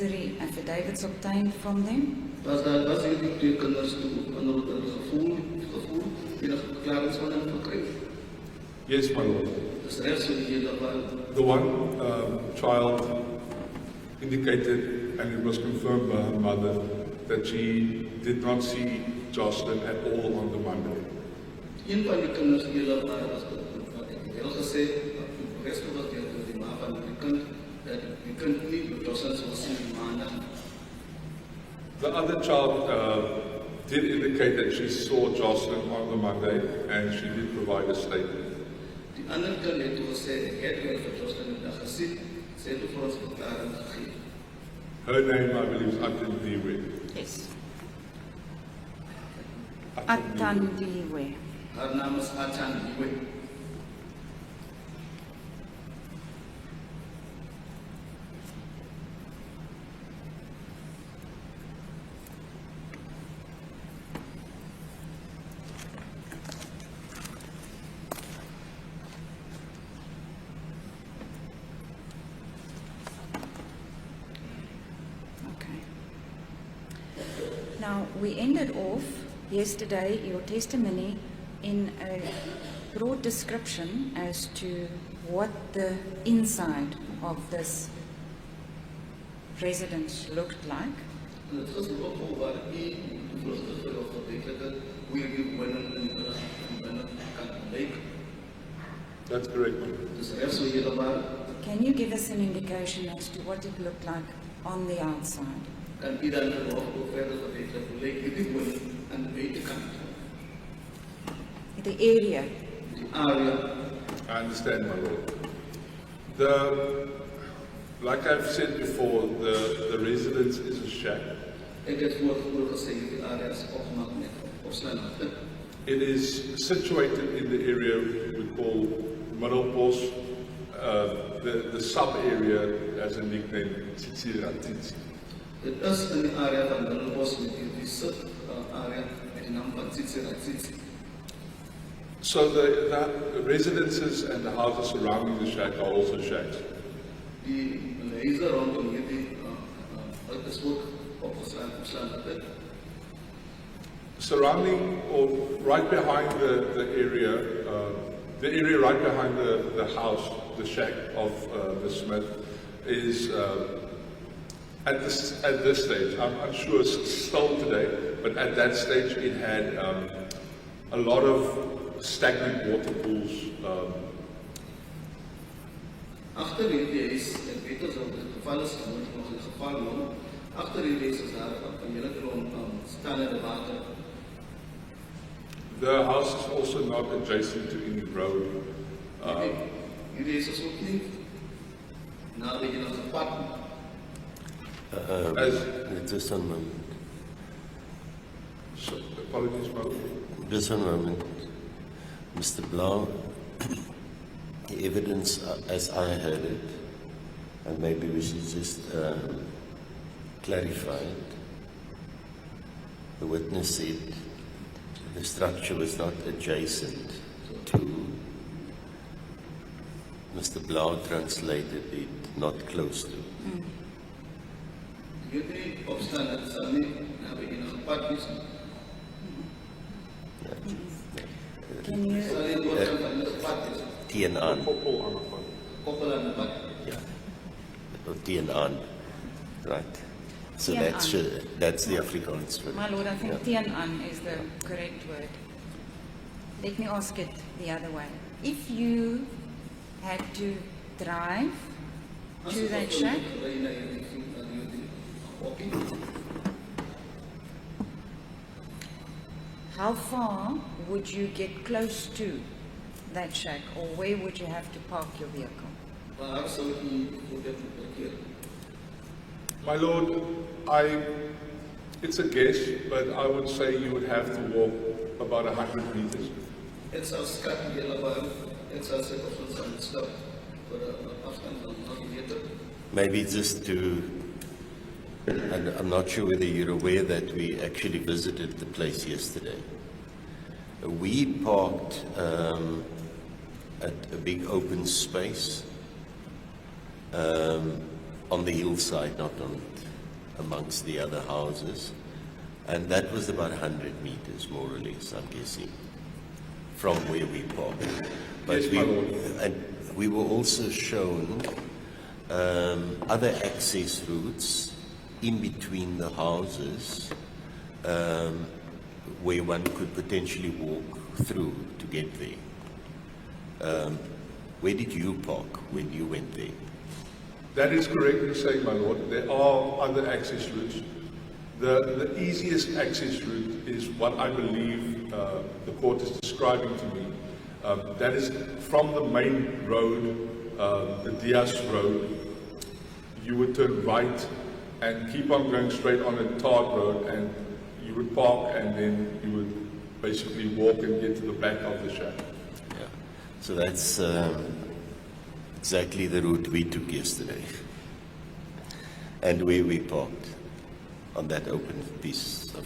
affidavits obtained from them? Was hierdie twee kinders toe onder hulle gevoel enige verklaring van hulle gekry? Yes, my lord. Dis reg so die hele wêreld. The one child indicated, and it was confirmed by her mother, that she did not see Joshlin at all on the Monday. Een van die kinders die hele wêreld was het gesê, rest was die ma van die kind, dat die kind nie Joshlin sou sien die maandag. The other child did indicate that she saw Joshlin on the Monday, and she did provide a statement. Die ander kind het toe gesê, ek het wel vir Joshlin die dag gesien, sy het vir ons verklaring gegee. Her name, I believe, is Atandiwe. Yes. Atandiwe. Haar naam is Atandiwe. Now, we ended off yesterday your testimony in a broad description as to what the inside of this residence looked like. Dit was ook al waar die vluchtige of verdedigde hoe die binne kan lyk. That's correct. Dis reg so hele wêreld. Can you give us an indication as to what it looked like on the outside? Kan u dan nog verder verduidelijken hoe lyk die binne aan de buitenkant? The area. Die area. I understand, my lord. Like I've said before, the residence is a shack. Ek het voorgehoor gesê die area is opgemaak met opslagte. It is situated in the area we call Middelbos. The sub-area has a nickname, Tsitsiratitsi. Dit is in die area van Middelbos met die sub-area met die naam van Tsitsiratitsi. So the residences and the houses surrounding the shack are also shacks. Die huise rondom hierdie is ook opgeslaan. Surrounding or right behind the area right behind the house, the shack of the Smith, is at this stage. I'm unsure still today, but at that stage it had a lot of stagnant water pools. Achter hierdie huis, ek weet ons op die geval is, nog in geval noem, achter hierdie huis is daar een hele klomp stallende water. The house is also not adjacent to any road. Hierdie huis is ook nie na die enige pad. Just one moment. So, apologies, Mother. Just one moment. Mr. Blau, the evidence as I heard it, and maybe we should just clarify it. The witness said the structure was not adjacent to. Mr. Blau translated it not close to. Hierdie opstand sal nie na die enige pad wees nie. Can you? Sal nie oorkant van die pad wees nie. Teen aan. Koppel aan die pad. Yeah. Or teen aan. Right. So Teen that's the Afrikaans word. My lord, I think Tian-an is the correct word. Let me ask it the other way. If you had to drive to that shack, how far would you get close to that shack, or where would you have to park your vehicle? Waar sou u moet parkeer? My lord, it's a guess, but I would say you would have to walk about 100 meters. Ek sal skat die hele baan. Ek sal sê of ons sal stap vir 'n afstand van 1 meter. Maybe just to, and I'm not sure whether you're aware that we actually visited the place yesterday. We parked at a big open space on the hillside, not on it. amongst the other houses. And that was about 100 meters, more or less, I'm guessing, from where we parked. But Yes, my lord. and we were also shown other access routes in between the houses where one could potentially walk through to get there. Where did you park when you went there? That is correct in saying, my lord. There are other access routes. The easiest access route is what I believe the court is describing to me. That is from the main road, the Diaz Road. You would turn right and keep on going straight on a tarred road, and you would park, and then you would basically walk and get to the back of the shack. Yeah. So that's exactly the route we took yesterday. And where we parked, on that open piece of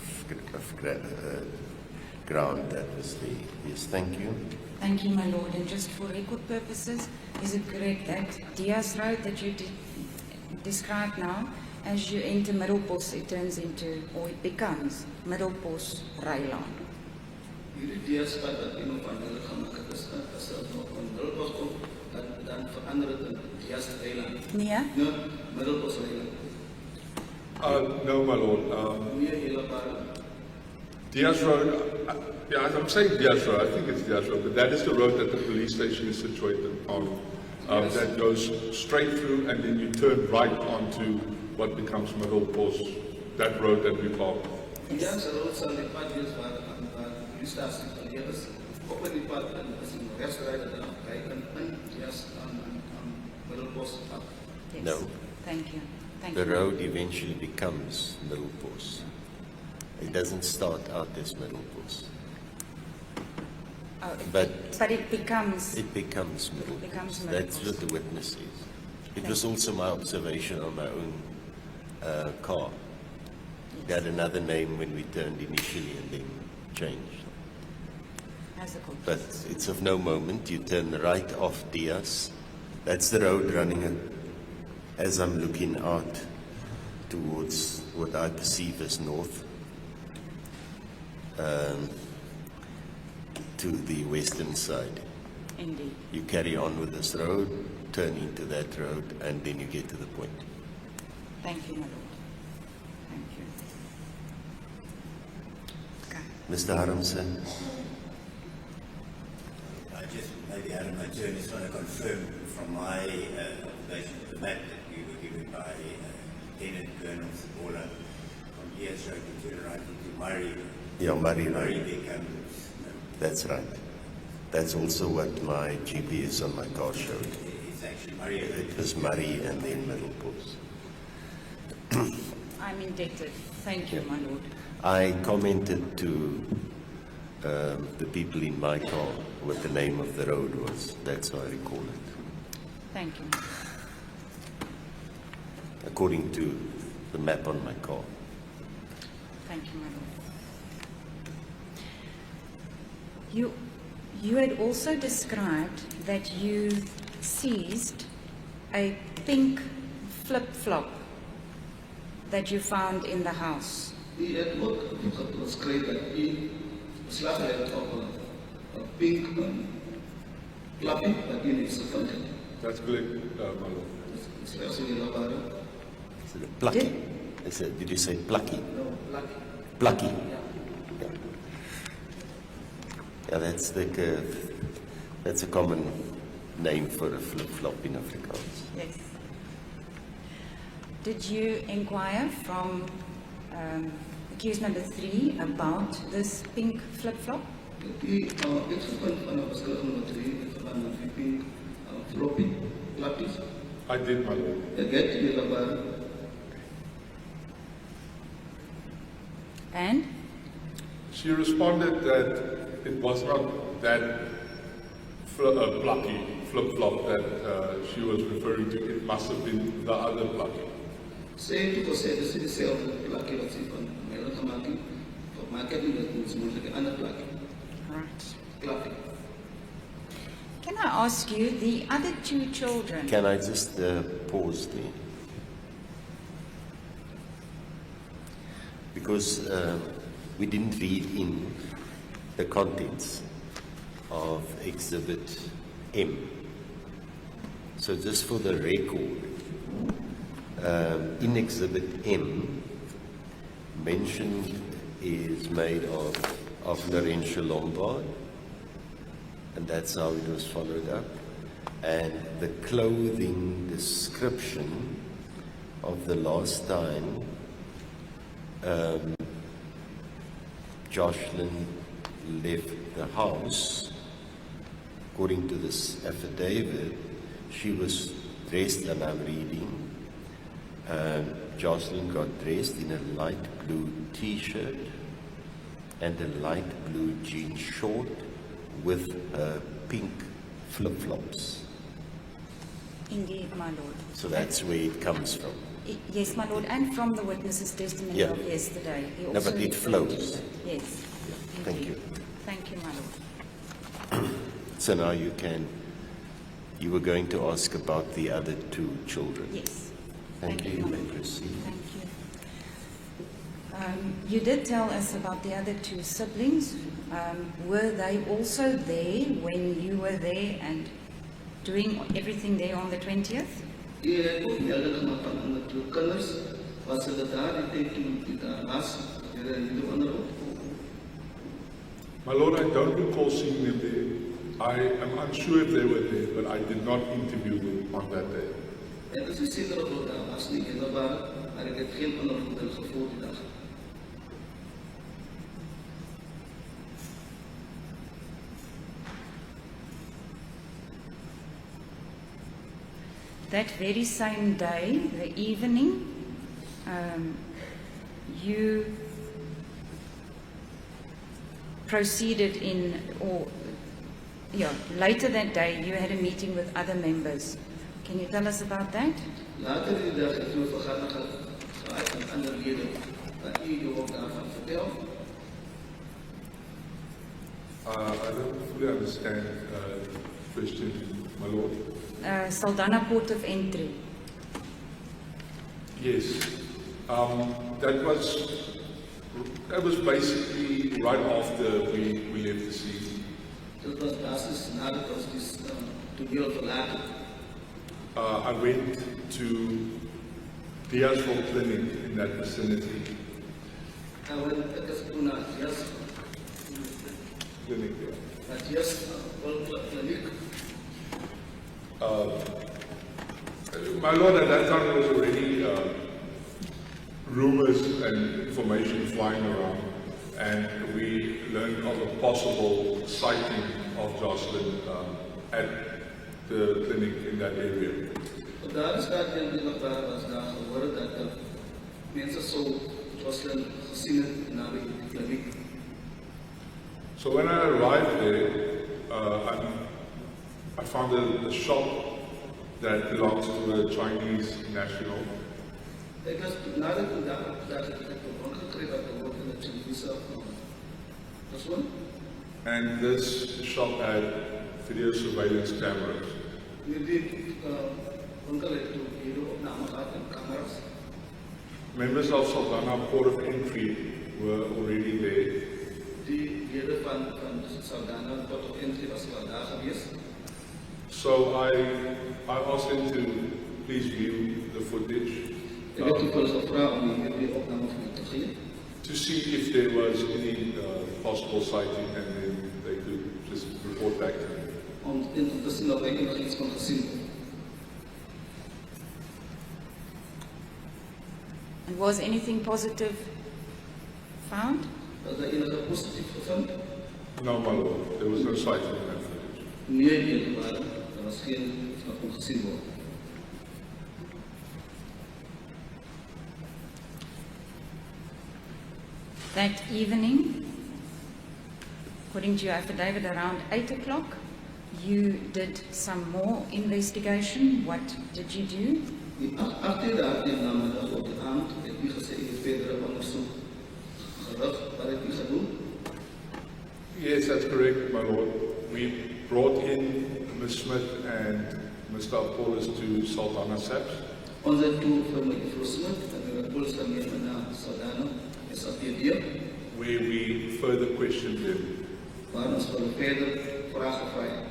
ground. That was the, yes, thank you. Thank you, my lord. And just for record purposes, is it correct that Diaz Road that you described now, as you enter Middelpos, it turns into, or it becomes, Middelpos Rylaan? Hierdie deurspad wat een of ander gemaak het, is nog van Middelpos kom, dan verander het in Diaz-eiland. Nee? No, Middelpos-eiland. No, my lord. Meer hele paar. Diaz Road, yeah, I'm saying Diaz Road, I think it's Diaz Road, but that is the road that the police station is situated on. Yes. That goes straight through, and then you turn right onto what becomes Middelpos, that road that we parked. Ja, se rood sal die pad wees waar die polistasie geleer is. Op die pad is een rechtsrijder daar, hy kan in Diaz aan Middelpos pad. Yes. No. Thank you. Thank The you. road eventually becomes Middelpos. It doesn't start out as Middelpos. Oh, But it becomes, it becomes Middelpos. becomes That's Middelpos. what the witness says. It Thank was you. also my observation on my own car. It had another name when we turned initially and then changed. as the court But says. it's of no moment. You turn right off Diaz. That's the road running as I'm looking out towards what I perceive as north, to the western side. Indeed. You carry on with this road, turn into that road, and then you get to the point. Thank you, my lord. Thank you. Okay. Mr. Haramson? I just, maybe Adam, my journalist want to confirm from my observation of the map that we were given by Lieutenant Colonel Sabola from Diaz Road to the right into Murray. Yeah, Murray Murray Road. becomes, That's right. That's also what my GPS on my car showed. it's actually Murray. It was Murray and then Middelpos. I'm indebted. Thank you, my lord. I commented to the people in my car what the name of the road was. That's how I recall it. Thank you. According to the map on my car. Thank you, my lord. You had also described that you seized a pink flip-flop that you found in the house. Die het ook geskryf dat die beslag het op een pink klappie wat die is gevind. That's correct, my lord. Slechts in hele paar. Is it a plucky? Did you say plucky? No, plakkie. Plucky. Ja. Yeah, that's the curve. That's a common name for a flip-flop in Afrikaans. Yes. Did you inquire from accused number 3 about this pink flip-flop? Die ek gevind van 'n beskuldiging nommer 3 in verband met die pink floppy klappies. I did, my lord. Ek het hele paar. And She responded that it was not that plucky flip-flop that she was referring to. It must have been the other plucky. Sy het toe gesê dis dieselfde plakkie wat sy van my het gemaak het. Maar ek het nie dit is moontlik 'n ander plakkie. right. Klappie. Can I ask you, the other 2 children? Can I just pause there? because we didn't read in the contents of Exhibit M. So just for the record, in Exhibit M, mention is made of Laurentia Lombard, and that's how it was followed up. And the clothing description of the last time Joshlin left the house, according to this affidavit, she was dressed, and I'm reading, Joshlin got dressed in a light blue t-shirt and a light blue jean short with pink flip-flops. Indeed, my lord. So that's where it comes from. Yes, my lord, and from the witness's testimony Yeah. of yesterday. He No, also but it referred to flows. that. Yes. Thank Indeed. you. Thank you, my lord. So now you were going to ask about the other two children. Yes. Thank you. You my may lord. proceed. Thank you. You did tell us about the other two siblings. Were they also there when you were there and doing everything there on the 20th? Hier het ook melding gemaakt van andere twee kinders, wat ze dat daar die tijd toen die daar was, hier in de andere ook. My Lord, I don't recall seeing them there. I am unsure if they were there, but I did not interview them on that day. En dus is zeker dat we daar was niet inderdaad, maar ik heb geen ondervoeding gevoeld die dag. That very same day, the evening, you proceeded in, later that day you had a meeting with other members. Can you tell us about that? Later die dag het we vergadering gehad met andere leden, wat u ook daarvan vertelt. I don't fully understand the question, my Lord. Saldanha Port of Entry. Yes, that was basically right after we left the scene. Dat was basis nadat ons dus toneel verlaten. I went to the Asphalt Clinic in that vicinity. En ik was toen naar Jas, Clinic there. naar Jas, kliniek. My Lord, at that time there was already rumors and information flying around, and we learned of a possible sighting of Joshlin at the clinic in that area. Daar is daar een deel waar was daar gehoord dat mensen zo Joshlin gezien hebben naar de kliniek. So when I arrived there, I found a shop that belongs to a Chinese national. Ik was nadat ik daar gekregen had gehoord in de televisie. Dat is one. And this shop had video surveillance cameras. Die onkel heeft toen hier opname gehad en camera's. Members of Saldanha Port of Entry were already there. Die leden van Saldanha Port of Entry was wel daar geweest. So I asked him to please view the footage Ik heb toevallig gevraagd om die opname van u te geven. to see if there was any possible sighting, and then they could just report back to me. Om te zien of wij nog iets kon gezien hebben. And was anything positive found? Was er enige positief gevonden? No, my Lord, there was no sighting in that footage. Nee, eerder er was geen iets wat kon gezien worden. That evening, according to your affidavit, around 8 o'clock, you did some more investigation. What did you do? Die 18 dagen in namiddag op de avond heb ik gezegd in verdere onderzoek gerig. Wat heb ik gedaan? Yes, that's correct, my Lord. We brought in Ms. Smith and Mr. Apollos to Saldanha SAPS. Onze toer van mevrouw Smit en de polis daarmee naar Saldanha is TV, where we further questioned them. waar ons hulle verder vrae gevra het.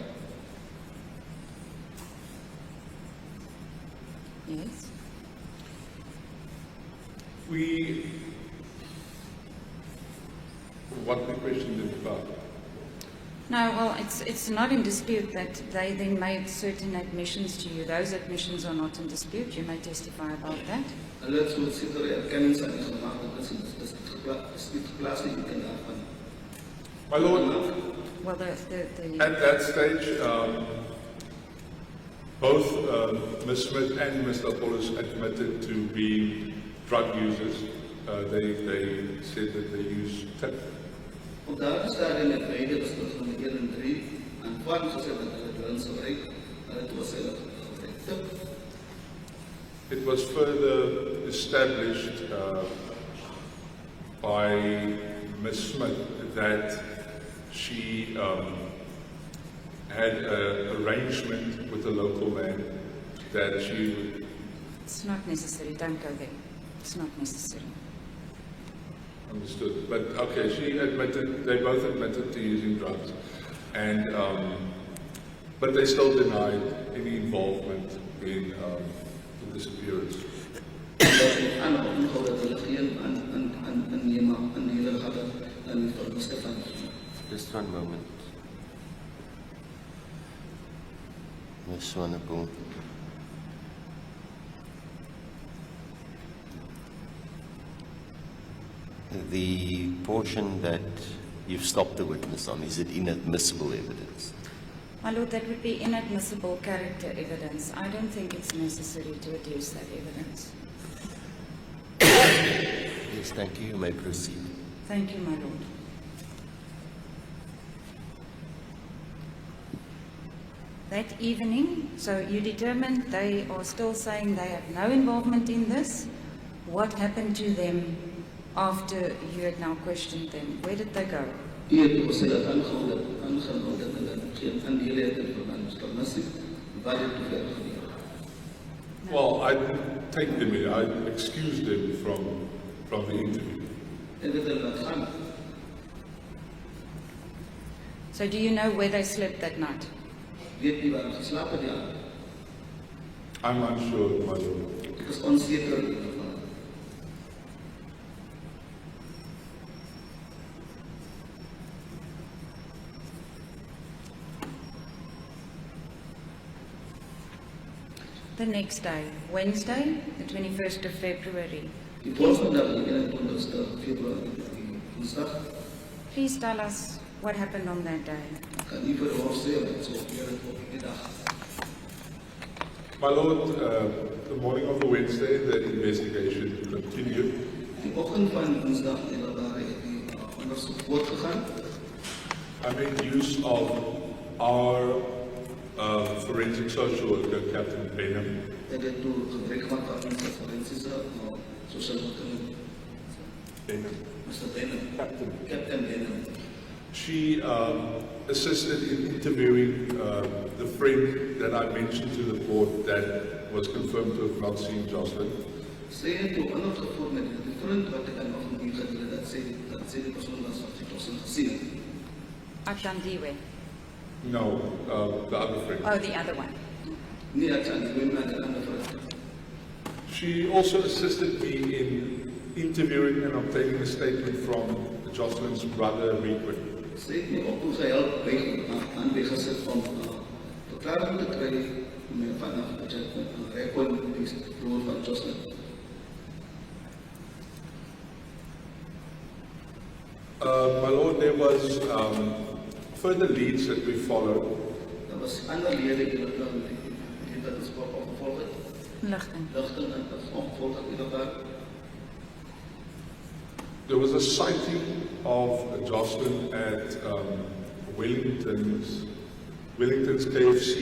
Yes. What we questioned them about? No, well, it's not in dispute that they then made certain admissions to you. Those admissions are not in dispute. You may testify about that. Hulle het so sekere erkennings aan die gemaak dat dit is nie geplaas nie in daarvan. My Lord, Well, at that stage, both Ms. Smith and Mr. Apollos admitted to being drug users. They said that they use tip. Op daardie stadium het beide besluit van 1 en 3 aanvaard gesê dat hulle drugs gebruik, hulle het was hulle gebruik tip. It was further established by Ms. Smith that she had an arrangement with a local man that she would. it's not necessary. Don't go there. It's not necessary. Understood. But okay, they both admitted to using drugs, and but they still denied any involvement in the disappearance. Just one moment. Ms. Swanepoel. The portion that you've stopped the witness on, is it inadmissible evidence? My Lord, that would be inadmissible character evidence. I don't think it's necessary to adduce that evidence. Yes, thank you. You may proceed. Thank you, my Lord. That evening, so you determined they are still saying they have no involvement in this. What happened to them after you had now questioned them? Where did they go? Hier was hulle aangehou dat hulle geen aandele het in Mr. Massive, waar dit te ver gegaan. Well, I didn't take them in. I excused them from the interview. En dit het laat gaan. So do you know where they slept that night? Weet nie waar hulle geslaap het ja. I'm unsure, my Lord. Ek is onseker hiervan. The next day, Wednesday, the 21st of February. Die volgende dag, die 21ste Februarie, woensdag, Please tell us what happened on that day. ek kan nie vir die hof sê, want so gebeur het op die dag. My Lord, the morning of the Wednesday, the investigation continued. Die oggend van woensdag, daar het die ondersoek voortgegaan. I made use of our forensic social worker, Captain Benham. Ek het toe gebruik gemaak van ons forensiese social worker, Benham. Mr. Benham, Captain Benham. She assisted in interviewing the friend that I mentioned to the court that was confirmed to have not seen Joshlin. Sy het toe aanhoud gevoer met die vriend wat ek nog nie gedeel het, dat sy die persoon was wat die Joshlin gesien het. Atandiwe. No, the other friend. Oh, the other one. Nie ek aan die woon met die ander vriend. She also assisted me in interviewing and obtaining a statement from Joshlin's brother, Rico. Sy het my ook toe gehelp aan weggesit om verklaring te kry vanaf dat ek rekord die broer van Joshlin. My Lord, there was further leads that we followed. Daar was ander lede die dat is opgevolg het. Ligting. Ligting en dat is opgevolg het inderdaad. There was a sighting of Joshlin at Wellington's KFC,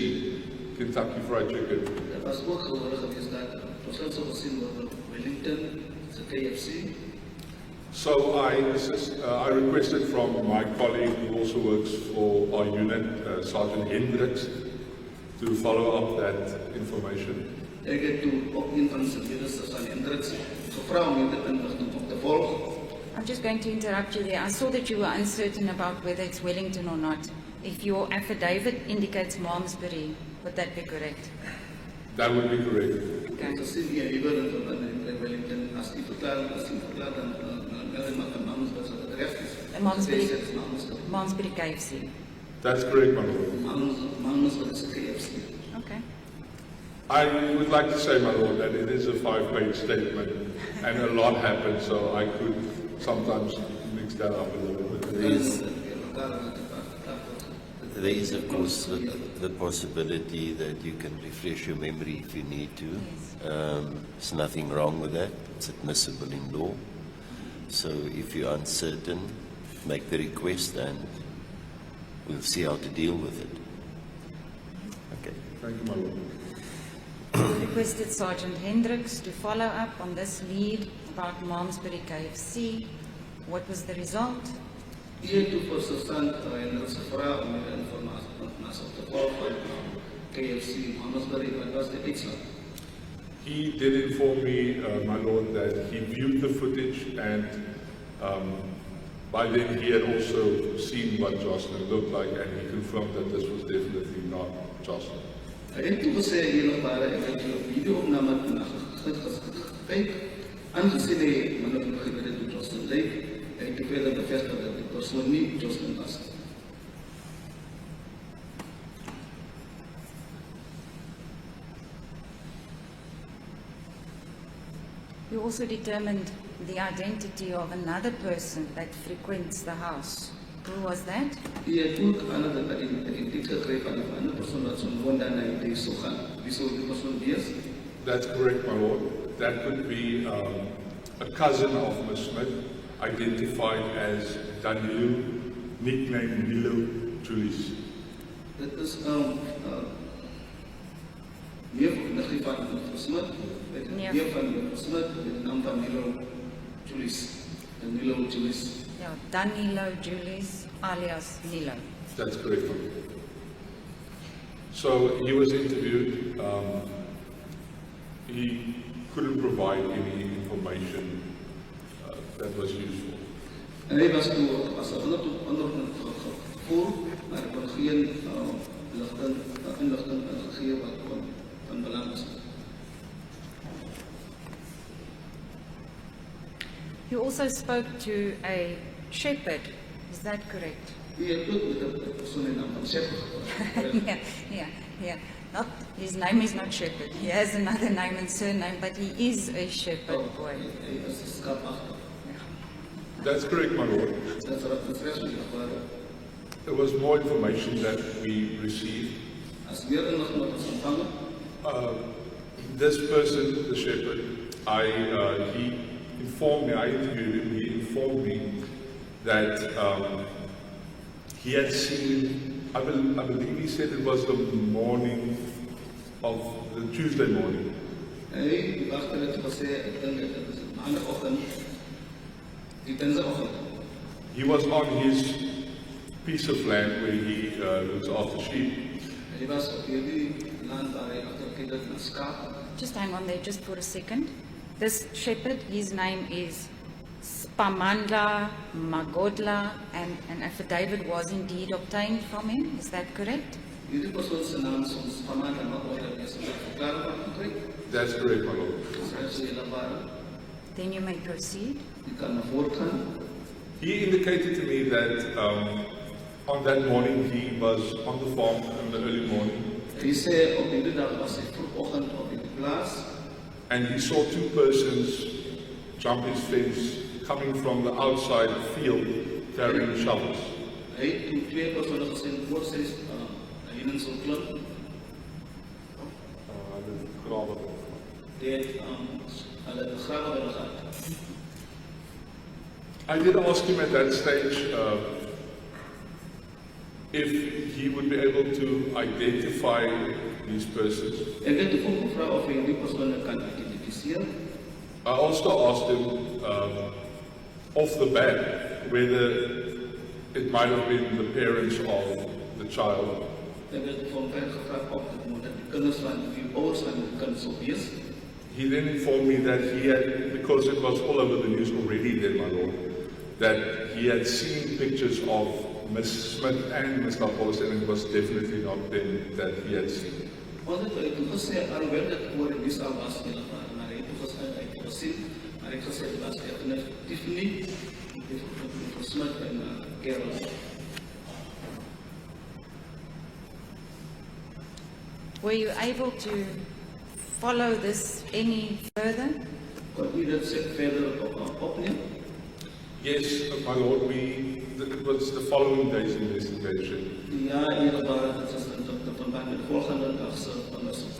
Kentucky Fried Chicken. Er was ook gehoor geweest dat Joshlin sou gesien word op Wellington se KFC. So I requested from my colleague who also works for our unit, Sergeant Hendricks, to follow up that information. Ek het toe op een van sy leerders aan Hendricks gevra om hierdie inligting op te volg. I'm just going to interrupt you there. I saw that you were uncertain about whether it's Wellington or not. If your affidavit indicates Malmesbury, would that be correct? That would be correct. Okay. Gezien die equivalent van Wellington, as die verklaring dan melding maak van Malmesbury dat het reg is. Malmesbury. Sê is Malmesbury. Malmesbury KFC. That's correct, my lord. Malmesbury is KFC. Okay. I would like to say, my lord, that it is a 5-page statement, and a lot happened, so I could sometimes mix that up a little bit. There is, of course, the possibility that you can refresh your memory if you need to. There's nothing wrong with that. It's admissible in law. So if you're uncertain, make the request and we'll see how to deal with it. Okay. Thank you, my lord. Requested Sergeant Hendricks to follow up on this lead about Malmesbury KFC. What was the result? Hier toe voor Sergeant Hendricks gevra om meer informatie op te volgen van KFC Malmesbury, wat was de uitslag? He did inform me, my lord, that he viewed the footage and by then he had also seen what Joshlin looked like and he confirmed that this was definitely not Joshlin. Hy het toe gesê hier nog waar ek het die video-opname gekijk, aangezien hy man op begin met dit Joshlin lyk, hy het verder bevestig dat die persoon nie Joshlin was. You also determined the identity of another person that frequents the house. Who was that? Hy het ook ander dat die dik gekry van die ander persoon wat zo'n woon dan hy die so gaan. Wie sou die persoon wees? That's correct, my lord. That could be a cousin of Miss Smith, identified as Danilo, nicknamed Milo Julius. Dit is neef of niggie van Meneer Smith, neef van Meneer Smith, met de naam van Milo Julius. Danilo Julius. Yeah, Danilo Julius alias Nilo. That's correct. So he was interviewed. He couldn't provide any information that was useful. En hy was toe as 'n onderhoud gevoer, maar kon geen inligting gegee wat van belang is. You also spoke to a shepherd. Is that correct? Hy het ook met 'n persoon in naam van Shepherd gepraat. Yeah. Not, his name is not Shepherd. He has another name and surname, but he is a shepherd boy. Hy is 'n skaapagter. That's correct, my lord. Dit is reg maar There was more information that we received. as meer inligting wat ons ontvang, This person, the shepherd, he informed me, I interviewed him, he informed me that he had seen, I believe he said it was the morning of the Tuesday morning. hy wagter het gesê ek dink dit is maandagoggend, die dinsdagoggend. He was on his piece of land where he looks after sheep. Hy was op hierdie land waar hy agterkyk na skaap. Just hang on there just for a second. This shepherd, his name is Spamandla Magodla, and an affidavit was indeed obtained from him. Is that correct? Hierdie persoon se naam is ons Pamanda Magoda, is 'n verklaring wat gekry. That's correct, my lord. Dis reg so julle waar. Then you may proceed. Jy kan na voor gaan. He indicated to me that on that morning he was on the farm in the early morning Hy sê op hierdie dag was hy vroegoggend op die plaas and he saw two persons jump his fence coming from the outside field carrying shovels. hy het toe twee persone gesien voor sy heining so klim. Hy het hulle grawe hulle gehad. I did ask him at that stage if he would be able to identify these persons. Ek het toe gevra of hy die persone kan identifiseer. I also asked him off the bat whether it might have been the parents of the child. Ek het van ver gevra of dit moet die kinders van die ouers van die kind sou wees. He then informed me that he had, because it was all over the news already then, my lord, that he had seen pictures of Miss Smith and Miss Paulus, and it was definitely not them that he had seen. Ons het toe gesê, alhoewel dit oor die misdaad was, maar hy het gesien, maar hy het gesê, dit was definitief nie, vir Smith en Carol. Were you able to follow this any further? Kon u dit verder opneem? Yes, my lord, it was the following day's investigation. Ja, inderdaad, het is in verband met de volgende dagse onderzoek.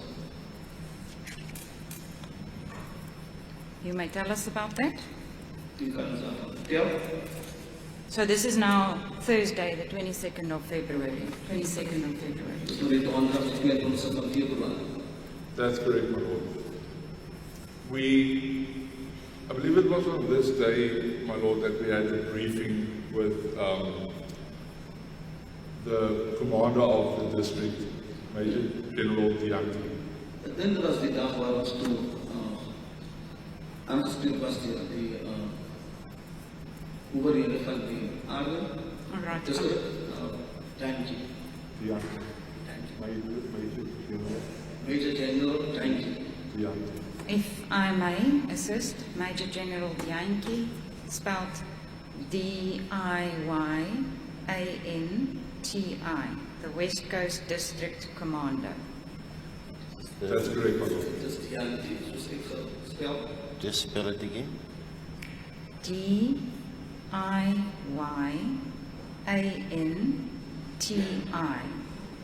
You may tell us about that. U kan ons daarvan vertellen. So this is now Thursday, the 22nd of February. 22nd of February. Dus we weten donderdag de 22e van februari. That's correct, my lord. I believe it was on this day, my lord, that we had a briefing with the commander of the district, Major General Dianti. Dit was die dag waar ons toe aangestuurd was door die overheden van die aarde. Alright. Dus Dianti. Dianti. Major General Dianti. Dianti. If I may assist, Major General Dianki, spelled D-I-Y-A-N-T-I, the West Coast District Commander. That's correct, my lord. Dus Dianti, zoals ik spel. Just spell it again. D-I-Y-A-N-T-I.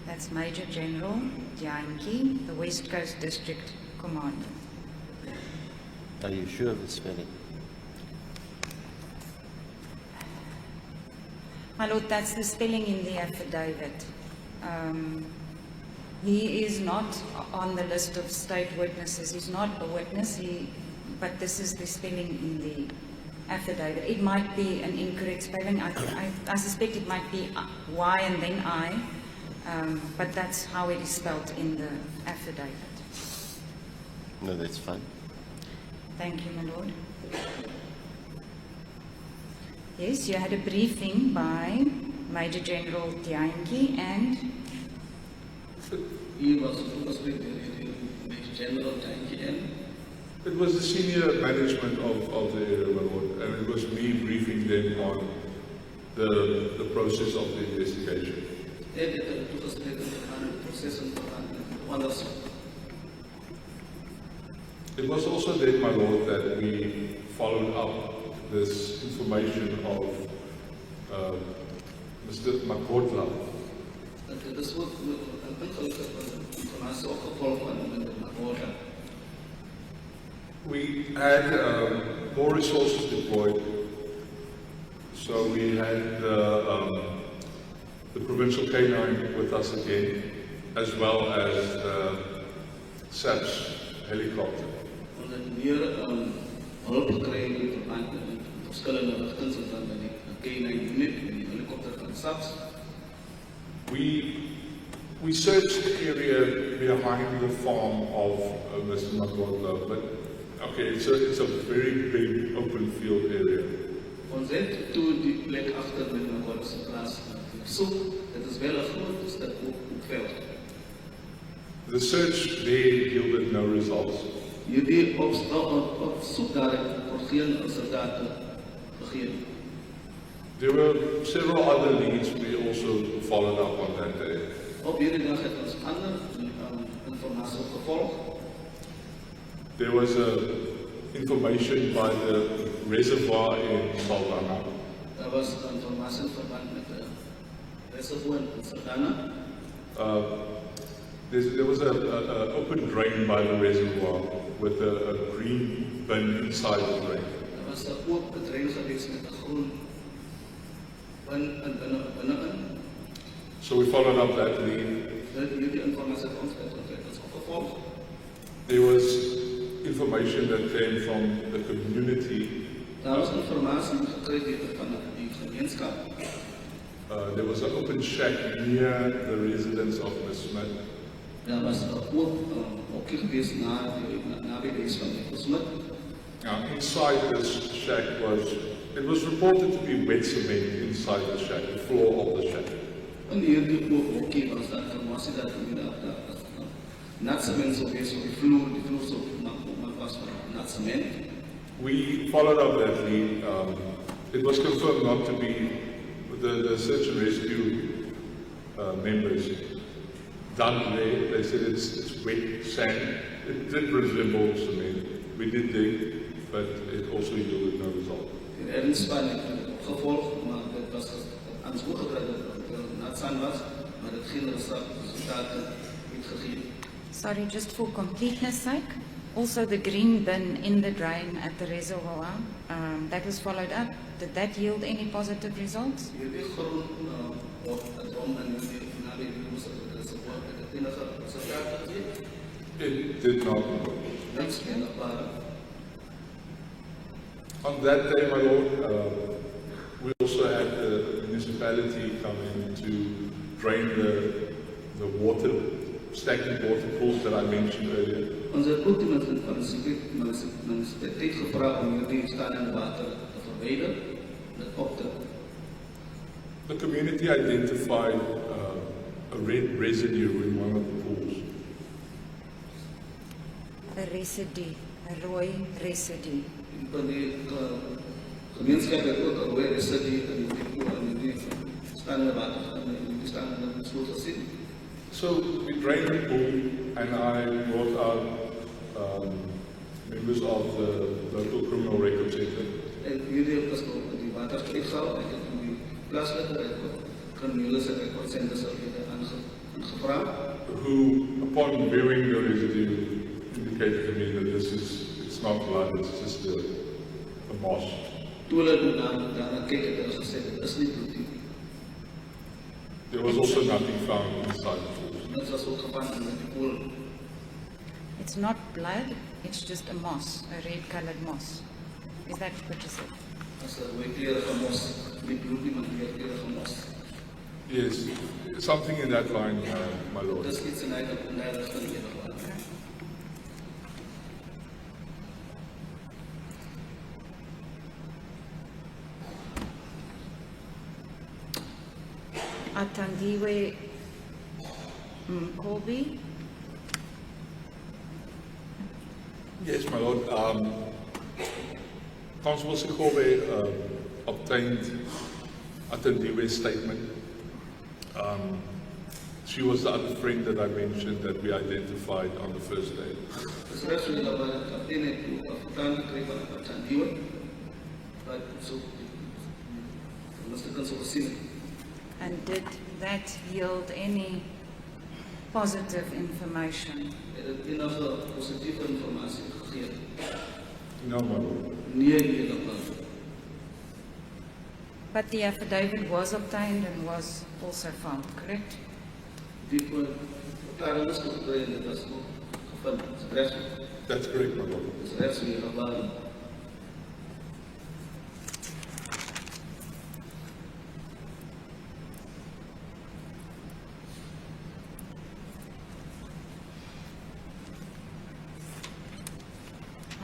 That's Major General Dianki, the West Coast District Commander. Are you sure of the spelling? My lord, that's the spelling in the affidavit. He is not on the list of state witnesses. He's not a witness, but this is the spelling in the affidavit. It might be an incorrect spelling. I suspect it might be Y and then I, but that's how it is spelled in the affidavit. No, that's fine. Thank you, my lord. Yes, you had a briefing by Major General Dianki and Hier was toegesprek door die Major General Dianki en It was the senior management of the area, my lord, and it was me briefing them on the process of the investigation. hij heeft toegesprek aan het proces en onderzoek. It was also then, my lord, that we followed up this information of Mr. Makotla. Dit is ook ongelukkig informatie opgevolgd van meneer Makotla. We had more resources deployed, so we had the provincial K9 with us again, as well as SAP's helicopter. Ons het meer hulp gekry in verband met verschillende rigtings van die K9 unit en die helikopter van SAPS. We searched the area behind the farm of Mr. Makotla, but okay, it's a very big open field area. Ons het toe die plek achter met Makotla se plaas gesoek. Dit is wel 'n groot stuk veld. The search there yielded no results. Jullie op zoek naar voor geen resultaten begin. There were several other leads we also followed up on that day. Op hierdie dag het ons ander informatie opgevolgd. There was information by the reservoir in Saldanha. Daar was informatie in verband met de reservoir in Saldanha. There was an open drain by the reservoir with a green bin inside the drain. Er was een open drain geweest met een groen bin binnenin. So we followed up that lead. Jullie informatie van ons is opgevolgd. There was information that came from the community. Daar was informatie gekregen van die gemeenschap. There was an open shack near the residence of Ms. Smith. Daar was ook geweest na de huis van de Smith. Now, inside this shack was It was reported to be wet cement inside the shack, the floor of the shack. En hierdie ookie was daar informasie dat nat cement sou wees op die vloer sou maak was van nat cement. We followed up that lead. It was confirmed not to be the search and rescue members done there. They said it's wet sand. It did resemble cement. We did dig, but it also yielded no result. Er is spanning gevolg, maar dit was aan zoek gebruikt dat het nat sand was, maar het geen resultaten niet gegeven. Sorry, just for completeness sake, also the green bin in the drain at the reservoir, that was followed up. Did that yield any positive results? Hierdie groen op het rom en die reservoir het enige resultaat gegeven. It did not. Niks meer waren. On that day, my lord, we also had the municipality come in to drain the water, stagnant water pools that I mentioned earlier. Onze ultieme municipaliteit gevraagd om hierdie staande water te verwijderen, dat op te. The community identified a red residue in one of the pools. A residue, a rooi residue. Van die gemeenschap heeft ook een rode residue in die staande water, in die staande sloot gezien. So we drained the pool, and I brought out members of the local criminal record center. En jullie hebben dus die water gehaald, ik heb die plaatselijke criminele recordcenters aangevraagd. Who, upon viewing the residue, indicated to me that it's not blood, it's just a moss. Toen we daarna keken, hebben ze gezegd, dat is niet bloed. There was also nothing found inside the pool. Dat was ook gevangen in die pool. It's not blood, it's just a moss, a red-colored moss. Is that what you said? Dat is een kleurige mos, niet bloed, maar een kleurige mos. Yes, something in that line, my lord. Dat is iets in die richting. Athandiwe Mkobi. Yes, my lord. Constable Sikobe obtained Athandiwe's statement. She was the other friend that I mentioned that we identified on the first day. Dus de rest van de kapitein heeft vertaan gekregen van Athandiwe. Maar zo, dat is de kans op gezien. And did that yield any positive information? Het enige positieve informatie gegeven. No, my lord. Nee, helemaal. But the affidavit was obtained and was also found, correct? Die verklaring is gegeven en dat is ook gevonden. That's correct, my lord. Dus de rest van de gevallen.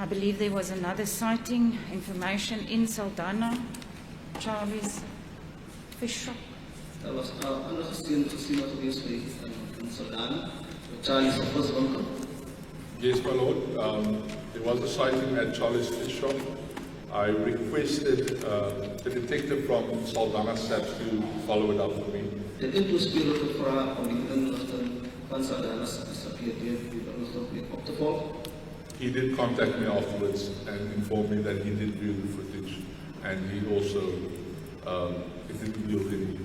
I believe there was another sighting information in Saldanha, Charlie's fish shop. Er was een ander gezien geweest in Saldanha, Charlie's viswinkel. Yes, my lord. There was a sighting at Charlie's Fish Shop. I requested the detective from Saldanha SAPS to follow it up for me. Dit het toespeler gevraagd om die inlichting van Saldanha SAPS op te volgen. He did contact me afterwards and informed me that he did view the footage, and he also it didn't yield any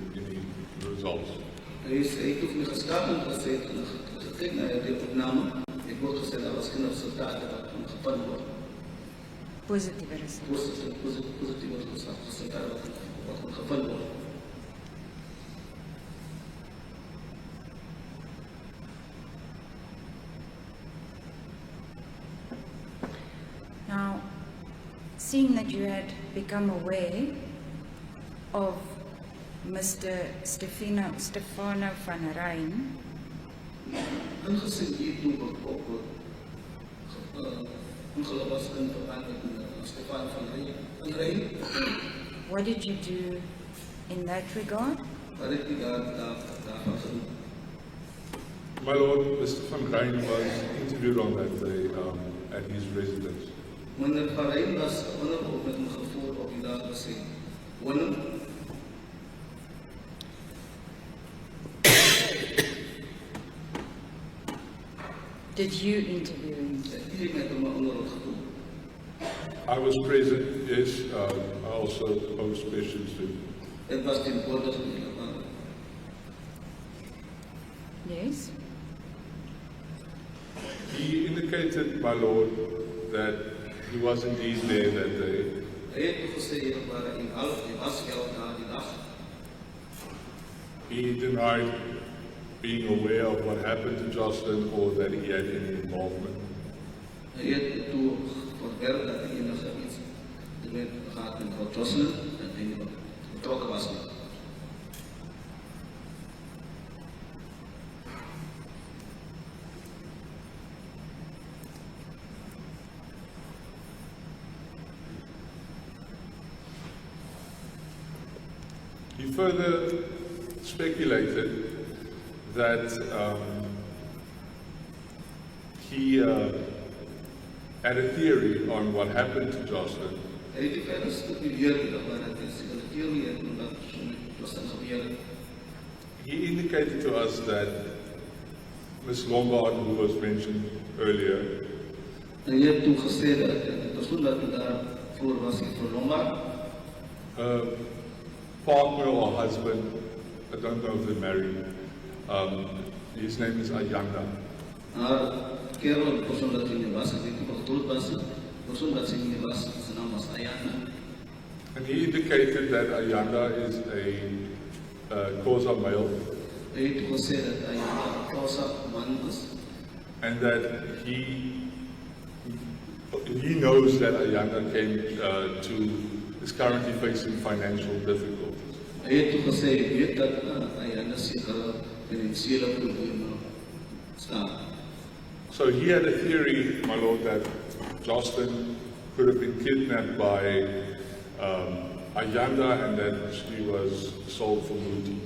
results. Hij heeft me gestapt en gezegd, gekeken naar die opname. Ik word gezegd dat was geen resultaten dat gevonden wordt. Positive results. Positieve resultaten wat gevonden wordt. Now, seeing that you had become aware of Mr. Stefano van Rijn, Aangezien hiertoe ook ongeluk was in verband met Stefano van Rijn, What did you do in that regard? Wat het u daarvan gedoen? My Lord, Mr. Van Rijn was interviewed on that day at his residence. Meneer Van Rijn was onderhoud met hem gevoerd op die dag gesê. Willem, Did you interview him? het u met hem onderhoud gevoerd? I was present, yes. I also posed questions to him. Het was tegenwoordig niet. Yes. He indicated, my Lord, that he was indeed there that day. Hy het ook gesê, maar in half die was daar die dag. He denied being aware of what happened to Joshlin or that he had any involvement. Hy het toe verwerp dat hy enige iets te doen gehad met Joshlin en hy betrokken was nie. He further speculated that he had a theory on what happened to Joshlin. Hy het die verder spekuleer maar dat is die theorie het omdat Joshlin gebeur het. He indicated to us that Miss Lombard, who was mentioned earlier, En hy het toe gesê dat die persoon dat daar voor was hier vir Lombard, her partner or husband, I don't know if they're married, his name is Ayanda. haar kerel, die persoon dat hy nie was, ek weet nie wat dood was, die persoon dat sy nie was, sy naam was Ayana. And he indicated that Ayanda is a Xhosa male, Hy het toe gesê dat Ayana 'n Xhosa man is, and that he knows that Ayanda is currently facing financial difficulties. hy het toe gesê, hy weet dat Ayana sekere finansiële probleme staan. So he had a theory, my Lord, that Joshlin could have been kidnapped by Ayanda and that she was sold for booty.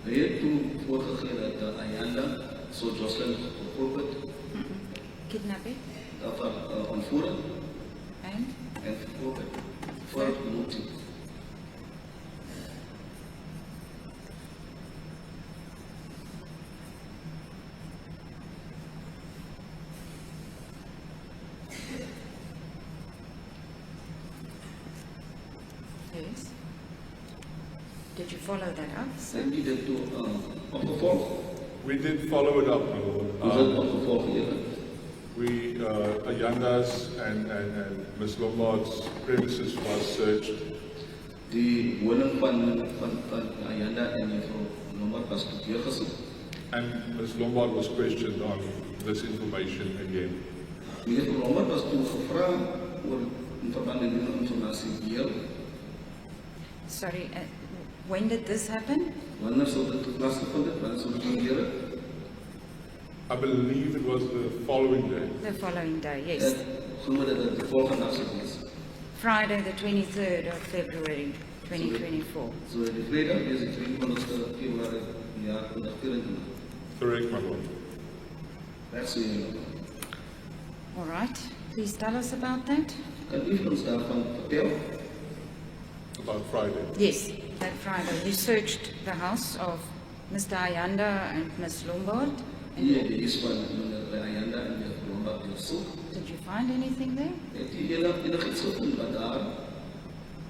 Hy het toe voorgegee dat Ayana so Joshlin gekoop het, Kidnapping? daarvan ontvoering And? en verkoop het, voor motie. Yes. Did you follow that up? Sy het dit toe opgevolg, We did follow it up, my hoe dit Lord. opgevolg hier. Ayanda's and Miss Lombard's premises was searched. Die woning van Ayanda en juffrou Lombard was deurgesoek. And Ms. Lombard was questioned on this information again. Juffrou Lombard was toe gevra oor in verband met die informasie deel. Sorry, when did this happen? Wanneer sou dit plaasgevind het? Wanneer sou dit gebeur het? I believe it was the following day. The following day, yes. Ek glo dat dit die volgende dag sou wees. Friday, the 23rd of February, 2024. So die vrijdag is die 22 Februarie jaar 2024. Correct, my Lord. Reg so jy. All right. Please tell us about that. Kan u vir ons daarvan vertel? About Friday. Yes, that Friday. You searched the house of Mr. Ayanda and Miss Lombard. Hier die is van meneer Ayanda en juffrou Lombard besoek. Did you find anything there? Het u enigiets gevind wat daar?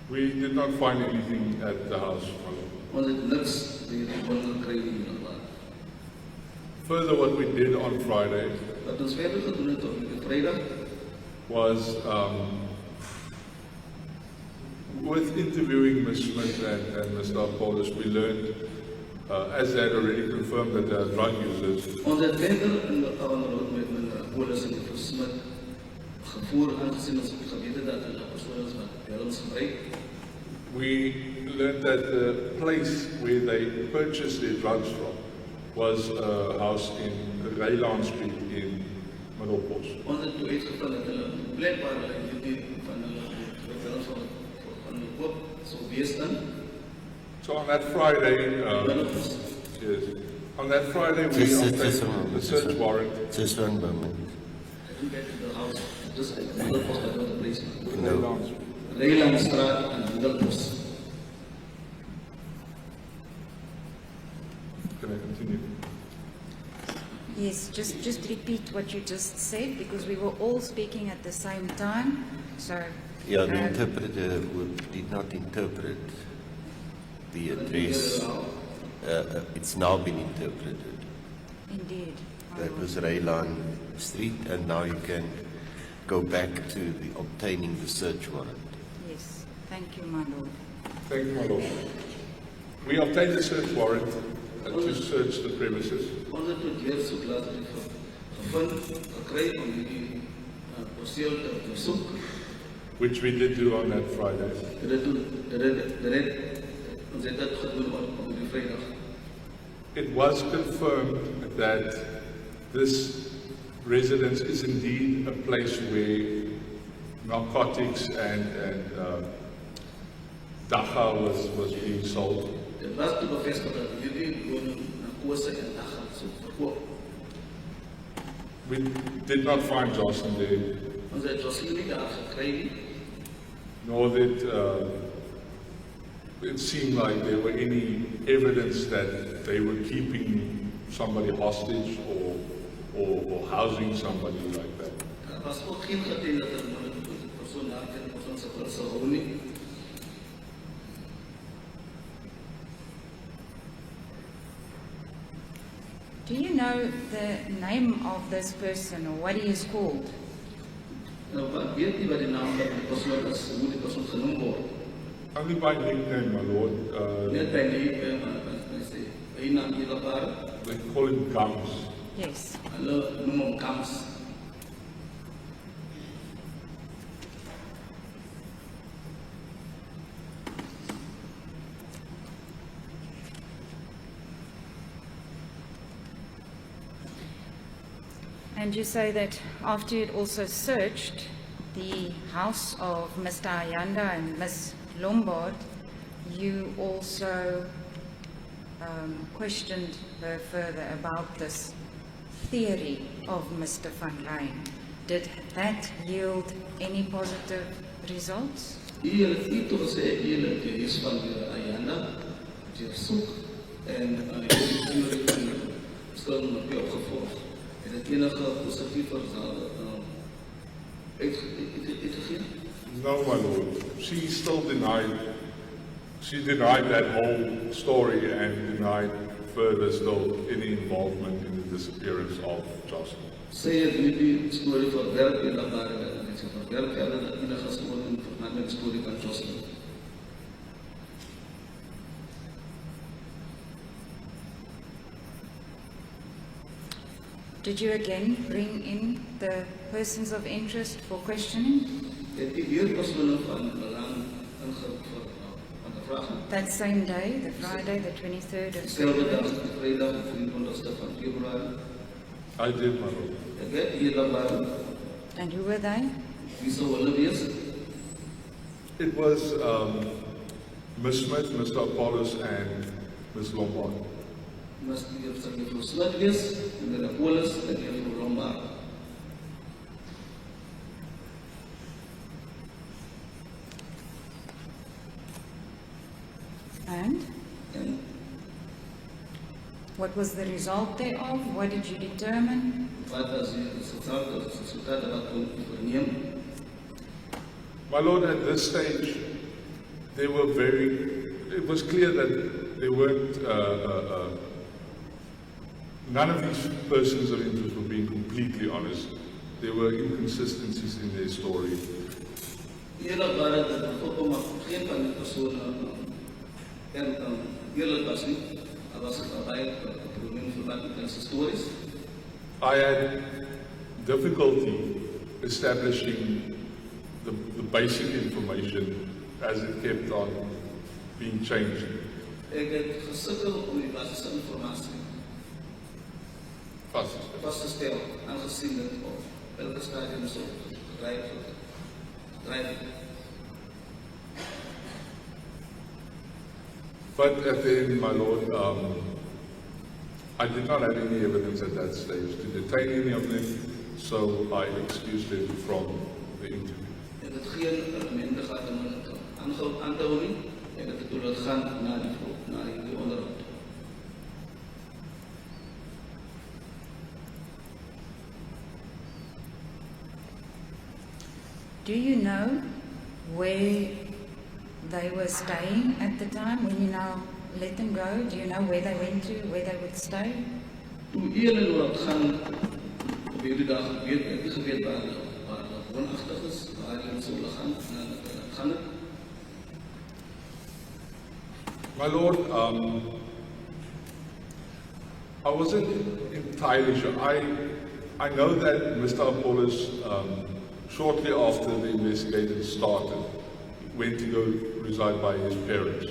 We did not find anything at the house, my Lord. Ons het niks die woning kry nie. Further, what we did on Friday Wat ons verder gedoen het op die vrijdag, was with interviewing Ms. Smith and Mr. Paulus, we learned, as they had already confirmed that they are drug users, ons het verder in de onderhoud met meneer Paulus en juffrou Smith gevoer, aangezien ons geweten dat hulle persoon is wat wellens gebruik. we learned that the place where they purchased their drugs from was a house in Raylan Street in Middelpos. Ons het toe uitgevind dat hulle plek waar hulle hierdie van hulle wellens van hulle koop So wees dan, So on that Friday, Middelbos. yes, on that Friday we Just a obtained moment, the search warrant. Just one moment. I didn't get to the house, just at Middelbos, that was the place. No. Reilandstraat en Middelbos. Can I continue? Yes, just repeat what you just said, because we were all speaking at the same time, so... Yeah, the interpreter did not interpret the address. It's now been interpreted. Indeed. That was Raylan Street, and now you can go back to the obtaining the search warrant. Yes, thank you, my lord. Thank you, my lord. We obtained the search warrant to search the premises. Ons het tot hier soek laat gevind, gekry om die perseel te soek. Which we did do on that Friday. Ons het dit gedoen op die Vrydag. It was confirmed that this residence is indeed a place where narcotics and dacha was being sold. Dit was toe bevestig dat hierdie woning narkose en dagga so verkoop. We did not find Joshlin there, Ons het Joshlin nie daar gekry nie. nor did it seem like there were any evidence that they were keeping somebody hostage or housing somebody like that. Daar was ook geen getuie dat die persoon daar teen die persoon se pers sou hou nie. Do you know the name of this person, or what he is called? Nou, wat weet nie wat die naam van die persoon is, hoe die persoon genoem word. Only by nickname, my lord. Net by die, sê, hy naam Hillebaar, They call him Gums. Yes. hulle noem hom Kams. And you say that after you'd also searched the house of Mr. Ayanda and Miss Lombard, you also questioned her further about this theory of Mr. Van Rijn. Did that yield any positive results? Hier het nie toe gesê, hier het die huis van die Ayanda, die soek, en hier het die verskillende op opgevolg. En het enige positieve uitgegeen. No, my lord. She still denied. She denied that whole story and denied further still any involvement in the disappearance of Joshlin. Sy het die storie verwerp en dat daar het sy verwerp en dat enige storie in verband met die storie van Joshlin. Did you again bring in the persons of interest for questioning? Het die weer persone van belang aangevraag. That same day, the Friday, the 23rd of Dieselfde dag, February? die Vrydag, die 24ste van Februarie. I did, my lord. Ek het Hillebaar, And who were they? wie sou hulle wees? It was Miss Smith, Mr. Apollos, and Miss Lombard. Mas die sal juffrou Smith wees, en die Apollos en juffrou Lombard. And En what was the result thereof? What did you determine? wat as die resultate wat kon verneem? My lord, at this stage, they were it was clear that they weren't, none of these persons of interest were being completely honest. There were inconsistencies in their story. Hillebaar het dit voorkom maar geen van die persone eerlik was nie. Daar was baie probleme verband met hulle stories. I had difficulty establishing the basic information as it kept on being changed. Ek het gesukkel om die basiese informasie Fast. vas te stel, aangezien het op elke stadium so gedryf. But at the end, my Lord, I did not have any evidence at that stage to detain any of them, so I excused them from the interview. En het geen elementen gaat om het aan te houden en het toe laat gaan na die onderhoud. Do you know where they were staying at the time when you now let them go? Do you know where they went to, where they would stay? Toe een wat gaan op hierdie dag weet ek nie geweet waar hulle woonagtig is, waar hulle sou gaan het. My Lord, I wasn't entirely sure. I know that Mr. Apollos, shortly after the investigation started, went to go reside by his parents.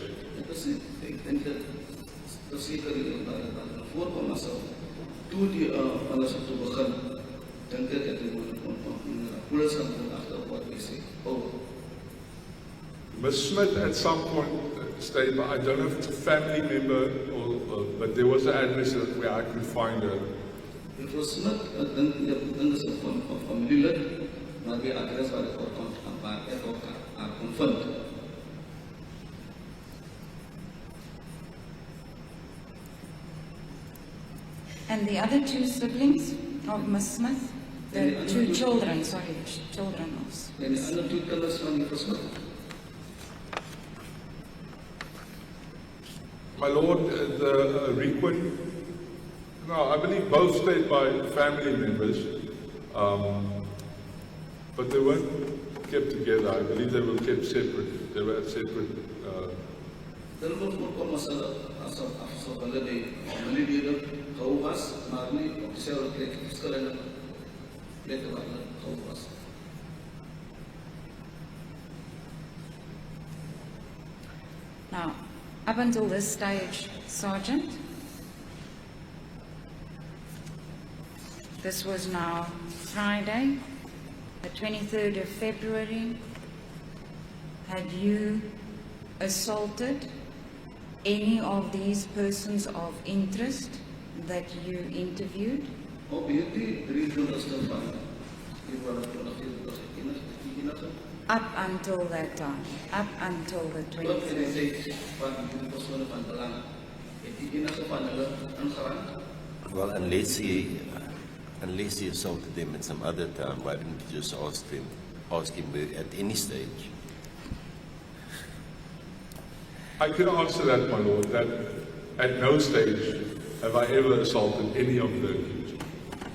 Ek dink dat seker dat voorkom as toe die alles het toe begin, dink ek het Apollos agter wat hy sê. Ms. Smith at some point stayed, but I don't know if it's a family member but there was an address where I could find her. It was Smith, ek dink is van familielid, maar die adres waar ek ook kon vind. And the other two siblings of Miss Smith? The two children, children of En die ander twee kinders van die Smith. My Lord, the Requin, no, I believe both stayed by family members, but they weren't kept together. I believe they were kept separate. They were at separate. Hulle word voorkom as hulle die familielede gehou was, maar nie op dieselfde plek, verskillende plekke waar hulle gehou was. Now, up until this stage, Sergeant, this was now Friday, the 23rd of February. Had you assaulted any of these persons of interest that you interviewed? Op hierdie 23ste van Up until that time, up until the 23rd. Well, unless he assaulted them at some other time, why didn't you just ask him at any stage? I can answer that, my Lord, that at no stage have I ever assaulted any of the accused.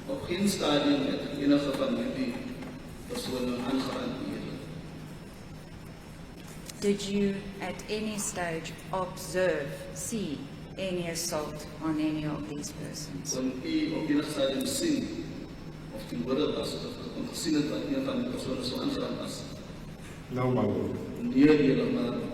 Op geen stadium het enige van hierdie persone aangerand word. Did you at any stage see any assault on any of these persons? Kon u op enige stadium sien of die woorde was of gesien het dat een van die persone so aangerand was? No, my Lord. Nee, helemaal.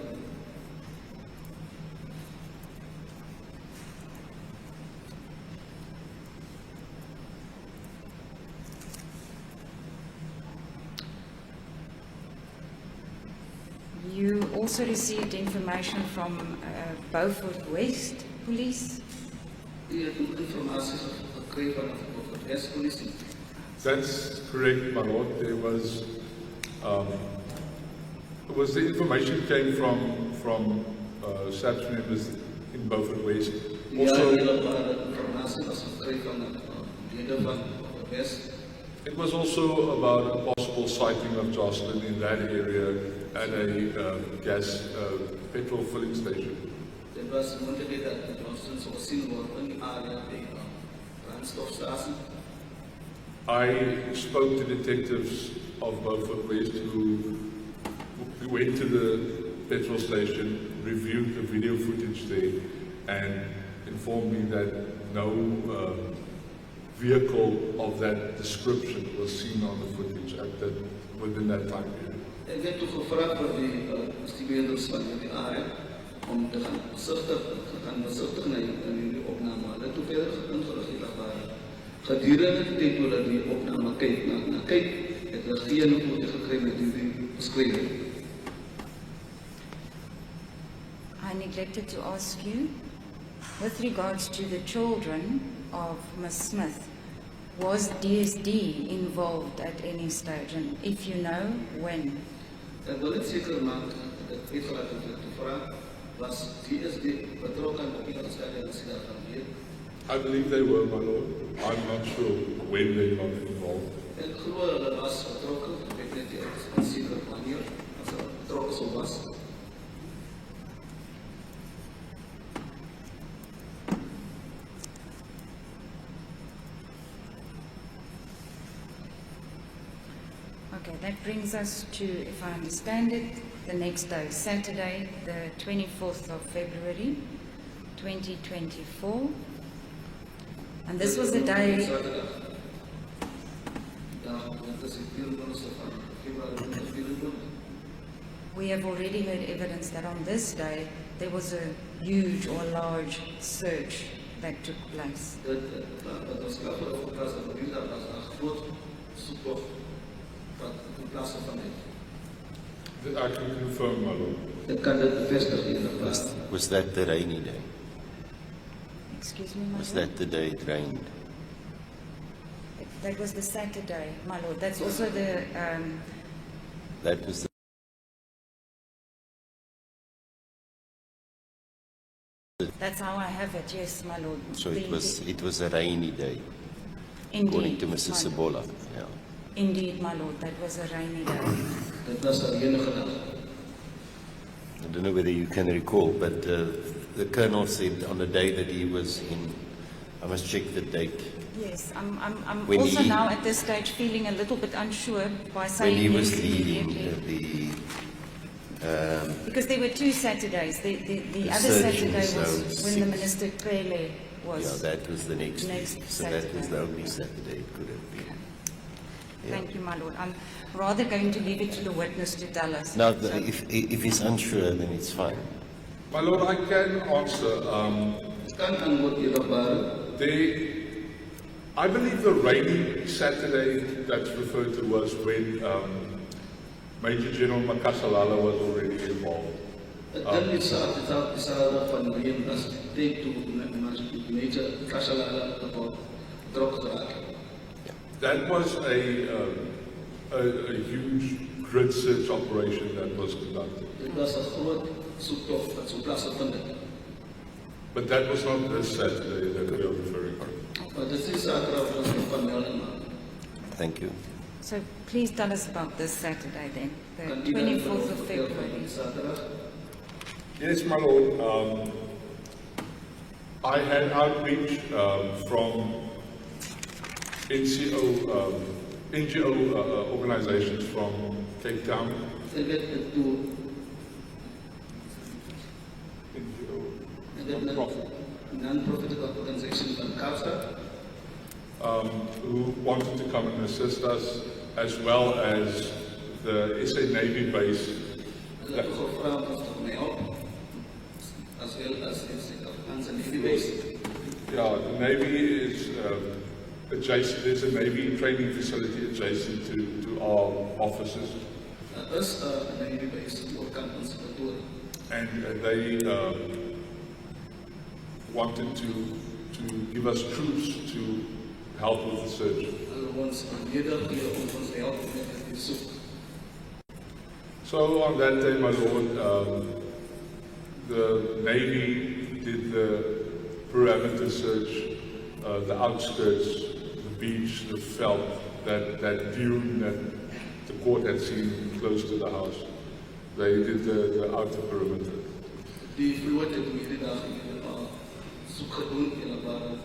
You also received information from Beaufort West Police. U het ook informatie gekry van die West-polisie. That's correct, my Lord. There was the information came from SAPS members in Beaufort West. Also, informatie was gekry van lede van West. it was also about a possible sighting of Joshlin in that area at a petrol filling station. Dit was moontlik dat Joshlin sou gesien word in die area by brandstofstasie. I spoke to detectives of Beaufort West who went to the petrol station, reviewed the video footage there, and informed me that no vehicle of that description was seen on the footage within that time period. Ek het toe gevra vir die bestuurders van die area om te gaan besigtig na die opname. Hulle het toe verder ingelig dat gedurende die tyd toe hulle die opname kyk, het hulle geen foto gekry met die beskrywing. I neglected to ask you, with regards to the children of Ms. Smith, was DSD involved at any stage? And if you know, when? Ik wil niet zeker maken dat ik weet wat ik te vragen was DSD betrokken op iedere stadium van hier. I believe they were, my lord. I'm not sure when they got involved. Ik geloof dat was betrokken, ik weet niet zeker wanneer, als er betrokken zo was. Okay, that brings us to, if I understand it, the next day, Saturday, the 24th of February, 2024. And this was a day, Zaterdag. Dat is het 24 van februari 2024. we have already heard evidence that on this day there was a huge or large search that took place. Dat was klaar voor de plaats van Juda, dat was een groot zoektocht wat in plaats van dit. I can confirm, my lord. Ik kan dat bevestigen inderdaad. Was that the rainy day? Excuse me, my Was lord? that the day it rained? That was the Saturday, my lord. That's also the, That was the that's how I have it, yes, my lord. so it was a rainy day, according Indeed, to Mrs. my lord. Sabola. Yeah. Indeed, my lord, that was a rainy day. Dat was de enige dag. I don't know whether you can recall, but the colonel said on the day that he was in, I must check the date, Yes, I'm When also he- now at this stage feeling a little bit unsure by when saying he was yes leading immediately. the Because there were two Saturdays. The other searching, Saturday so was when the six. Minister Kwele was. yeah, that was the next Next week. So that was Saturday. the only Saturday it could have been. Yeah. Thank you, my lord. I'm rather going to leave it to the witness to tell us. Now, So- if he's unsure, then it's fine. My lord, I can answer. Kan antwoord hierop I believe the rainy Saturday that's referred to was when Major General Makasalala was already involved. dan is saad van begin as take to major Kasalala betrokken geraakt. That was a huge grid search operation that was conducted. Dit was een groot zoektocht dat zo plaatsgevonden het. But that was not this Saturday that we are referring to. Maar dit is zaterdag van melding maken. Thank you. So please tell us about this Saturday then, Kan the u dan 24th of vertellen van February. die zaterdag? Yes, my lord. I had outreach from NGO organizations from Cape Town. Ik weet het toe. NGO, Ik weet non-profit, non-profit organization van Kaapstad. who wanted to come and assist us, as well as the SA Navy base. Hulle het gevraagd of te mij help. As well as Afrikaanse Navy base. Yeah, the Navy is adjacent. There's a Navy training facility adjacent to our offices, Is een Navy base voor kan ons kantoor. and they wanted to give us troops to help with the search. Hulle ons nedergee om ons te help met die soek. So on that day, my lord, the Navy did the perimeter search, the outskirts, the beach, the veld, that dune that the court had seen close to the house. They did the outer perimeter. Die vloot het hierdie dag soek gedoen en hulle waren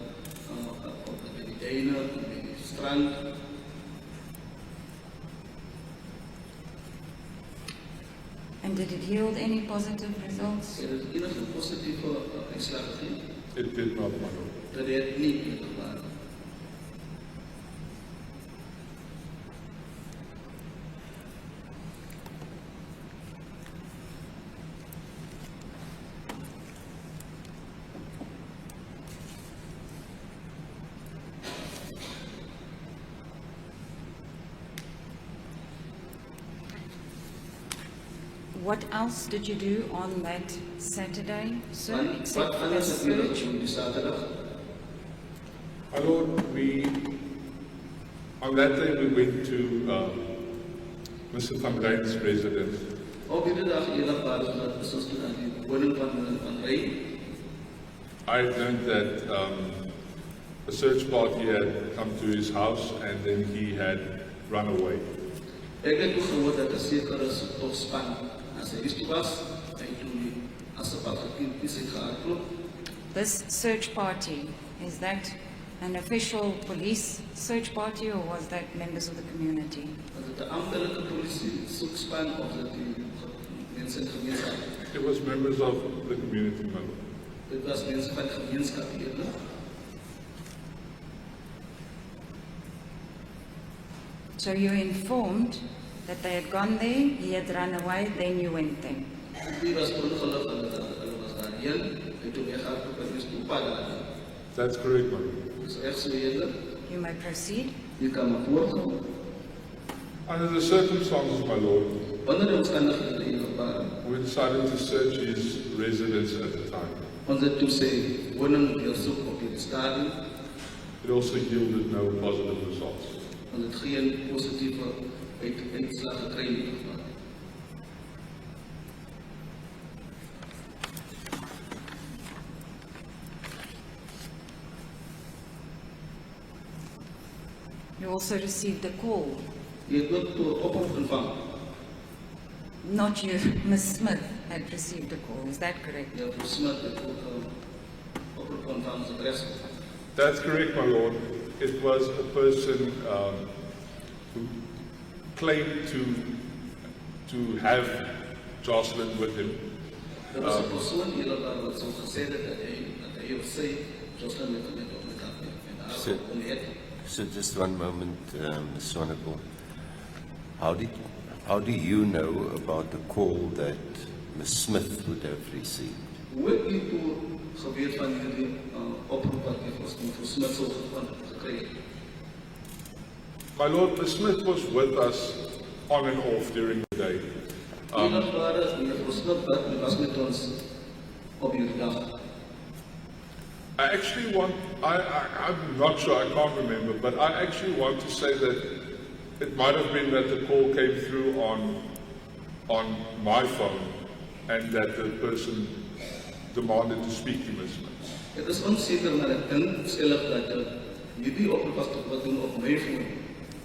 op die duine, op die strand. And did it yield any positive results? Het is enige positieve uitslag gegee. It did not, my lord. Dat het nie eerder waren. What else did you do on that Saturday, sir, Wat except for the anders het julle search? gedoen die Saterdag? My Lord, on that day we went to Mr. Van Rijn's residence. Op die dag eerlikwaar is dat ons aan die woning van Ry. I learned that a search party had come to his house and then he had run away. Ek het ook gehoor dat 'n sekere togspan aan sy huis toe was. Hy toe as 'n pad is gehardloop. This search party, is that an official police search party or was that members of the community? Was dit 'n amptelike polisie soekspan of dit die mense in gemeenskap? It was members of the community, my Lord. Dit was mense van die gemeenskap hier. So you were informed that they had gone there, he had run away, then you went there. Die was ongeluk en hulle was daarheen. En toe weghardloop en is toe pad daarheen. That's correct, my Lord. Dis reg so eerlik. You may proceed. Jy kan maar voortgaan. Under the circumstances, my Lord, Onder die omstandighede eerlikwaar. we decided to search his residence at the time. Ons het toe sê woning deursoek op die stadium. It also yielded no positive results. Ons het geen positiewe uitslag gekry nie. You also received a call. Jy het ook toe 'n oproep ontvang. Not you, Miss Smith had received a call, is that correct? Jy het Smith het ook 'n oproep ontvang as adres. That's correct, my Lord. It was a person who claimed to have Joshlin with him. Dit was 'n persoon eerlikwaar wat so gesê het dat hy of sy Joshlin met haar en haar So- om het. So just one moment, Ms. Swanepoel. How do you know about the call that Ms. Smith would have received? Hoe het u toe geweet van hierdie oproep wat jy vir Smith sou gekry het? My Lord, Ms. Smith was with us on and off during the day. Eerlikwaar is meneer Smith wat was met ons op hierdie dag. I'm not sure, I can't remember, but I actually want to say that it might have been that the call came through on my phone and that the person demanded to speak to Ms. Smith. Het is onzeker, maar ik denk stellig dat hierdie oproep was tot wat doen op my phone.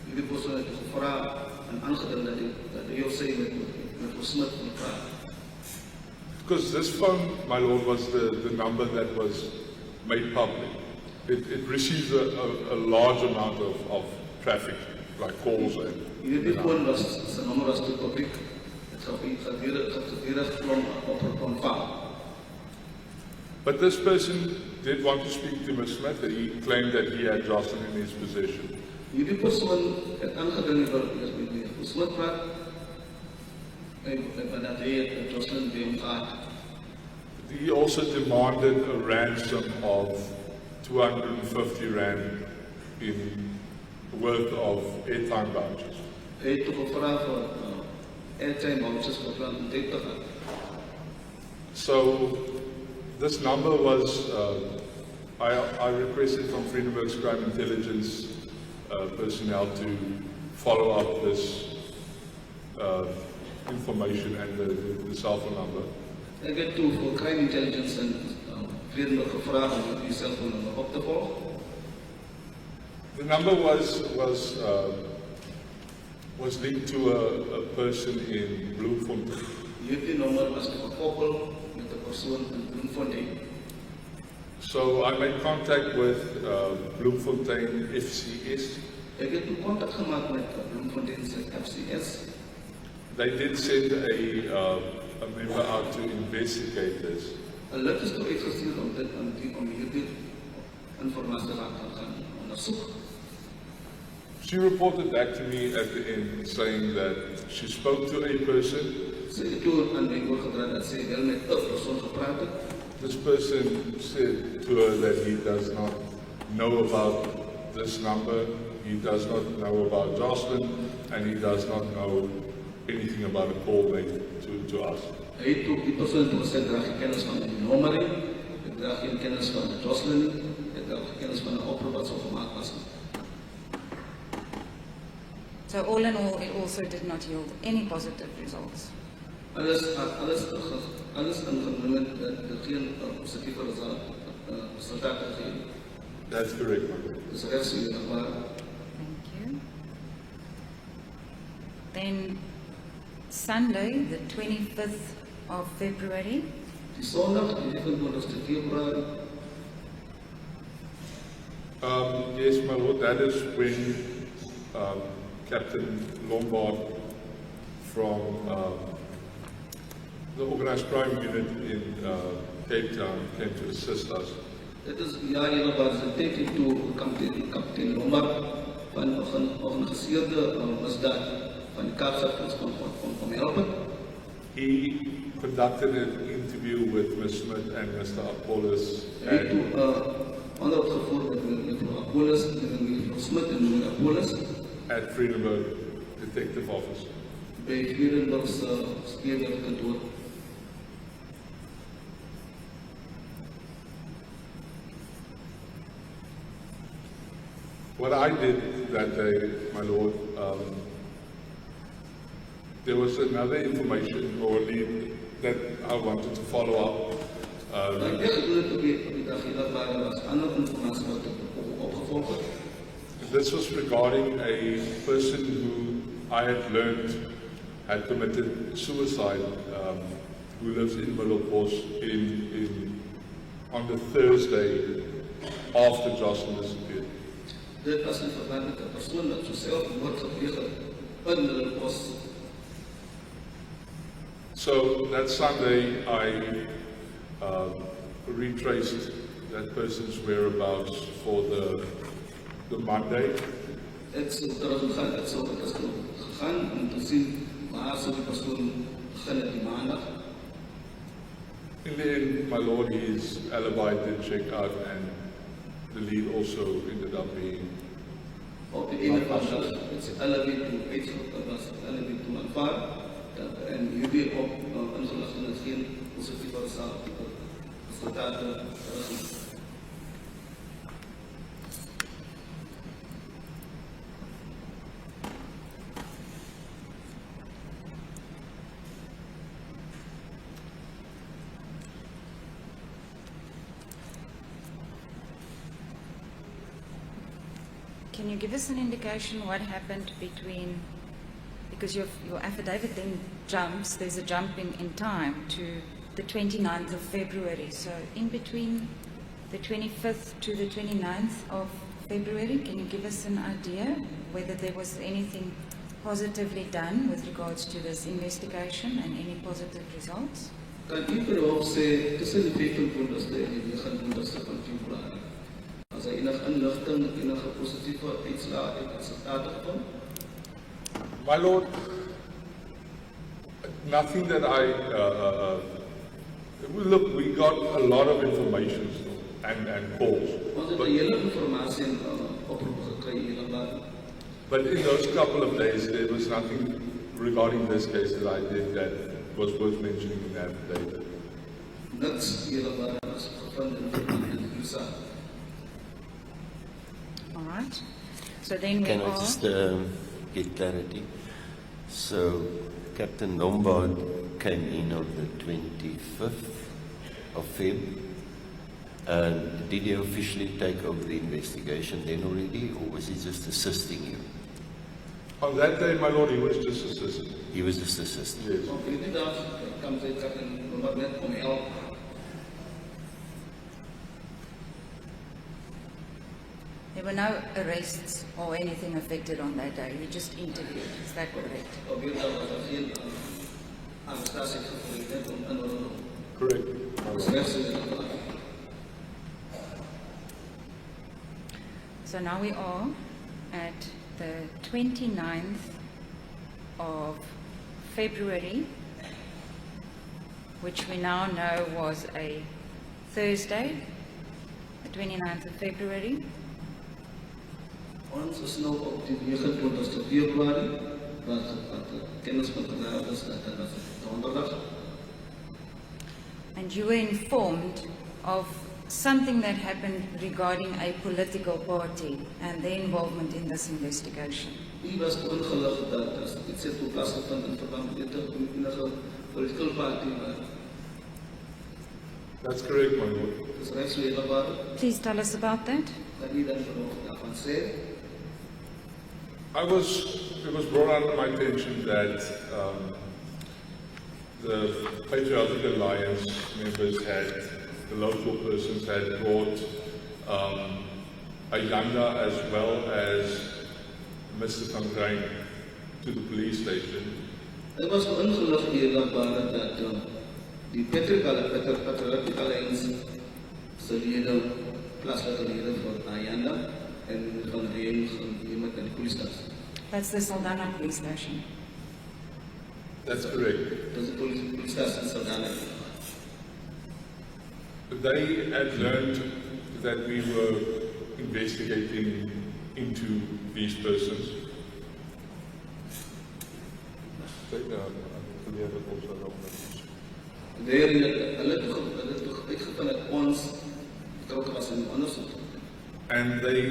Hierdie persoon het gevra en aangedring dat hy of sy met Smith moet praat. Because this phone, my Lord, was the number that was made public. It receives a large amount of traffic, like calls and... Hierdie foon was, sy nommer was toe publiek. Het gedurig klomp oproep ontvang. But this person did want to speak to Ms. Smith. He claimed that he had Joshlin in his possession. Hierdie persoon het aangedring dat met meneer Smith praat. En dat hy het Joshlin by hom gehad. He also demanded a ransom of 250 rand in worth of airtime vouchers. Hy het toe gevra vir airtime vouchers vir R30. So this number was, I requested from Vredenburg's Crime Intelligence personnel to follow up this information and the cell phone number. Ek het toe vir Crime Intelligence en Vredenburg gevra om die selfoonnummer op te volg. The number was linked to a person in Bloemfontein. Hierdie nommer was gekoppel met 'n persoon in Bloemfontein. So I made contact with Bloemfontein FCS. Ek het toe kontak gemaak met Bloemfontein se FCS. They did send a member out to investigate this. Hulle het toe uitgestuur om hierdie inligting gaan ondersoek. She reported back to me at the end saying that she spoke to a person. Sy het toe aan my oorgedra dat sy wel met 'n persoon gepraat het. This person said to her that he does not know about this number, he does not know about Joshlin, and he does not know anything about a call made to us. Hy het ook die persoon toegesê, draag jy kennis van die nommer, ek draag geen kennis van Joshlin, ek draag kennis van 'n oproep wat so gemaak was. So all in all, it also did not yield any positive results. Alles ingeneem het dat geen positiewe resultate gegee. That's correct, my lord. Dis reg so maar Thank you. Then Sunday, the 25th of February, die Sondag, die 25ste Februarie, Yes, my lord, that is when Captain Lombard from the organized crime unit in Cape Town came to assist us. dit is jare waar ze teken toe kapitein Lombard van georganiseerde misdaad van die Kaapstad kon helpen. He conducted an interview with Ms. Smith and Mr. Apollos Hy het toe onderhoud gevoerd met meneer Apollos, met meneer Smith en meneer Apollos at Vredenburg Detective Office. bij Vredenburg's speerderkantoor. What I did that day, my lord, there was another information or lead that I wanted to follow up. Wat ek gedoen het op die dag hierdat daar was ander informatie wat ek opgevolgd het. This was regarding a person who I had learned had committed suicide, who lives in Middelbos on the Thursday after Joshlin disappeared. Dit was in verband met 'n persoon wat zichzelf moord gepleegd het in Middelbos. So that Sunday, I retraced that person's whereabouts for the Monday. Ek sou teruggegaan, ek sou gegaan om te zien waar sou die persoon begin het die maandag. In the end, my lord, his alibi did check out, and the lead also ended up being. Op die ene van dag het sy alibi toe uitgevoerd was, alibi toe aanvaar en hierdie op ingeligting het geen positiewe resultate terug. can you give us an indication what happened between, because your affidavit then jumps, there's a jump in time to the 29th of February. So in between the 25th to the 29th of February, can you give us an idea whether there was anything positively done with regards to this investigation and any positive results? Kan u verhoog sê tussen die 25ste en die 29ste van Februarie, as hy enige inligting, enige positiewe uitslae en resultate gevind? My lord, nothing that look, we got a lot of information and calls. Ons het 'n hele informasie en oproepe gekry hier aan. But in those couple of days, there was nothing regarding this case that I did that was worth mentioning in that affidavit. Niks hier aan was gevind in die saak. All right. So then we Can I are... just get clarity? So Captain Lombard came in on the 25th of Feb. Did he officially take over the investigation then already, or was he just assisting you? On that day, my lord, he was just assisting. He was just assisting. Yes. Op hierdie dag kan sy Captain Lombard net kom help. There were no arrests or anything affected on that day. You just interviewed. Is that correct? Op hierdie dag was daar geen arrestasie gevolg net om inhouding. Correct. my Dis lord. reg so dit. So now we are at the 29th of February, which we now know was a Thursday, the 29th of February. Ons is nou op die 29ste Februarie. wat kennis van gedaan was, dat was donderdag. And you were informed of something that happened regarding a political party and their involvement in this investigation. U was ingelig dat as iets het plaasgevind in verband met enige political party, maar That's correct, my lord. het is rechtsleerbaar. Please tell us about that. Kan u dan daarvan sê? It was brought out to my attention that the Patriotic Alliance members the local persons had brought Ayanda as well as Mr. Van Rijn to the police station. Hy was ingelig hierdaar dat die Patriotic Alliance se lede, plaaslike lede van Ayanda en van Rijn iemand in die polisie. That's the Saldanha police station. That's correct. Dit is die polisie in Saldanha. They had learned that we were investigating into these persons. And they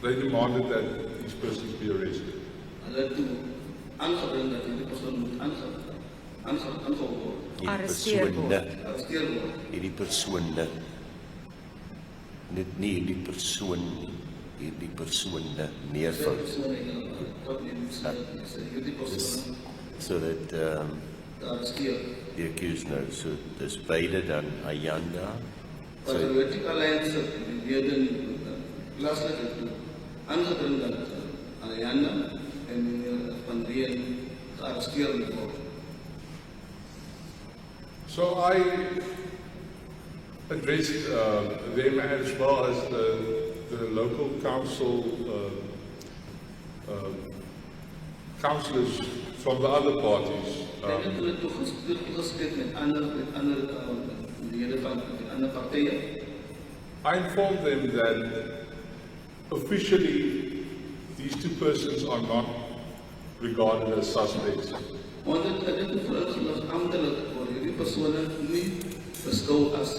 demanded that these persons be arrested. Arresteer word. Hierdie persone, net nie hierdie persoon nie, hierdie persone, meervoud. So that the accused knows, so dis beide dan Ayanda. So, Patriotic Alliance leden plaaslike toe aangedring dat Ayanda en meneer Van Rijn gearresteerd moet word. So I addressed them as well as the local council councillors from the other parties. Ek het hulle toegespreek met ander lede van ander partye. I informed them that officially these two persons are not regarded as suspects. Want dit het ingelig amptelik word hierdie persone nie beskou as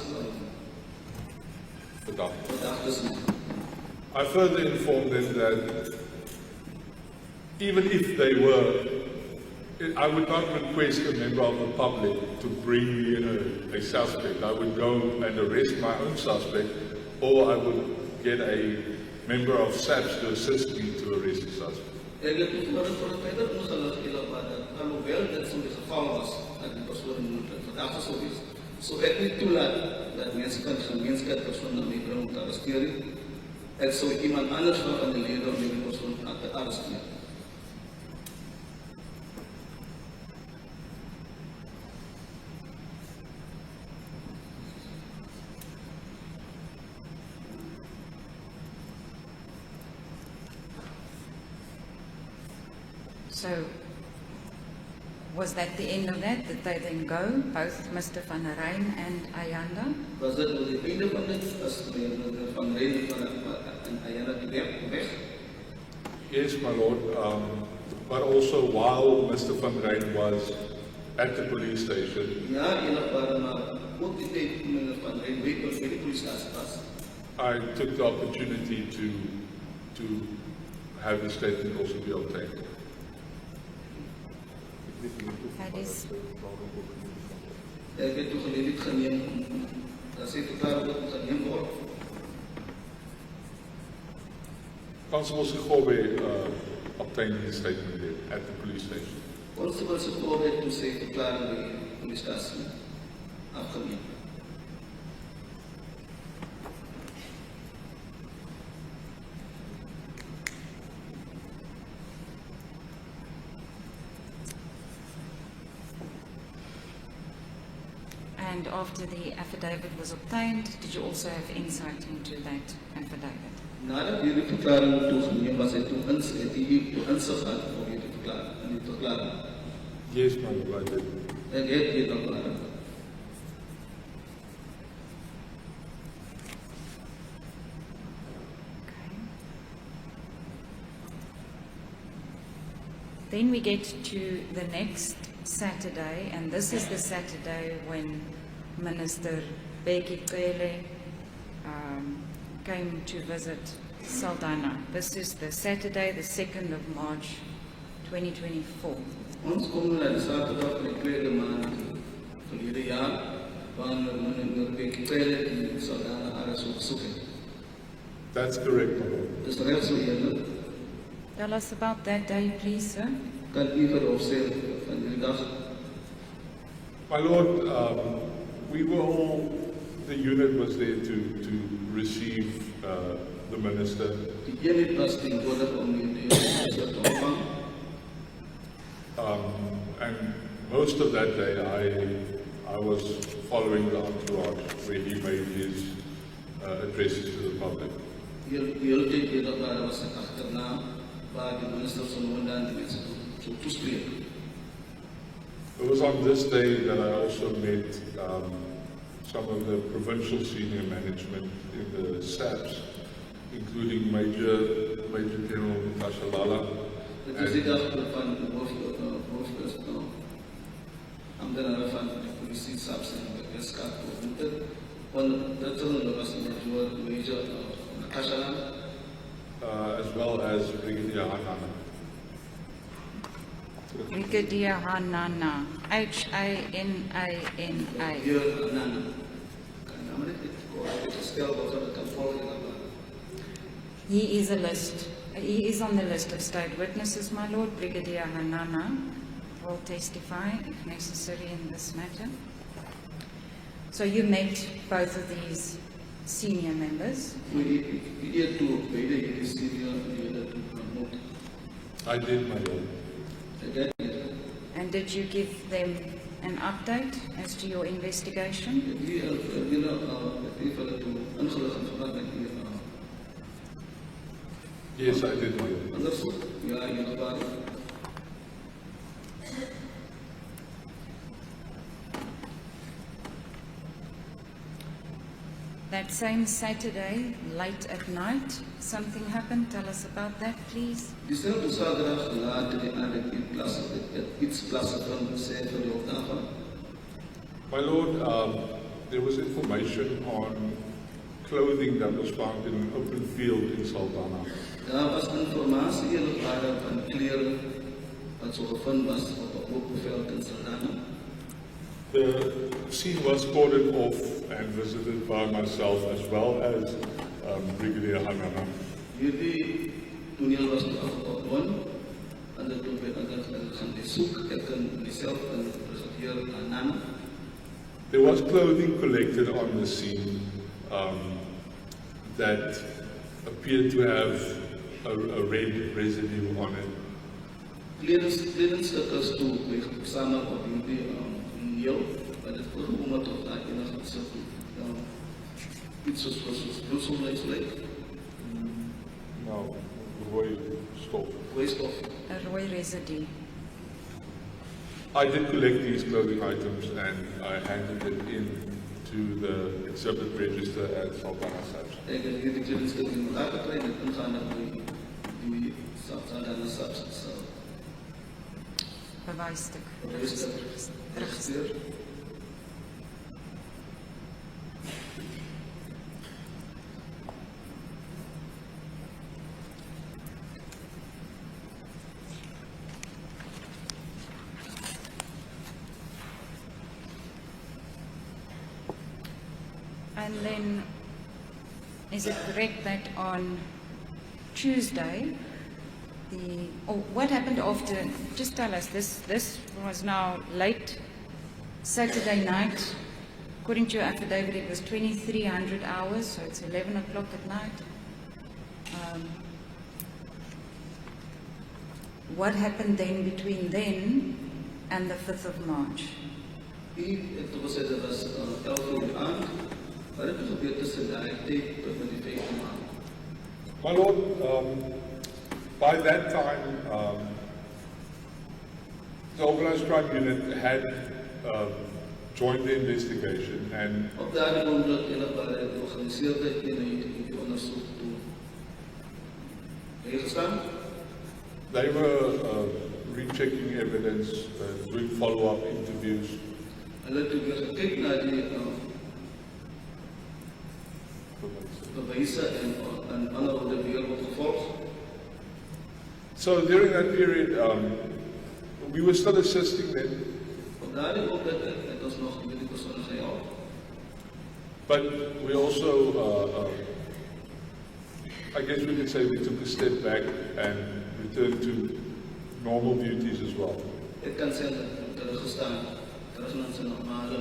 verdagtes nie. I further informed them that even if they were, I would not request a member of the public to bring me a suspect. I would go and arrest my own suspect, or I would get a member of SAPS to assist me to arrest the suspect. Ek het voor verder ingelig hierop dat alhoewel dit so 'n geval was dat die persoon verdacht sou wees, so ek nie toelaat dat gemeenskap persone mee moet arresteer nie. Ek sou iemand anders van die lede of die persoon arresteer. So, was that the end of that? Did they then go, both Mr. Van Rijn and Ayanda? Was dit die einde van dit as meneer Van Rijn en Ayanda die weg? Yes, my lord, but also while Mr. Van Rijn was at the police station, Ja, eerlikwaar, maar ook die tyd toe meneer Van Rijn weet of die polisie was. I took the opportunity to have the statement also be obtained. That is, Ek het toe geleefd geneem, dat sy verklaar wat geneem word. Constable Sigobe obtained his statement there at the police station. Constable Sigobe het toe sy verklaring by die polisie afgeneem. and after the affidavit was obtained, did you also have insight into that affidavit? Nadat hierdie verklaring toegeneem was, het toe insig gehad oor hierdie verklaring. Yes, my lord, I did. Ek het hierdie verklaring. Then we get to the next Saturday, and this is the Saturday when Minister Bheki Cele came to visit Saldanha. This is the Saturday, the 2nd of March, 2024. Ons kom na die Saterdag van die tweede maand van hierdie jaar, wanneer meneer Bheki Cele die Saldanha Ares opgesoek het. That's correct, my Lord. Dis reg so eerlik. Tell us about that day, please, sir. Kan u verhoor sê van die dag? My Lord, we were all, the unit was there to receive the minister. Die eenheid was teenwoordig om die minister te ontvang. And most of that day I was following the entourage where he made his addresses to the public. Die hele tyd hierdat daar was ek agterna, waar die minister van Hoogland die mense so toespreek. It was on this day that I also met some of the provincial senior management in the SAPs, including Major General Natasha Lala. Dit is die dag van die ambtenaren van de politie, SAPS en de Weskaap ontmoeten. Want dat was Major Natasha Lala. As well as Brigadier Hanana. Brigadier Hanana, H-I-N-A-N-A. Hier Hanana. Kan je maar niet stel wat er kan volgen. He is on the list of state witnesses, my lord. Brigadier Hanana will testify if necessary in this matter. So you met both of these senior members. I did, my lord. And did you give them an update as to your investigation? Yes, I did, my lord. That same Saturday, late at night, something happened. Tell us about that, please. Diezelfde zaterdag later eigenlijk iets plaatsvond sê vir die opname. My lord, there was information on clothing that was found in an open field in Saldanha. Daar was informatie in het van kleren wat zo gevonden was op een open veld in Saldanha. The scene was cordoned off and visited by myself as well as Brigadier Hanana. Hierdie toneel was afgewoon en dit toen gaan bezoek ek kan myself en Brigadier Hanana. There was clothing collected on the scene that appeared to have a red residue on it. Kledingstukke is toe samen op hierdie neel, wat het voorgekomen tot daar enige iets soos bloedsomlijks lyk. No, rooi stof. Rooistof. A roy residue. I did collect these clothing items and I handed them in to the exhibit register at Saldanha SAPS. Ek het hierdie kledingstukke in elkaar gekry en ingaan na die Saldanha SAPS. Bewystuk. Register. And then, is it correct that on Tuesday, what happened after? Just tell us. This was now late Saturday night. According to your affidavit, it was 2300 hours, so it's 11 o'clock at night. What happened then between then and the 5th of March? Het was 11 uur aan, maar het gebeurt tussen de tijd tot met die 5 maanden. My lord, by that time, the organized crime unit had joined the investigation and Op daardie moment de georganiseerde eenheid die onderzoek toe gestaan. they were rechecking evidence, doing follow-up interviews. Hulle het weer gekyk na die bewyse en aanhoude weer word gevolg. So during that period, we were still assisting them, Op daardie oomblik het ons nog die persone gehelp. but we also, I guess we could say we took a step back and returned to normal duties as well. Ek kan sê dat ek teruggestaan, terug na sy normale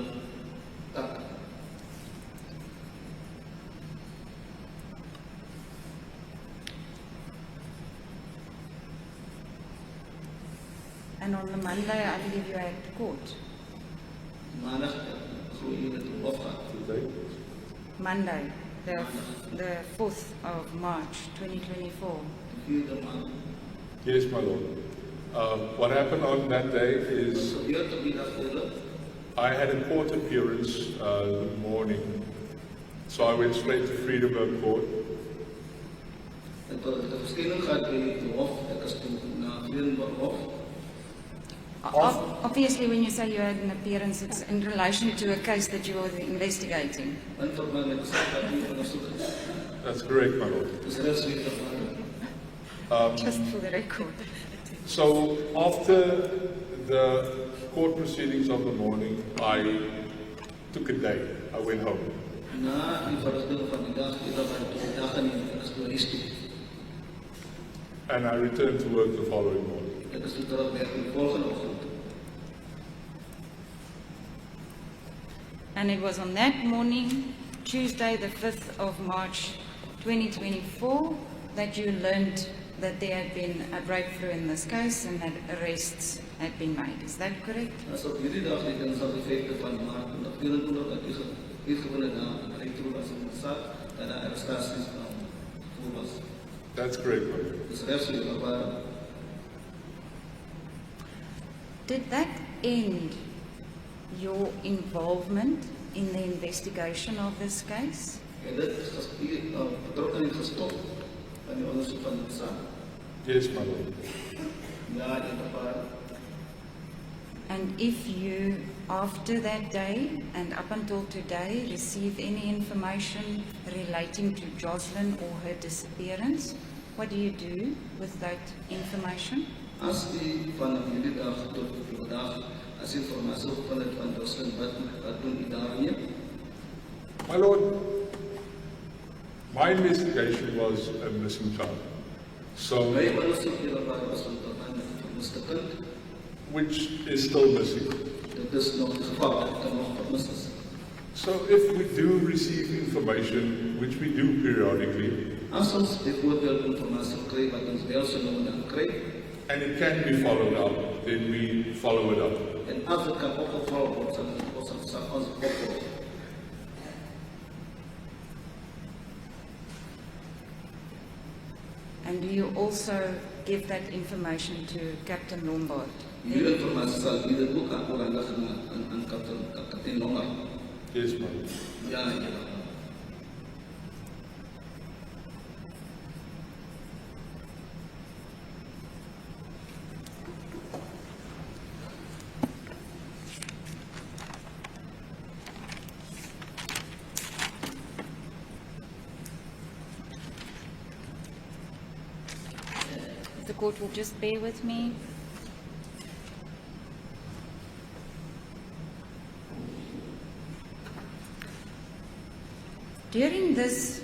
tak. And on the Monday, I believe you had court. Maandag groei jy dit hof gehad. Today. Monday, the 4th of March 2024. Die 4de maand. Yes, my lord. What happened on that day is Gebeur op die dag eerder. I had a court appearance in the morning, so I went straight to Freedom Court. En tot ek 'n verskynning gehad by die hof, ek is toe na Vredenburg Hof. Obviously, when you say you had an appearance, it's in relation to a case that you were investigating. In verband met die saak wat nie ondersoek is. That's correct, my lord. Dis rechtsweg verbaal. Just for the record. So after the court proceedings of the morning, I took a day. I went home. Na die verrigting van die dag, eerder wat ek die dag geneem, ek is toe huis toe. And I returned to work the following morning. Ek is toe terug werk die volgende oggend. And it was on that morning, Tuesday, the 5th of March 2024, that you learned that there had been a breakthrough in this case and that arrests had been made. Is that correct? As op hierdie dag die dinsdag die 5de van Maart 2024 dat hier gewone na breakthrough was in die saak, dat daar arrestasies voor was. That's correct, my lord. Dis rechtsweg verbaal. Did that end your involvement in the investigation of this case? En dit betrokkenheid gestop aan die ondersoek van die saak. Yes, my lord. Ja, dit verbaal. And if you, after that day and up until today, receive any information relating to Joshlin or her disappearance, what do you do with that information? As die van hierdie dag tot vandag, as informatie van het van Joshlin, wat doen die daarmee? My lord, my investigation was a missing child. So, My ondersoek hierop was van verband met 'n vermiste kind. which is still missing. Dit is nog die geval dat er nog vermis is. So if we do receive information, which we do periodically, As ons bijvoorbeeld informatie kry wat ons wel so nou en dan kry, and it can be followed up, then we follow it up. en as dit kan opgevolg word, sal ons opvolg. And do you also give that information to Captain Lombard? Hierdie informatie sal hier ook aan oorhandig aan kapitein Longer. Yes, my lord. Ja, ja. If the court will just bear with me. During this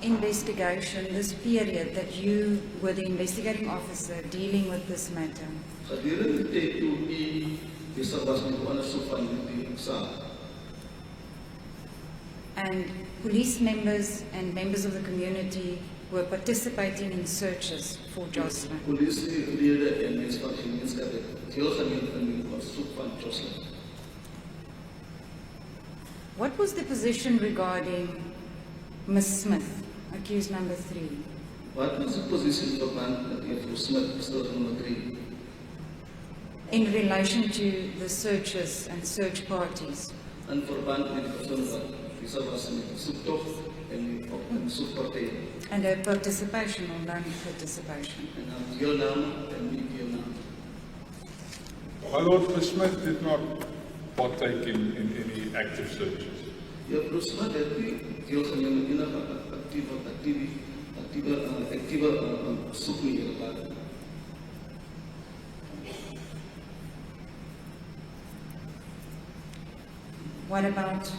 investigation, this period that you were the investigating officer dealing with this matter, Gedurende die tyd toe u besig was met die ondersoek van die saak, and police members and members of the community were participating in searches for Joshlin, polisielede en mense van die gemeenskap het deelgeneem in die ondersoek van Joshlin. what was the position regarding Ms. Smith, accused number 3? Wat is die posisie in verband met juffrou Smith, beskuldigde nommer 3? in relation to the searches and search parties? In verband met die persoon wat besig was met die soektog en die soekpartij, And her participation or non-participation. en dan deelname en nie deelname. My Lord, Ms. Smith did not partake in any active searches. Juffrou Smith het nie deelgeneem in enige aktiewe soek nie, eerlikwaar. What about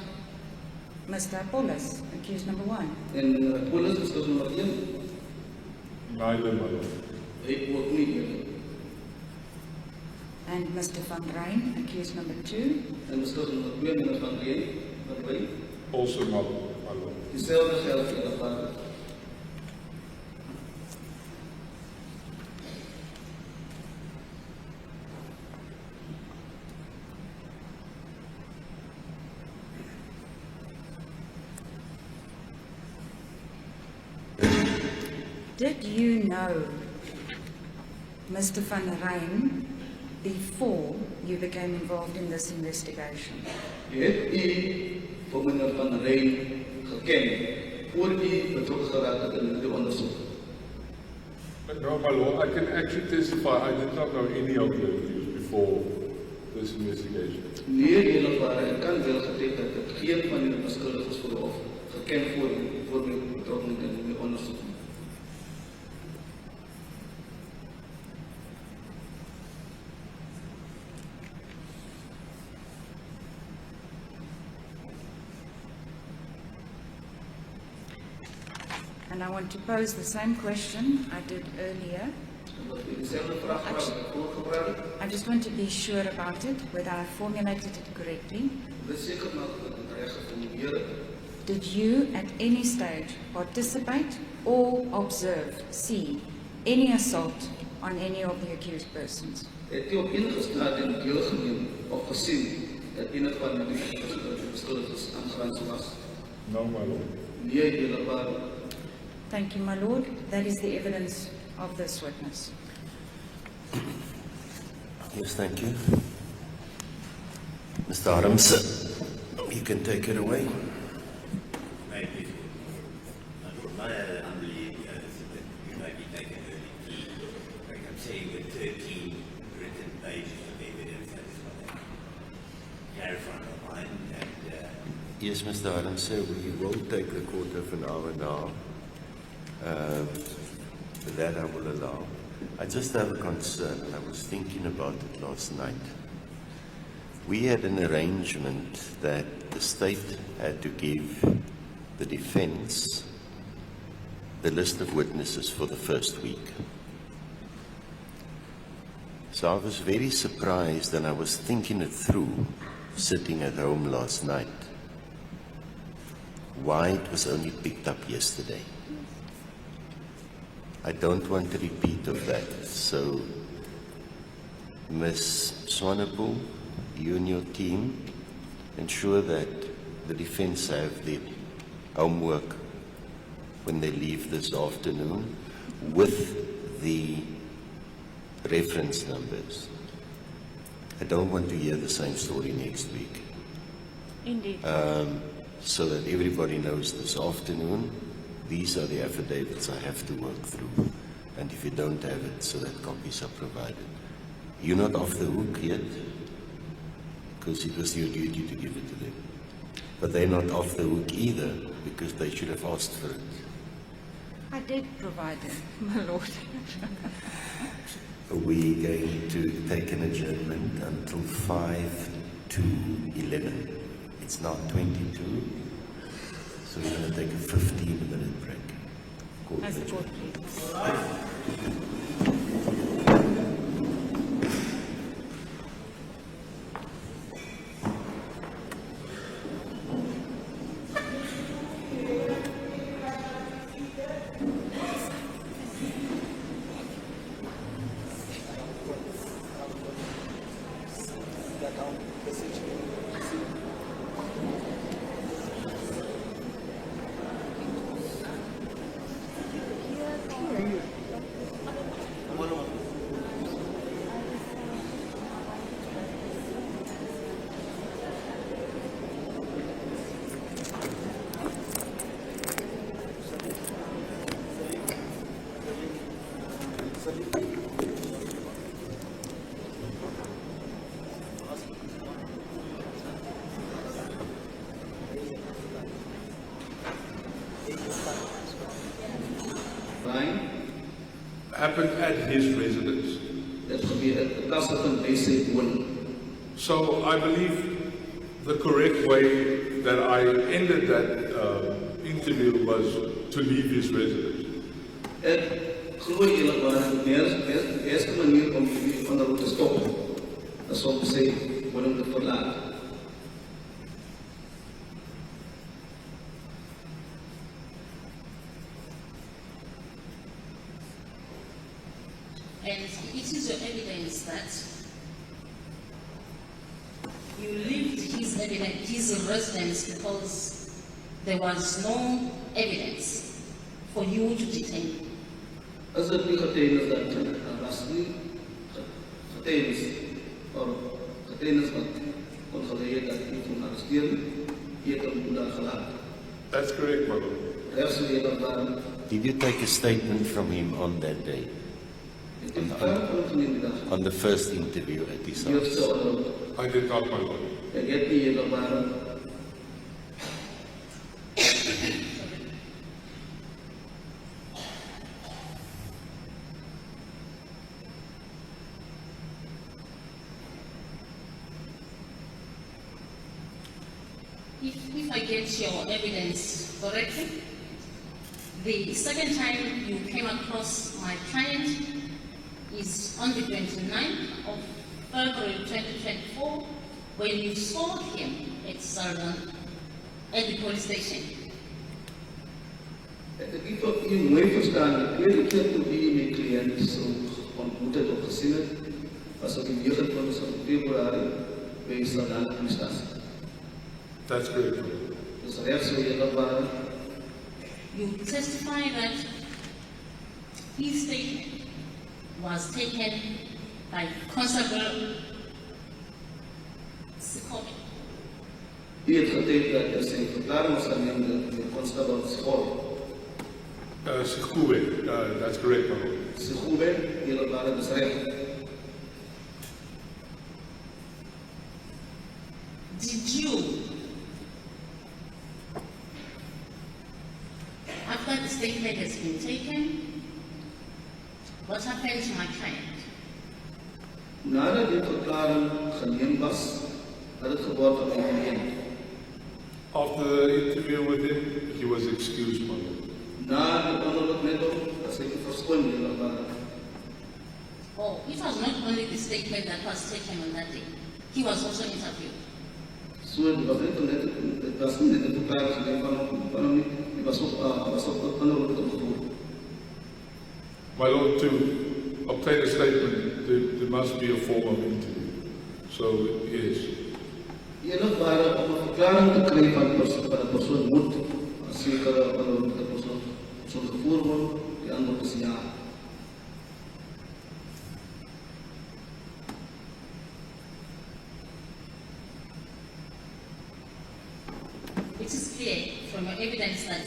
Mr. Apollos, accused number 1? En Paulus is dus nummer 1, Neither, my Lord. hy ook nie eerlik. And Mr. Van Rijn, accused number 2? En is dus nummer 2, meneer Van Rijn, Also not, my Lord. dieselfde geld eerlikwaar. Did you know Mr. Van Rijn before you became involved in this investigation? Het u vir meneer Van Rijn geken, voor u betrokke geraak het in die onderzoek? No, my Lord, I can actually testify I did not know any of the accused before this investigation. Nee, eerlikwaar, ek kan wel geteken dat geen van die beskuldigdes voor of geken voor die betrokkenheid in die onderzoek. And I want to pose the same question I did earlier. Dieselfde vraag wat ek voorgebracht het. I just want to be sure about it, whether I formulated it correctly. Dit seker maak dat het reg geformuleer het. Did you at any stage participate or observe, see any assault on any of the accused persons? Het u op enige stadium deelgeneem of gesien dat enige van die beskuldigdes aangerand was? No, my Lord. Nee, eerlikwaar. Thank you, my lord. That is the evidence of this witness. Yes, thank you. Mr. Adams, you can take it away. May I please? My unbelief is that you might be taken early key. Like I'm saying, with 13 written pages of evidence, that's what I clarify my mind. And Yes, Mr. Adams, sir, we will take the quarter of an hour now. That I will allow. I just have a concern, and I was thinking about it last night. We had an arrangement that the state had to give the defense the list of witnesses for the first week. So I was very surprised, and I was thinking it through, sitting at home last night, why it was only picked up yesterday. I don't want a repeat of that. So, Ms. Swanepoel, you and your team ensure that the defense have their homework when they leave this afternoon with the reference numbers. I don't want to hear the same story next week. Indeed. So that everybody knows this afternoon, these are the affidavits I have to work through. And if you don't have it, so that copies are provided. You're not off the hook yet, because it was your duty to give it to them. But they're not off the hook either, because they should have asked for it. I did provide them, my lord. We're going to take an adjournment until 5 to 11. It's now 22, so we're going to take a 15-minute break. Court As the adjourned. court please. crime happened at his residence. het gebeur het plaasgevind by sy woning. So I believe the correct way that I ended that interview was to leave his residence. Ek glo eerlikwaar die eerste manier om die onderhoud te stop is om sy woning te verlaat. And it is your evidence that you left his residence because there was no evidence for you to detain him. As dit nie getuienis dat was nie getuienis wat kon gelei het dat jy kon arresteer, jy het hom daar gelaat. That's correct, my lord. Regs eerlikwaar, Did you take a statement from him on that day, het die verklaring opgeneem die dag. on the first interview at his Die house? eerste onderhoud. I did not, my lord. Ek het nie eerlikwaar If I get your evidence correctly, the second time you came across my client is on the 29th of February 2024 when you saw him at Saldanha at the police station. ek het nie tot u mooi verstaan, die tweede keer toe u my cliënt so ontmoet het of gesien het, was op die 29 van Februarie by Saldanha Polistasie. That's correct, my lord. Dus regs eerlikwaar, You testify that his statement was taken by Constable Sikobe. u het getuig dat sy verklaring was aanneem deur Constable Sikobe. Sikhuwe, that's correct, my lord. Sikobe, eerlikwaar, dit is reg. Did you, after the statement has been taken, what happened to my client? Nadat die verklaring geneem was, het dit geword op die cliënt. After the interview with him, he was excused, my lord. Na die onderhoud met hom, as hy verskoon eerlikwaar. Oh, it was not only the statement that was taken on that day, he was also interviewed. So dit was nie net 'n verklaring geneem van hom nie, dit was ook onderhoud opgevoer. My lord, to obtain a statement, there must be a form of interview. So, yes. Eerlikwaar, om 'n verklaring te kry van 'n persoon moet 'n sekere onderhoud met 'n persoon gevoer word, die antwoord is ja. It is clear from your evidence that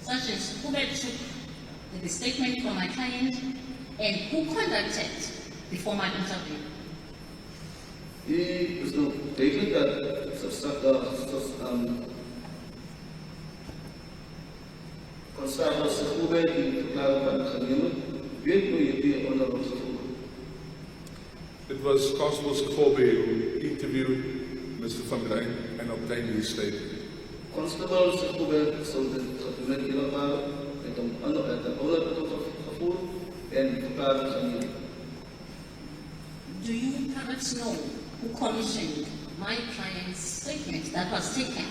Sergeant Hubert took the statement from my client and who conducted the formal interview. Dit is nou duidelik dat Constable Sikobe die verklaring van geneem het, weet hoe jy die onderhoud gevoer. It was Constable Sikhobe who interviewed Mr. Van Rijn and obtained his statement. Constable Sikobe sou dit gedoen het eerlikwaar, het hom onderhoud gevoer en die verklaring geneem. Do you perhaps know who commissioned my client's statement that was taken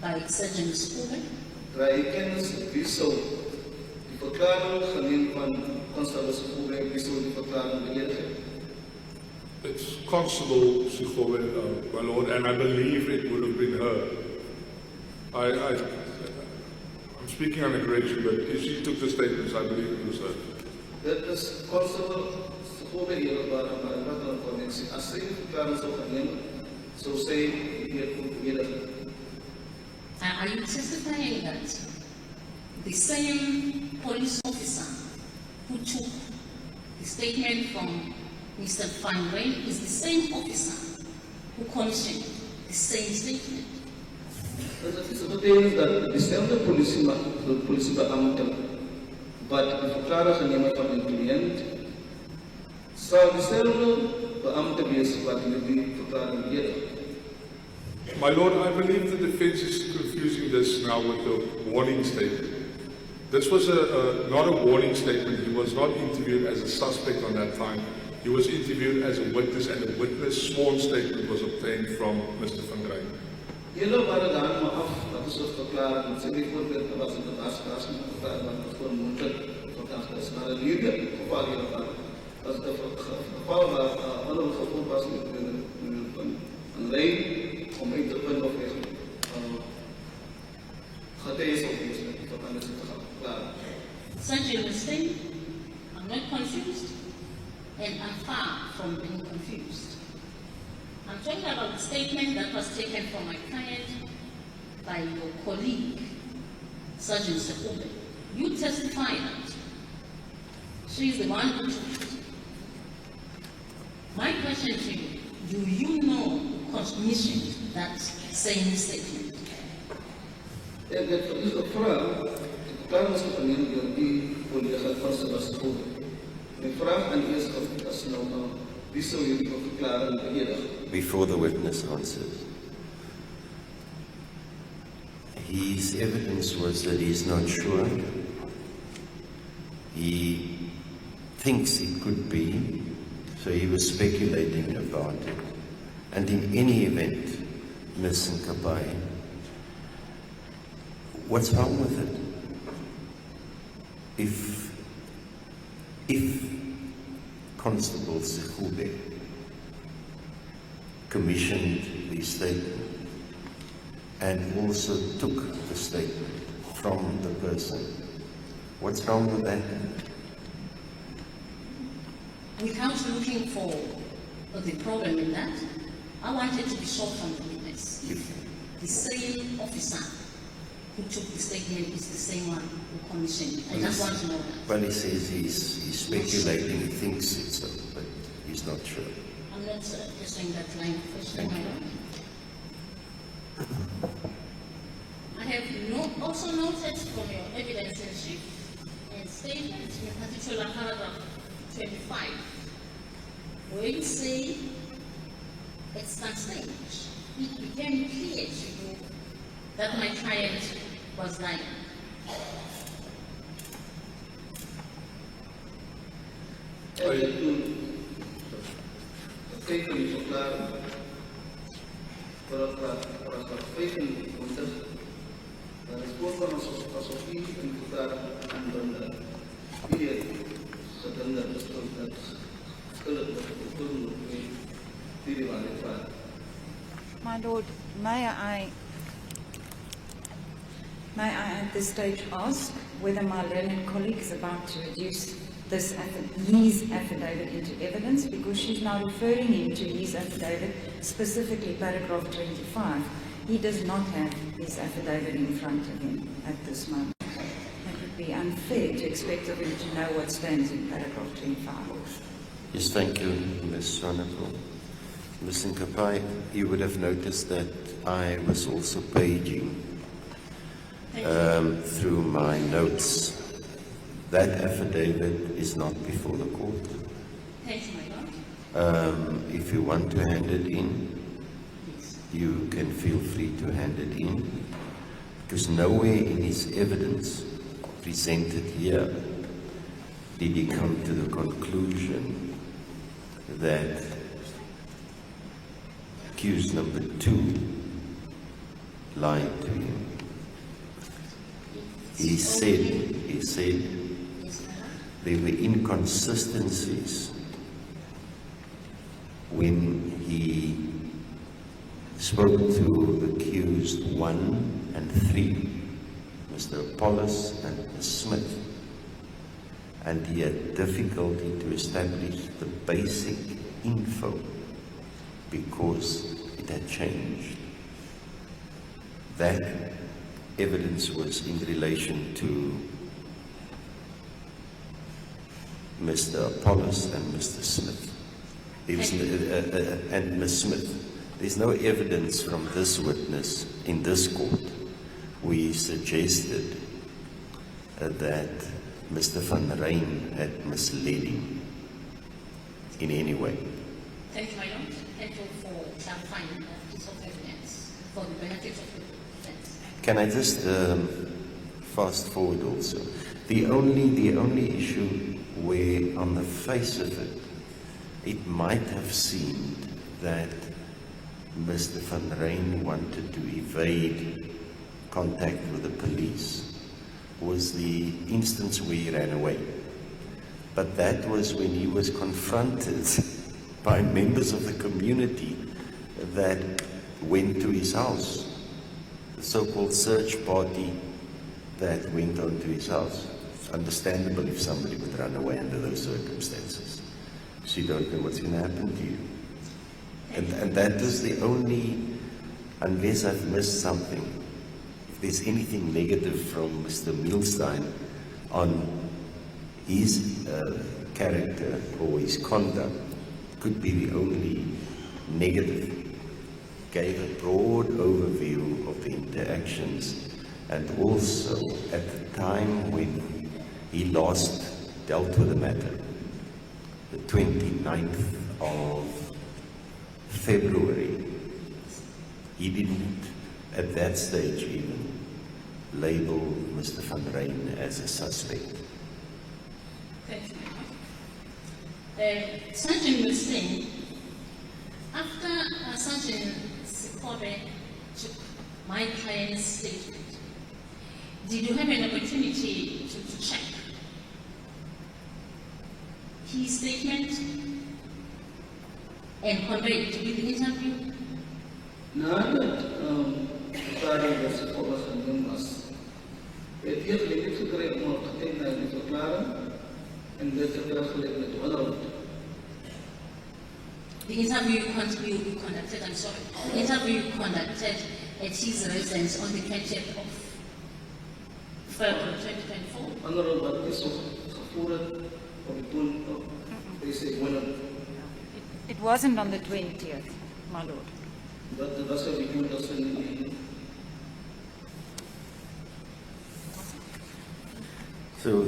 by Sergeant Hubert? Terwijl ik kennis wie zou die verklaring geneem van Constable Sikobe, wie zou die verklaring beledigen? It's Constable Sikhobe, my lord, and I believe it would have been her. I'm speaking under correction, but if she took the statements, I believe it was her. Dit is Constable Sikobe eerlikwaar, maar ek wat een connectie. As sy die verklaring zou geneem, zou sy die beledigen. Are you testifying that the same police officer who took the statement from Mr. Van Rijn is the same officer who commissioned the same statement? Het is betekent dat dezelfde politiebeambte wat die verklaring geneem het van die cliënt, sal dieselfde beampte wees wat die verklaring beëdig. My Lord, I believe the defense is confusing this now with the warning statement. This was not a warning statement. He was not interviewed as a suspect on that time. He was interviewed as a witness, and a witness sworn statement was obtained from Mr. van Grijn. Julle waren daar maar af, dat is een verklaring. Sê bijvoorbeeld, er was in de baas een verklaring wat het voor moeilijk verdacht is. Maar in ieder geval hiervan, als het een geval waar alle gevoel was een reden om in te punt of gedees op is met die verbanden te gaan verklaren. Such a mistake, I'm not confused, and I'm far from being confused. I'm talking about the statement that was taken from my client by your colleague, Sergeant Sekube. You testified that she's the one who took it. My question to you, do you know who commissioned that same statement? En dat is de vraag, de verklaring is geneem door die collega van Sebastian. Mijn vraag aan u is als nou, wie zou jullie verklaring beëdigen? Before the witness answers. His evidence was that he's not sure. He thinks it could be, so he was speculating about it. And in any event, Ms. Nkapai, what's wrong with it? If Constable Sekube commissioned the statement and also took the statement from the person, what's wrong with that? Without looking for the problem in that, I wanted to be sure from the witness. The same officer who took the statement is the same one who commissioned it. I just want to know that. Well, he says he's speculating, he thinks it's so, but he's not sure. I'm not answering that line of question, my lord. I have also noted from your evidence in chief and statement, in particular paragraph 25, where you say at some stage it became clear to you that my client was lying. Kijk van die verklaring, paragraaf 25, dan is voorkomen alsof u een verklaring aanbrengt. Die gedinge is dat schuldig wordt gevoerd op die waarheid. My Lord, may I at this stage ask whether my learned colleague is about to reduce his affidavit into evidence, because she's now referring him to his affidavit, specifically paragraph 25. He does not have his affidavit in front of him at this moment. It would be unfair to expect of him to know what stands in paragraph 25. Yes, thank you, Ms. Swanepoel. Ms. Nkapai, you would have noticed that I was also paging through my notes. That affidavit is not before the court. Thank you, my lord. If you want to hand it in, you can feel free to hand it in, because nowhere in his evidence presented here did he come to the conclusion that accused number 2 lied to him. He said there were inconsistencies when he spoke to accused 1 and 3, Mr. Apollos and Ms. Smith, and he had difficulty to establish the basic info because it had changed. That evidence was in relation to Mr. Apollos and Mr. Smith. There was, and Ms. Smith. There's no evidence from this witness in this court. We suggested that Mr. Van Ryn had misled him in any way. Thank you, my Lord. Thank you for clarifying that piece of evidence for the benefit of the defense. Can I just fast forward also? The only issue where on the face of it, it might have seemed that Mr. Van Ryn wanted to evade contact with the police was the instance where he ran away. But that was when he was confronted by members of the community that went to his house, the so-called search party that went on to his house. It's understandable if somebody would run away under those circumstances. So you don't know what's going to happen to you. And that is the only, unless I've missed something, if there's anything negative from Mr. Milstein on his character or his conduct, could be the only negative. Gave a broad overview of the interactions, and also at the time when he last dealt with the matter, the 29th of February, he didn't at that stage even label Mr. Van Ryn as a suspect. Thank you. Sergeant Milstein, after Sergeant Sikore took my client's statement, did you have an opportunity to check his statement and convey it with the interview? Verklaring was volgens hem was. Het heeft niet gekregen om het naar die verklaring en werd vergelijk met de onderhoud. The interview you conducted, I'm sorry, the interview you conducted at his residence on the 20th of February 2024? Onderhoud wat is gevoerd op het punt op deze wonen. It wasn't on the 20th, my lord. Dat was er die punt als een So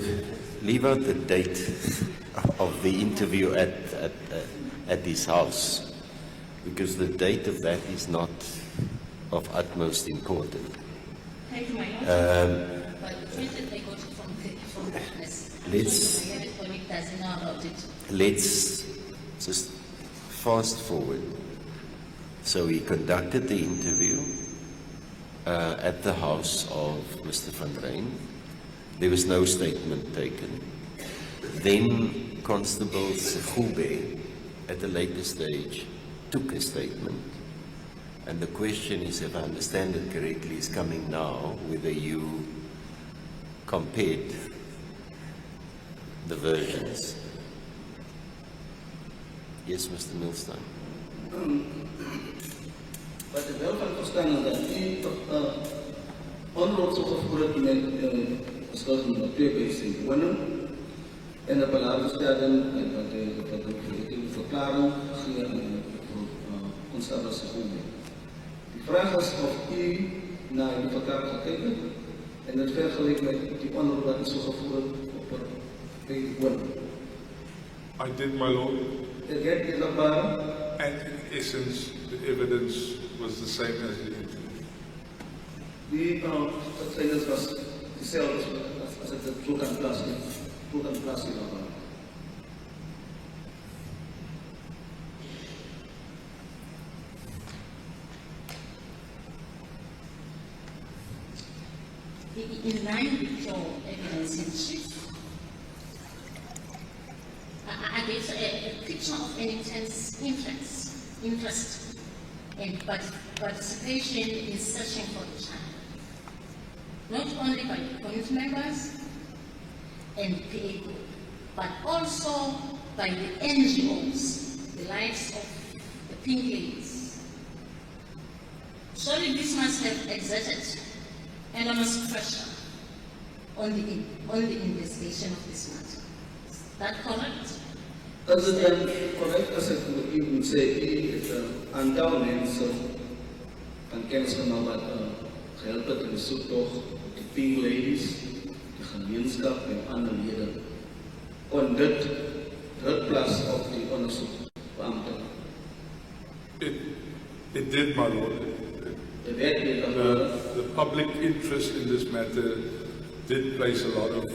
leave out the date of the interview at his house, because the date of that is not of utmost importance. Thank you, my lord. But the 20th they got it from the witness. Let's- My colleague doesn't know about it. Let's just fast forward. So he conducted the interview at the house of Mr. Van Ryn. There was no statement taken. Then Constable Segube, at a later stage, took a statement. And the question is, if I understand it correctly, is coming now, whether you compared the versions. Yes, Mr. Milstein. Wat ik wel van verstaan is dat die onderhoud zo gevoerd met schulden op twee bezig wonen en de belangenstelling en de verklaring ging aan Constable Segube. Die vraag is of u naar die verklaring gekeken en het vergelijkt met die onderhoud dat is zo gevoerd op twee wonen. I did, my lord, Het werd is dat waar? and in essence, the evidence was the same as the interview. Die getuigenis was dezelfde als het zo kan plaatsen. In line with your evidence in chief, I get a picture of an intense interest and participation in searching for the child, not only by community members and PA group, but also by the NGOs, the likes of the Pink Ladies. Surely this must have exerted enormous pressure on the investigation of this matter. Is that correct? As het dan correct as ek u moet sê, u het aantal mense van kennis gemaak wat gehelp het in die soektog, die Pink Ladies, die gemeenskap en ander lede kon dit plaas op die ondersoekbeampte. It did, my lord. De wet het gehoor. The public interest in this matter did place a lot of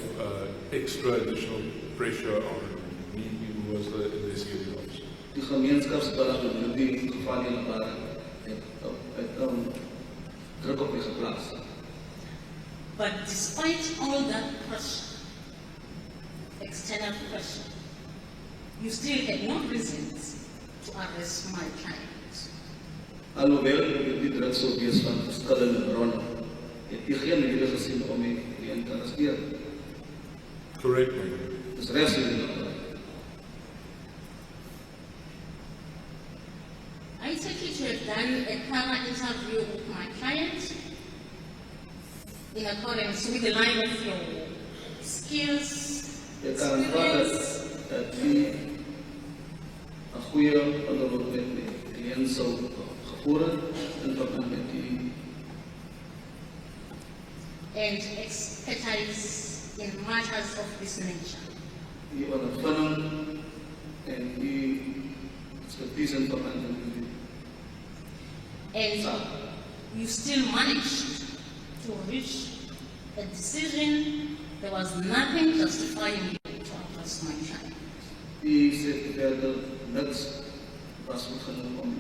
extra additional pressure on me, who was the investigating officer. Die gemeenskapsbelang in die geval in waar het druk op my geplaas. But despite all that pressure, external pressure, you still had no reasons to arrest my client. Alhoewel die druk sou wees van verskillende bronne, het u geen rede gesien om my te arresteer. Correct me. Dis regs hier. I take it you have done a thorough interview with my client in accordance with the line of your skills, Ek kan aanvaar dat u 'n goeie onderhoud met my kliënt sou gevoer het in verband met die and expertise in matters of this nature. ondervinding en die expertise in verband met die And you still managed to reach a decision. There was nothing justifying you to arrest my child. die sê verder niks was goed genoeg om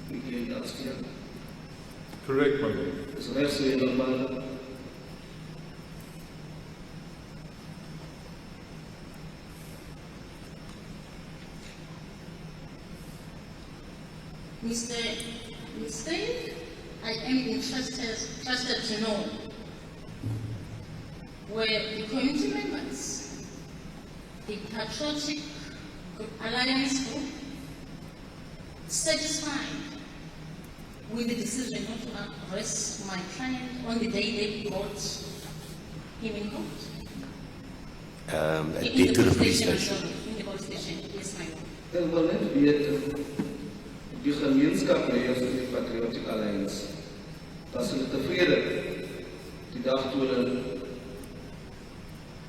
die kliënt te arresteer. Correct, my lord. Dis regs hier normaal. Mr. I am interested to know where the community members, the Patriotic Alliance Group, satisfied with the decision not to arrest my client on the day they brought him in court? Take to the police station. In the police station, yes, my lord. Ek wil net weet die gemeenskap leiers van die Patriotic Alliance was hulle tevrede die dag toe hulle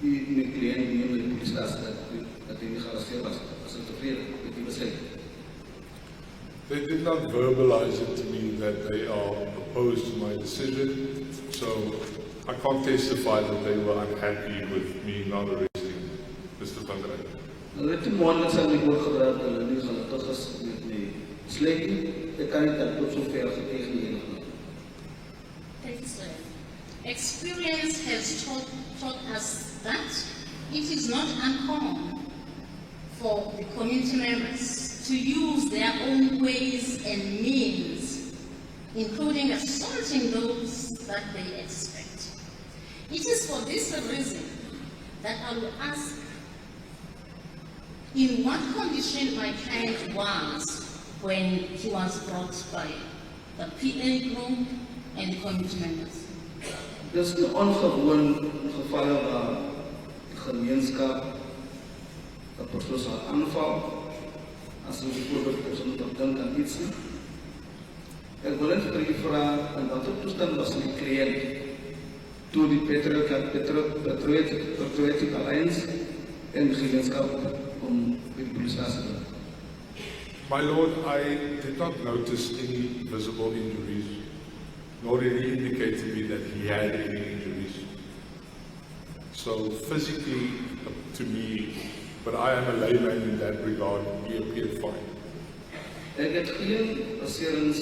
die kliënt die in die polisie dat hy nie gearresteer was hulle tevrede met die besluit. They did not verbalize it to me that they are opposed to my decision, so I can't testify that they were unhappy with me not arresting Mr. Van der Eyck. Hulle het nie moontlik sy nie oorgedraad hulle nie gelukkig is met die besluit nie. Ek kan nie dat tot sover gekregen nie. Thank you, sir. Experience has taught us that it is not uncommon for the community members to use their own ways and means, including assaulting those that they expect. It is for this reason that I will ask in what condition my client was when he was brought by the PA group and the community members. Dis 'n ongewoon gevalle waar die gemeenskap 'n persoon sal aanval as hulle bijvoorbeeld persoon tot dink aan iets nie. Ek wil net vir u vra in watter toestand was die kliënt toe die Patriotic Alliance en die gemeenskap om by die polisie te bring. My lord, I did not notice any visible injuries, nor did he indicate to me that he had any injuries. So physically, to me, but I am a layman in that regard, he appeared fine. Ek het geen beserings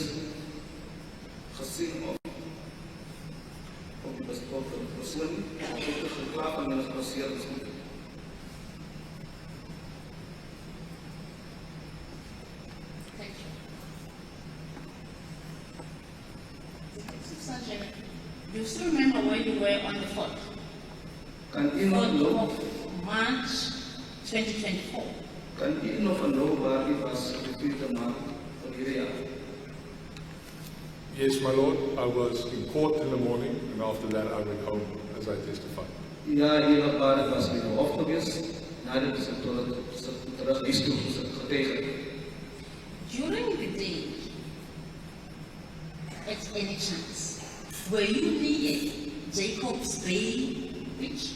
gesien op die persoon nie. Ek het geklaap en hulle gebaseerd is nie. Thank you. Sergeant, you still remember where you were on the 4th? Kan u nog 4th loop? of March 2024. Kan u nog onthou waar u was op die 4de Maart van hierdie jaar? Yes, my lord, I was in court in the morning, and after that I went home as I testified. Ja, hier waar ek was by die hof gewees, nadat is ek terug huis toe getuig. During the day, at any chance, were you near Jacobs Bay Beach?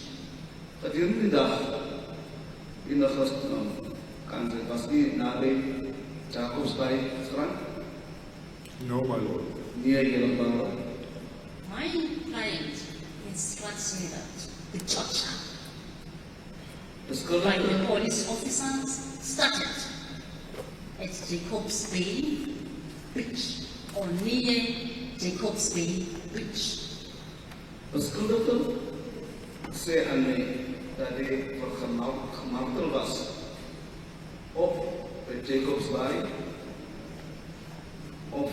Gedurende die dag enige kans was nie naby Jacobs Bay strand. No, my lord. Nee, heeltemal. My client instructs me that the torture by the Beskuldigde police officers started at Jacobs Bay Beach or near Jacobs Bay Beach. beskuldigde sê aan my dat hy gemartel was of by Jacobs Bay of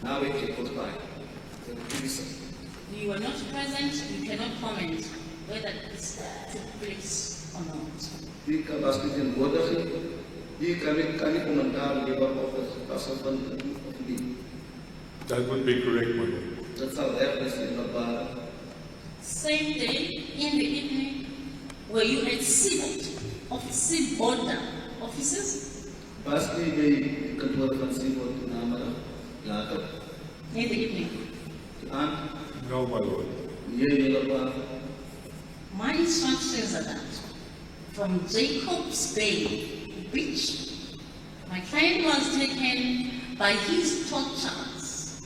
naby Jacobs Bay. The police. You were not present, you cannot comment whether this took place or not. Die was nie teenwoordig nie. Die kan nie kommentaar lewer of dit was of nie. That would be correct, my lord. Dit sal reg wees inderdaad. Same day, in the evening, were you at Seaborder offices? Was nie by die kantoor van Seaboard toe namiddag later. In the evening. Aan No, my lord. nee, heeltemal. My instructions are that from Jacobs Bay Beach, my client was taken by his torturers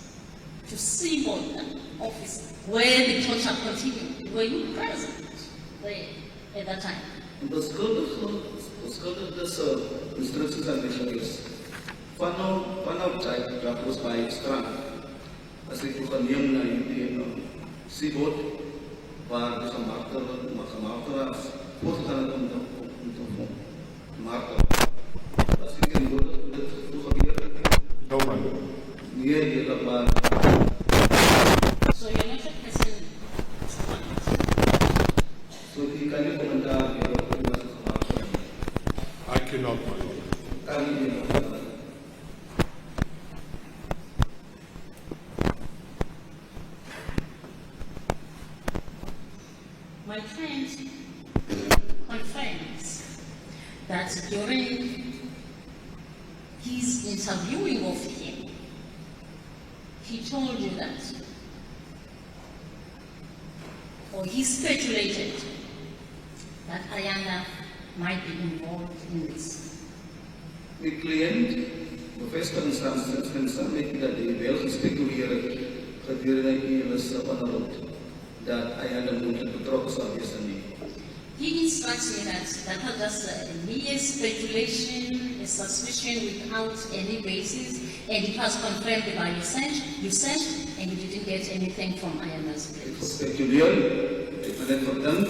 to Seaborder office where the torture continued. Were you present there at that time? Beskuldigde se instruksies aan my gewees. Vanaf Jacobs Bay strand. As ek geneem na die Seaboard waar die gemartel was, voortgaan om te martel. As ek teenwoordig dit gebeur, No, my lord. nee, heeltemal. So you're not a person to comment. So die kan nie kommentaar lewer op wat gemartel. I cannot, my lord. Kan nie heeltemal. My client confirms that during his interviewing of him, he told you that, or he speculated that Ayanda might be involved in this. Die kliënt bevestig in saam met dat hy wel gespekuleer het gedurende die hele onderhoud dat hy aan die moontlik betrokke sal wees in die. He instructs me that that was just a mere speculation, a suspicion without any basis, and it was confirmed by you searched, and you didn't get anything from Ayanda's Ek place. gespekuleer, ek het net verdink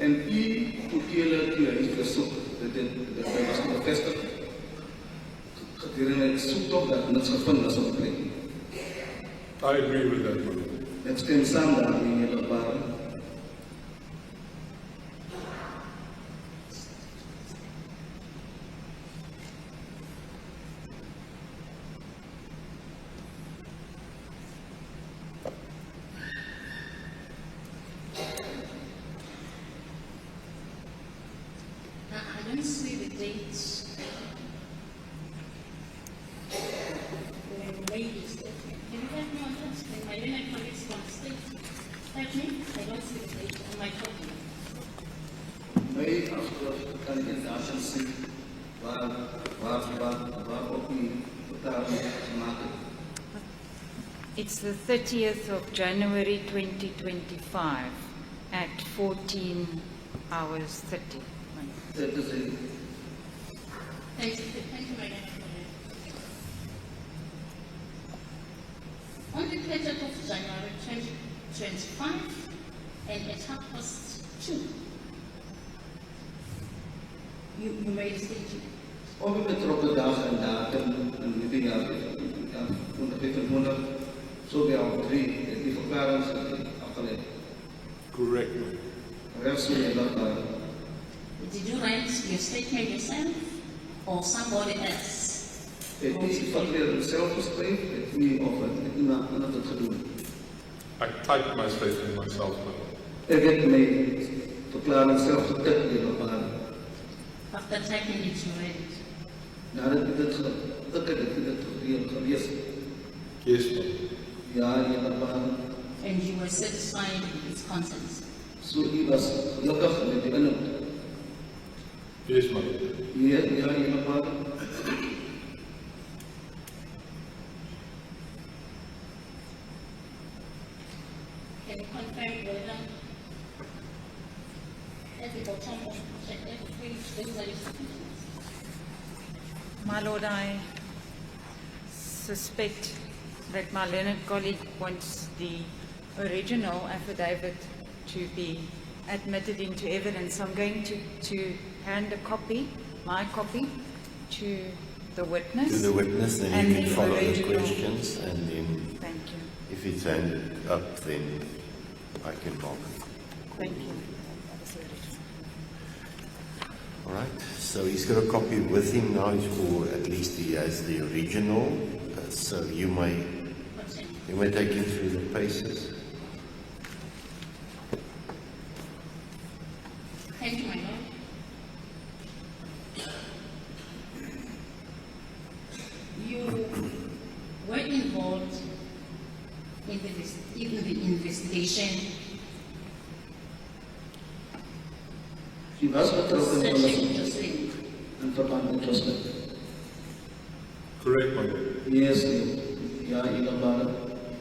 en u totale teorie versoek dat hy was nie bevestig gedurende die soektog dat niks gevind was op die plek. I agree with that, my lord. Ek stem saam daarmee heeltemal. I don't see the dates. When you made this statement. Can you help me on that? When my learned colleagues from the state help me? I don't see the date on my copy. My afspraak kan ek inderdaad sien waar op die vertaling gemaak het. It's the 30th of January 2025 at 14 hours 30 minutes. Dit is die Thank you, my learned colleague. On the 30th of January 2025 and at 2:30, you made a statement. op die betrokke dag en datum in die jaar onderteken so wel 3 die verklaring afgelê. Correct, my lord. Rest so dat Did you write your statement yourself or somebody else? het die verklaring self geskryf, het nie of het iemand anders het gedoen. I typed my statement myself, my lord. Ek het my verklaring self getik heeltemal. After typing it, you read it. Nadat ek dit gelees. Yes, my lord. Ja, heeltemal. And you were satisfied with its contents. So u was gelukkig met die inhoud. Yes, my lord. Ja, Jurepaar. Can you confirm whether at the bottom of check every resolution? My Lord, I suspect that my learned colleague wants the original affidavit to be admitted into evidence. I'm going to hand a copy, my copy, to the witness. To the witness, then And you can the follow the original. questions, and then Thank you. if it's handed up, then I can mark it. Thank you. All right, so he's got a copy with him now, or at least he has the original, so you may take him through the paces. Thank you, my lord. You were involved in the investigation, She was betrokken in searching onderzoek Joshlin. in verband met Joshlin. Correct, my lord. Yes, ja, Jurepaar.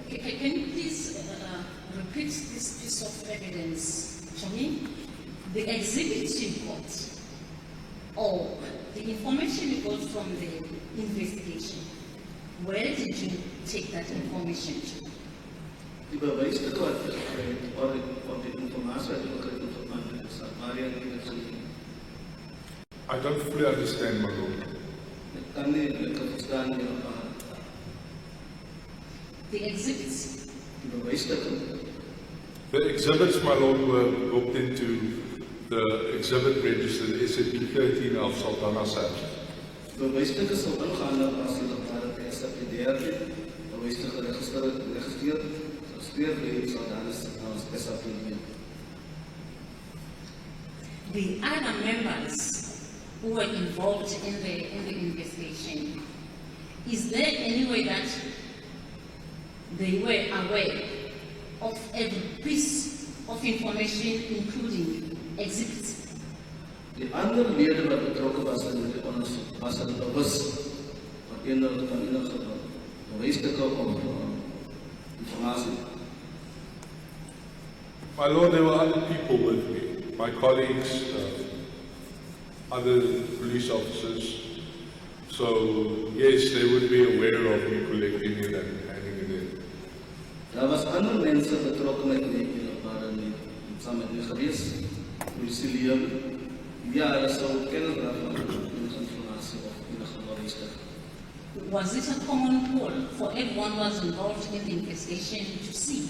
Can you please repeat this piece of evidence to me? The exhibits you got, or the information you got from the investigation, where did you take that information to? Die bewijsstukken wat we gekry het, of die informatie wat we gekry het in verband met die Saldanha Bay. I don't fully understand, my lord. Ik kan niet lekker verstaan, Jurepaar. The exhibits. Die bewijsstukken. The exhibits, my lord, were booked into the exhibit register, the SAP-13 of Saldanha Bay. Bewijsstukken sal ingaan na as Jurepaar het SAP-13, bewijsstukken geregistreerd vir Saldanha SAP-13. The other members who were involved in the investigation, is there any way that they were aware of every piece of information, including exhibits? Die ander lede wat betrokken was in die onderzoek, was hulle bewus van enige bewijsstukken of informatie. My lord, there were other people with me, my colleagues, other police officers. So, yes, they would be aware of me collecting it and handing it in. Daar was ander mense betrokken met my, waren saam met my gewees, Lucilium. Ja, hulle sou kennis daarvan enige informatie of enige bewijsstuk. Was it a common call for everyone who was involved in the investigation to see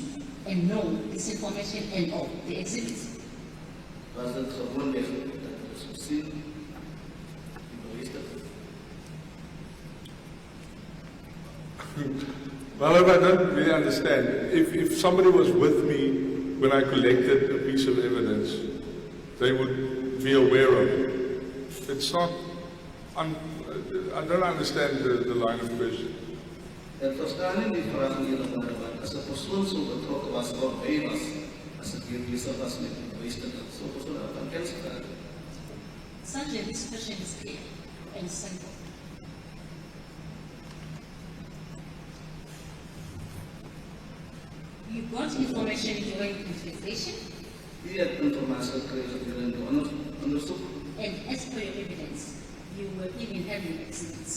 and know this information and all the exhibits? Was dit gewoonweg dat hulle sou sien, die bewijsstuk. Well, I don't really understand. If somebody was with me when I collected a piece of evidence, they would be aware of it. It's not, I don't understand the line of question. En verstaan nie die vraag nie dat as 'n persoon so betrokke was of hy was, as dit hier besig was met die bewijsstukke, so persoon kan kennis kry. Sergeant, this question is clear and simple. You got information during the investigation, Die het informatie gekry gedurende die onderzoek. and as per your evidence, you were even having exhibits.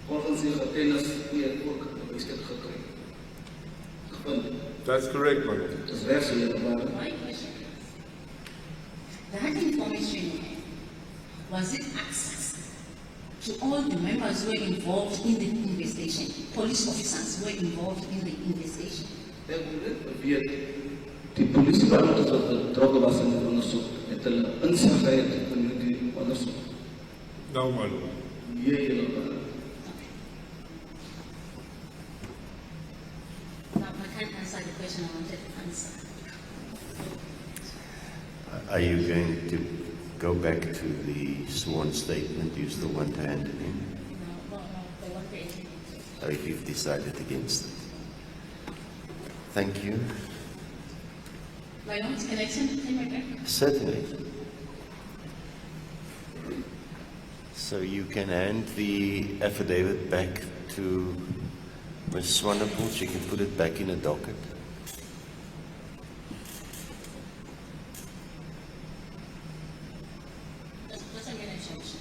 Volgens die getuienis die het ook bewijsstukke gekry. Gevind. That's correct, my lord. Dis reg so Jurepaar. My question is, that information you had, was it access to all the members who were involved in the investigation, police officers who were involved in the investigation? Ek wil net weet, die polisiebeamptes wat betrokke was in die onderzoek, het hulle insig gehad in die onderzoek. No, my lord. Nee, Jurepaar. Now, I can't answer the question I wanted to answer. Are you going to go back to the sworn statement? You still want to hand it in? No, they want the exhibits. Or if you've decided against it? Thank you. My Lord, can I send the time back? Certainly. So you can hand the affidavit back to Ms. Swanepoel. She can put it back in a docket. Just a minute, Judge.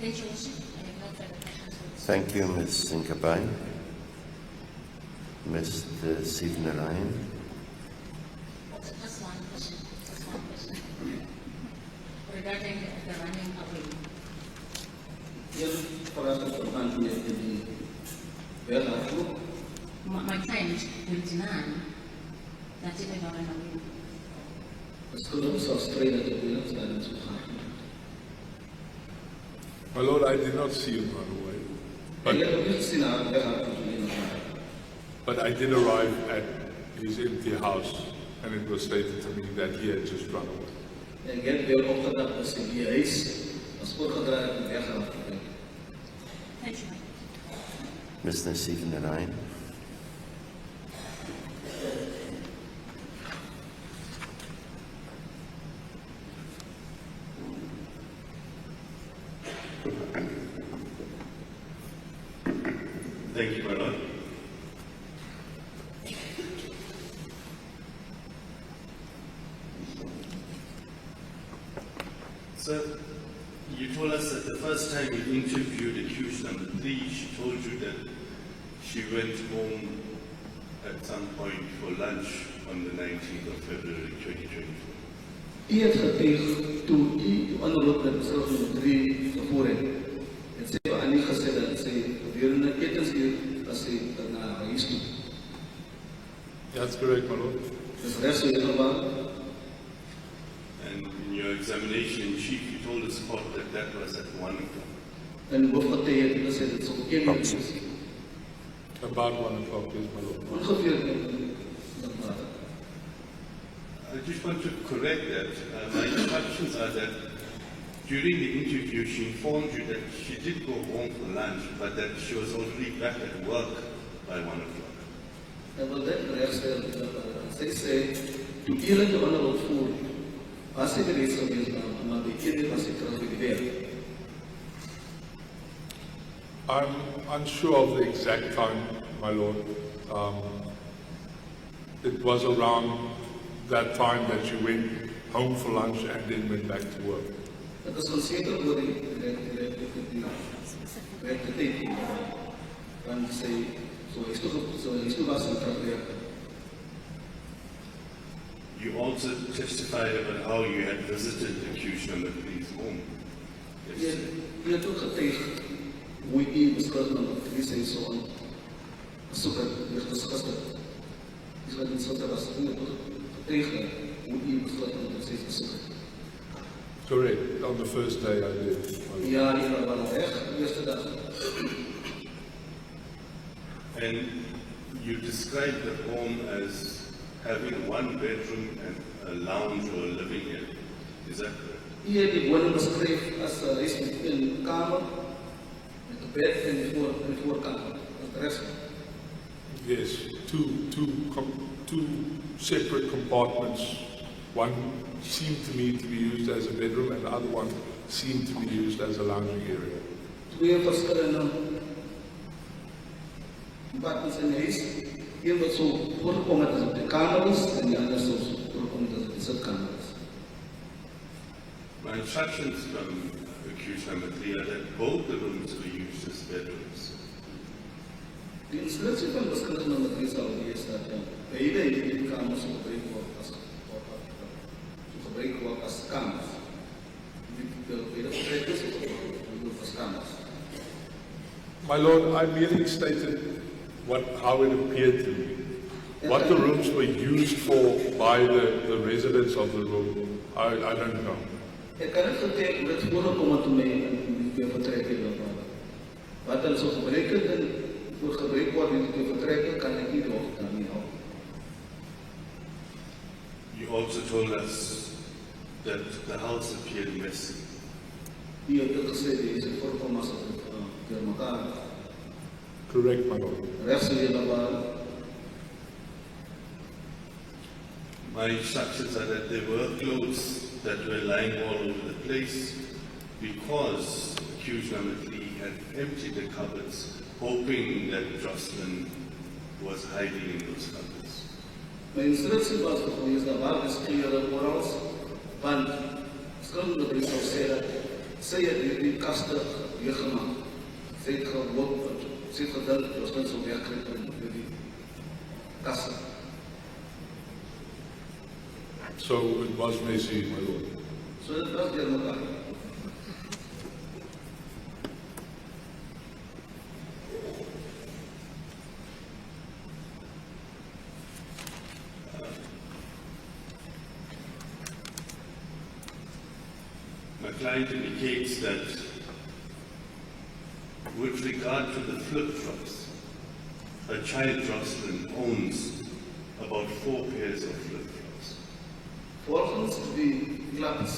Thank you, Worship. I have no further questions. Thank you, Ms. Sinkabai. Mr. Sivanarayan. Just one question. Regarding the running away. Yan para sa pagkakas niya di wala My client will deny that he never ran away. Mas kuno sa Australia ito bilang sa ating suha. My Lord, I did not see him run away. But I did arrive at his empty house, and it was stated to me that he had just run away. En jy het weer opgedag as die huis as voorgedraai en weggegaan. Thank you. Mr. Sivanarayan. Thank you, my Lord. Sir, you told us that the first time you interviewed accused number 3, she told you that she went home at some point for lunch on the 19th of February 2024. Hy het getuig toe die onderhoud met meself nummer 3 gevoer het. En sy het aan nie gesê dat sy gedurende etensuur as sy na huis toe. That's correct, my Lord. Dis reg so helemaal. And in your examination in chief, you told us that that was at 1 o'clock. En hoofgetuie het gesê dit sou bekend wees. About 1 o'clock, yes, my Lord. Ongeveer I just want to correct that. My instructions are that during the interview, she informed you that she did go home for lunch, but that she was already back at work by 1 o'clock. en wil dit regstel. Sy sê toe eerlik die onderhoud voer, was sy gereed gewees maar die ene was sy terug by die werk. I'm unsure of the exact time, my Lord. It was around that time that you went home for lunch and then went back to work. Ek is onseker oor die tyd. Want sy huis toe was en terug werk. You also testified about how you had visited the accused number 3's home. Jy het ook getuig hoe jy besluit nummer 3 sy so aan besoek het, weer geskas het. Dis wat in Saldanha was, jy het ook getuig hoe jy besluit nummer 3 besoek het. Correct, on the first day I did. Ja, jy was weg, die eerste dag. And you described the home as having 1 bedroom and a lounge or a living area. Is that correct? Jy het die woning beskryf as 'n huis met 'n kamer, met 'n bed en die voorkamer. Dat rest. Yes, two separate compartments. One seemed to me to be used as a bedroom and the other one seemed to be used as a lounging area. Twee verskillende compartments in die huis. Een wat so voorgekom het as op die kamer is en die ander so voorgekom het as op die sitkamer is. My instructions from accused number 3 are that both the rooms were used as bedrooms. Die instructie van beskuldig nummer 3 sal wees dat beide hierdie kamers gebruik word as kamers. Die beide vertrekkers as kamers. My Lord, I merely stated how it appeared to me. What the rooms were used for by the residents of the room, I don't know. Ek kan het vertel hoe het voorgekom het toe my in die vertrekke wat wat hulle sou gebruik het en voor gebruik word in die vertrekke, kan ek nie nog daarmee hou. You also told us that the house appeared messy. Die het ook gesê, deze voorkom as het door mekaar. Correct, my lord. Rechtse hele waar. My instructions are that there were clothes that were lying all over the place because accused number 3 had emptied the cupboards, hoping that Joshlin was hiding in those cupboards. My instructie was geweest dat waar is kleren orals, want skuldige brief sou sê dat sy het hierdie kaste weggemaak. Sy het gehoop, sy het gedink, Joshlin sou wegkryg in hierdie kaste. So it was messy, my lord. So dit was deur mekaar. My client indicates that with regard to the flip-flops, a child Joshlin owns about 4 pairs of flip-flops. Volgens die klats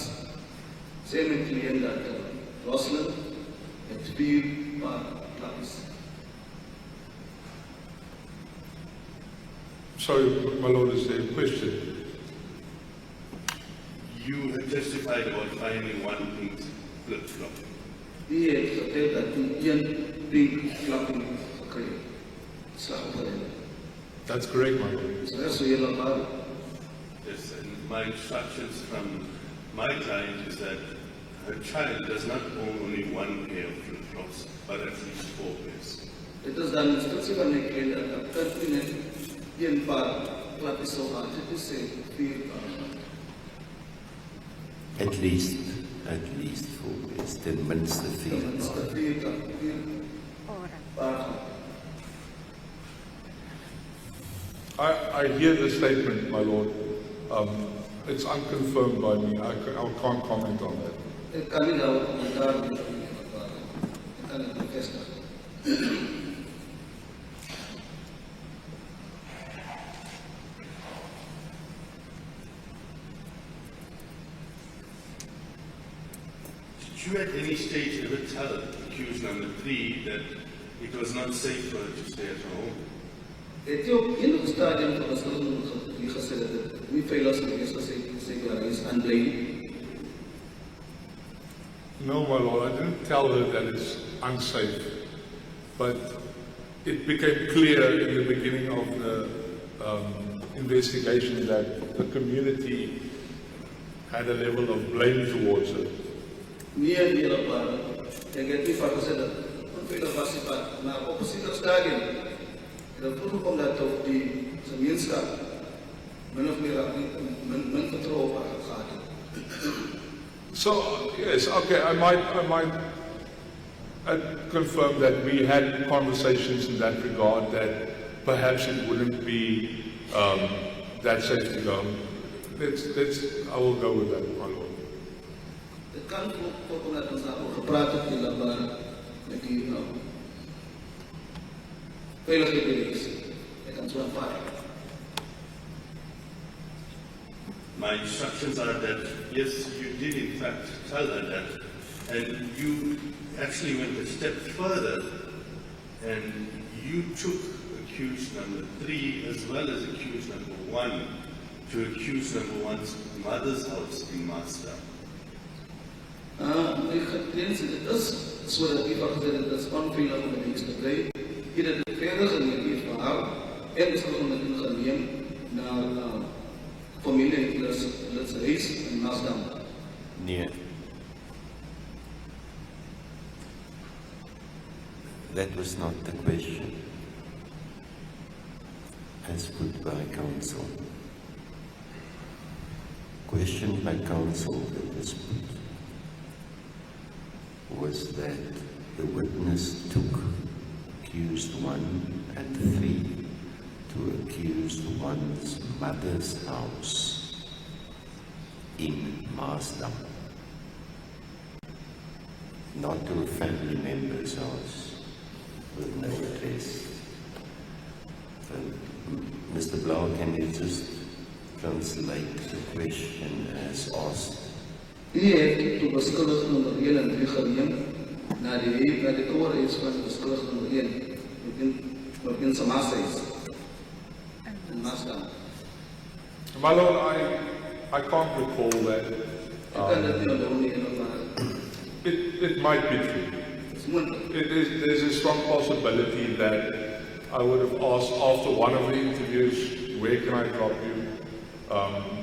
sê my cliënt dat Joshlin het 4 paar klats. Sorry, my lord, is there a question? You have testified about finding one pink flip-flop. Die het getel dat die een pink klapping gekry het. Slagopgeleid. That's correct, my lord. Dis rest so hele waar. Yes, and my instructions from my client is that her child does not own only 1 pair of flip-flops, but at least 4 pairs. Dit is dan instructie van my cliënt dat kind nie net een paar klappies sal gehad het, dit sê 4 paar. At least 4 pairs, ten minste 4 Tenminste paar. 4 paar. I hear the statement, my lord. It's unconfirmed by me. I can't comment on that. Ek kan nie daar kommentaar mee gee. Ek kan dit bevestig. Did you at any stage ever tell accused number 3 that it was not safe for her to stay at home? Het jy op enige stadium van ons nie gesê dat dit nie veilig is as sy is aanbly? No, my lord, I didn't tell her that it's unsafe, but it became clear in the beginning of the investigation that the community had a level of blame towards her. Nee, hele paar. Ek het nie van gesê dat onveilig was die pad, maar op 'n sekere stadium dat voorkom dat op die gemeenskap min of meer min vertroue op haar gehad het. So, yes, okay, I might confirm that we had conversations in that regard that perhaps it wouldn't be that safe to go. I will go with that, my lord. Dit kan voorkom dat ons daar ook gepraat het die labar met die veiligheidsdienste. Ek kan so aanvaar. My instructions are that, yes, you did in fact tell her that, and you actually went a step further, and you took accused number 3 as well as accused number 1 to accused number 1's mother's house in Master. My gekleens dit is sodat die van gesê dit is onveilig om die mense te bly. Hier het dit verder geneem hier van haar en is ook met hulle geneem na familie in hulle huis in Maasdam. Nee. That was not the question as put by counsel. Question by counsel that was put was that the witness took accused 1 and 3 to accused 1's mother's house in Maasdam, not to a family member's house. Blau, can you just translate the question as asked? U het toe beskuldig nommer 1 en 3 geneem na die koorreis van beskuldig nommer 1 in sy master's in Mazda. My Lord, I can't recall that. Ek kan dit nie onthou nie, maar It might be true. dit is moontlik. There's a strong possibility that I would have asked after one of the interviews, where can I drop you?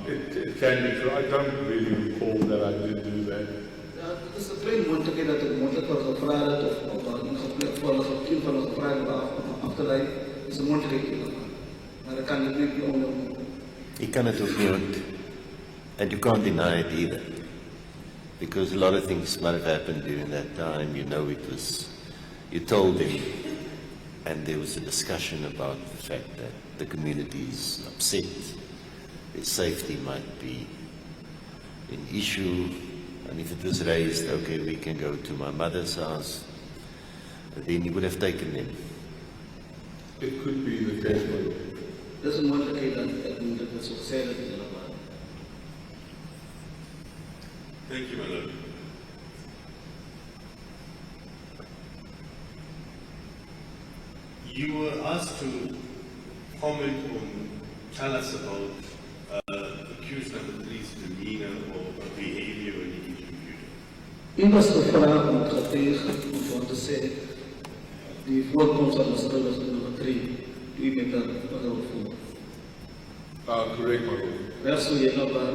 It can be true. I don't really recall that I did do that. Ja, dit is 'n klein moontlikheid dat ek moontlik vir gevra het of ingepleeg voor hulle gekien van hulle gevra het af te lei. Dis 'n moontlikheid. Maar ek kan dit nie onthou nie. You cannot oppose, and you can't deny it either, because a lot of things might have happened during that time. You know, you told him, and there was a discussion about the fact that the community is upset, their safety might be an issue, and if it was raised, okay, we can go to my mother's house, then you would have taken them. It could be the case, my Lord. Dis 'n moontlikheid dat ek moet dit so gesê dat hulle maar. Thank you, my lord. You were asked to comment on, tell us about accused number 3's demeanor or behavior when he interviewed him. U was gevra om getuig om te sê die voorkoms van beskuldig nommer 3 toe u met hulle voel. Correct, my Lord. Waar sou jy nou bly?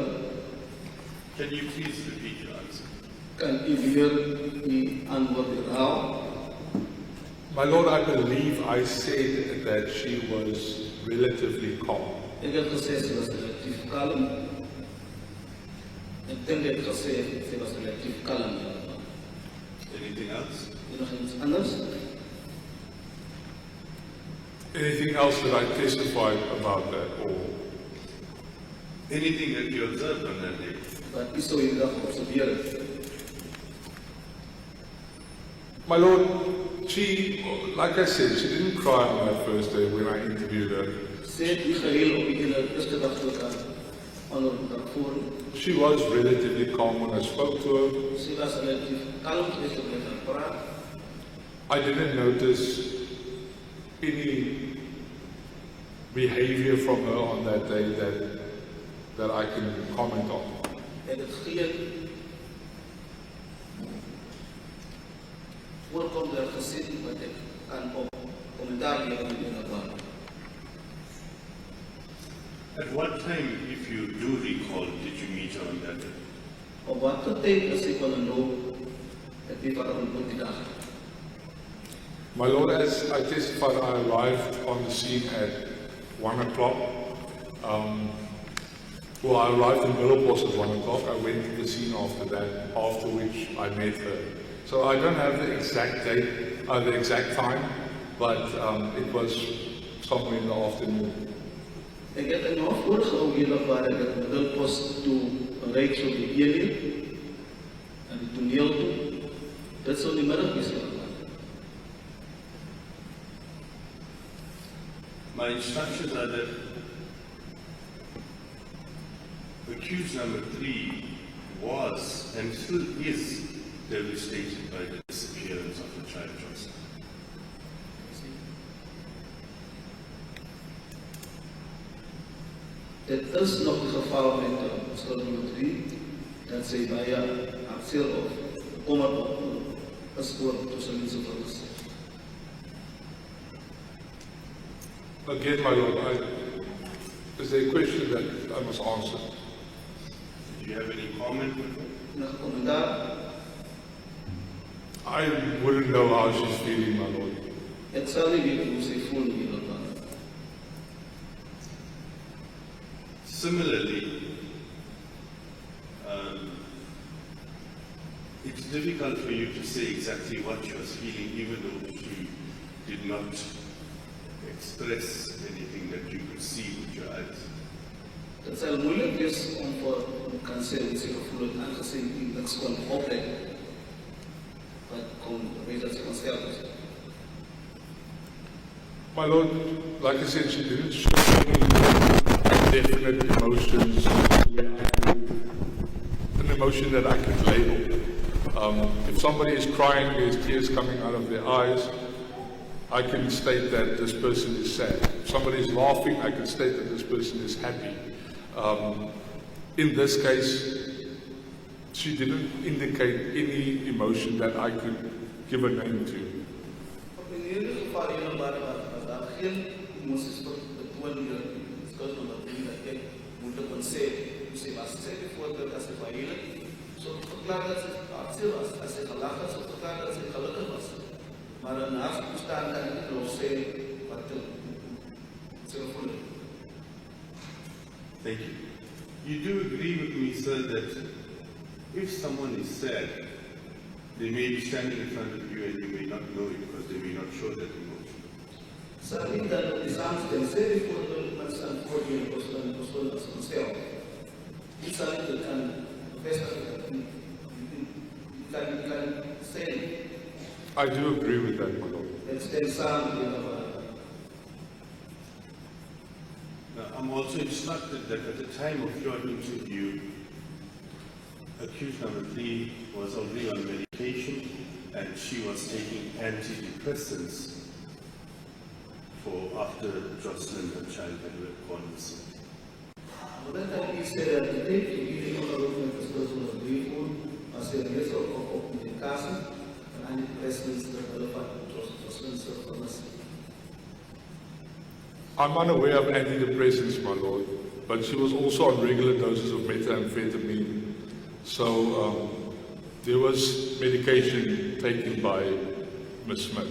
Can you please repeat your answer? Kan u weer die antwoord herhaal? My Lord, I believe I said that she was relatively calm. Ek het gesê sy was relatief kalm. Ek dink ek het gesê sy was relatief kalm. Anything else? Nog iets anders? Anything else that I testified about that, or Anything that you observed on that day? Wat u sou hierdie dag observeer het? my Lord, she, like I said, she didn't cry on that first day when I interviewed her. Sê het u geheel op die eerste dag toe gaan onder voor. She was relatively calm when I spoke to her. Sy was relatief kalm geweest om met haar praat. I didn't notice any behavior from her on that day that I can comment on. En het geen voorkomt er gezien wat ik kan op commentaar geven in het land. At what time, if you do recall, did you meet her on that day? Op wat voor tijd is ik wel een het die van een goede dag. My Lord, as I testified, I arrived on the scene at 1 o'clock. Well, I arrived in Middelbos at 1 o'clock. I went to the scene after that, after which I met her. So I don't have the exact date, the exact time, but it was somewhere in the afternoon. Ik heb een nog voorgehou hier waar ik het Middelbos toe reeds op die ene en die toneel toe. Dat zou die middag wees. My instructions are that accused number 3 was and still is devastated by the disappearance of the child Joshlin. Dit is nog het geval met besluit nummer 3, dat zij bij hartzeer of kommer is voor tussen mensen van Again, my Lord, is there a question that I must answer? Do you have any comment? Nog een commentaar. I wouldn't know how she's feeling, my Lord. Het zal niet weten hoe zij voelen hier op land. Similarly, it's difficult for you to say exactly what she was feeling, even though she did not express anything that you could see with your eyes. Het zal moeilijk is om voor een kansen die zich gevoelen aangezien die niks kon opleggen. Wat kon weet dat ze kan stellen. My Lord, like I said, she didn't show any definite emotions where an emotion that I could label. If somebody is crying, there's tears coming out of their eyes, I can state that this person is sad. If somebody is laughing, I can state that this person is happy. In this case, she didn't indicate any emotion that I could give a name to. In ieder geval hier waar daar geen emoties betoon hier, skuld omdat dat ek moet op ons sê was sê bijvoorbeeld as ek hier, so verklaar dat sy hartseer was, as sy gelag het, so verklaar dat sy gelukkig was. Maar in haar toestand kan ek nog sê wat sy gevoel het. Thank you. You do agree with me, sir, that if someone is sad, they may be standing in front of you and you may not know it because they may not show that emotion. Sa akin dat die saamstem, sê bijvoorbeeld mensen aan voor je persoon als onszelf. Die zal ik kan bevestigen, kan stellen. I do agree with that, my Lord. Het stem samen in Now, I'm also instructed that at the time of your interview, accused number 3 was already on medication and she was taking antidepressants for after Joshlin, her child, had gone missing. Wat dan is dat de tijd die onderzoek met de persoon op brief als er is op medicatie en aan die presens de relevant Joshlin Smith. I'm unaware of antidepressants, my Lord, but she was also on regular doses of methamphetamine. So there was medication taken by Ms. Smith.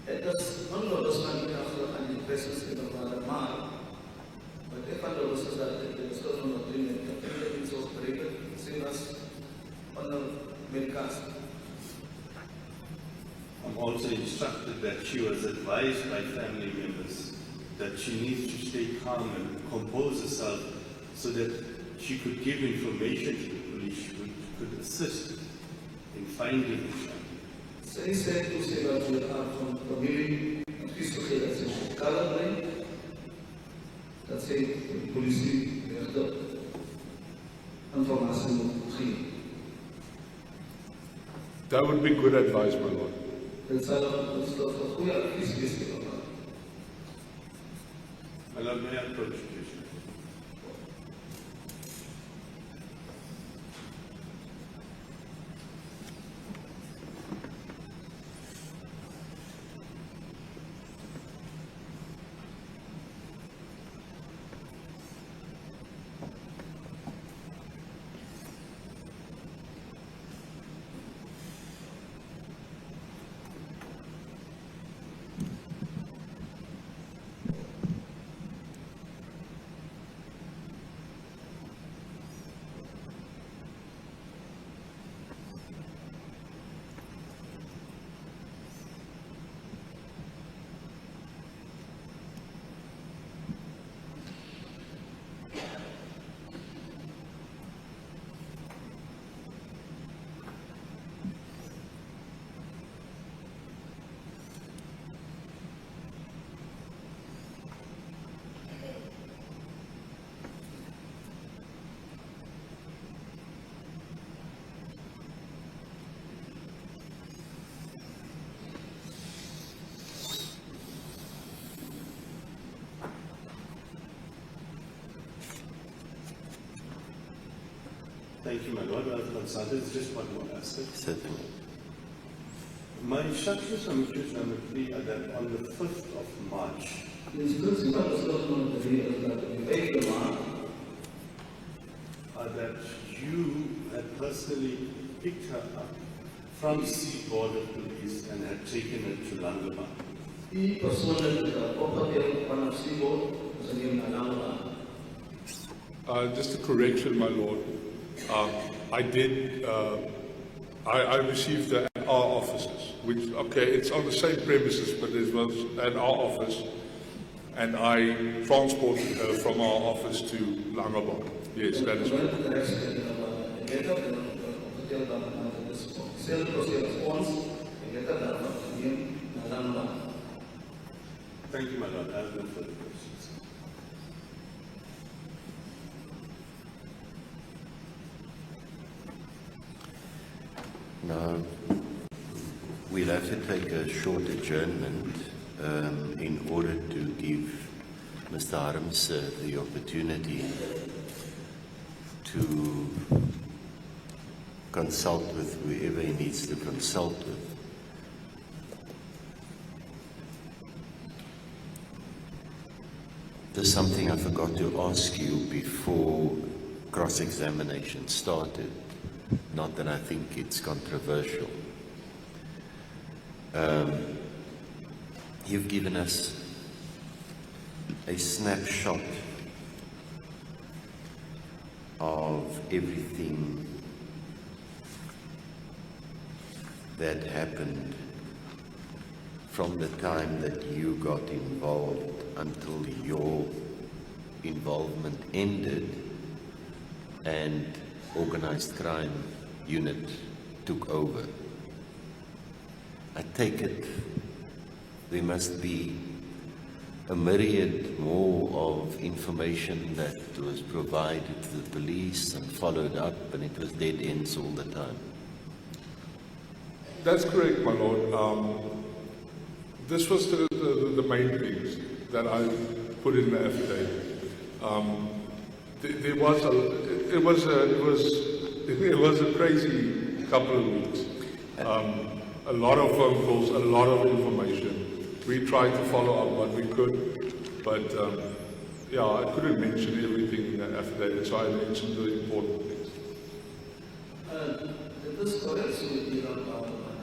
Het is onlogisch van die antidepressants in de ware maar. Maar ik van de losse dat de stof van de drie dat niet zo spreken, zien als onder medicatie. I'm also instructed that she was advised by family members that she needs to stay calm and compose herself so that she could give information to the police which could assist in finding the child. Zij zei toen ze dat we aan van familie advies gegeven dat ze kalm brengt, dat zij de politie de informatie moet geven. That would be good advice, my Lord. Dat zou een goede advies zijn. My Lord, may I approach you? Thank you, my Lord. I've consulted just one more aspect. Certainly. My instructions from accused number 3 are that on the 5th of March, De instructie van de slot van de drie is dat de 5e maand that you had personally picked her up from Seaborder Police and had taken her to Langaba. die persoonlijk opgedeeld vanaf Seaboard, ze nemen naar Langaba. Just a correction, my Lord. I did. I received the our offices, which it's on the same premises, but it was at our office, and I transported her from our office to Langaba. Yes, that is right. Thank you, my lord. I have no further questions. Now, we'll have to take a short adjournment in order to give Mr. Harms the opportunity to consult with whoever he needs to consult with. There's something I forgot to ask you before cross-examination started. Not that I think it's controversial. You've given us a snapshot of everything that happened from the time that you got involved until your involvement ended and organized crime unit took over. I take it there must be a myriad more of information that was provided to the police and followed up, and it was dead ends all the time. That's correct, my lord. This was the main things that I put in the affidavit. It was a crazy couple of weeks. A lot of phone calls, a lot of information. We tried to follow up what we could, but yeah, I couldn't mention everything in the affidavit, so I mentioned the important things. Dit is correct, so die hier aan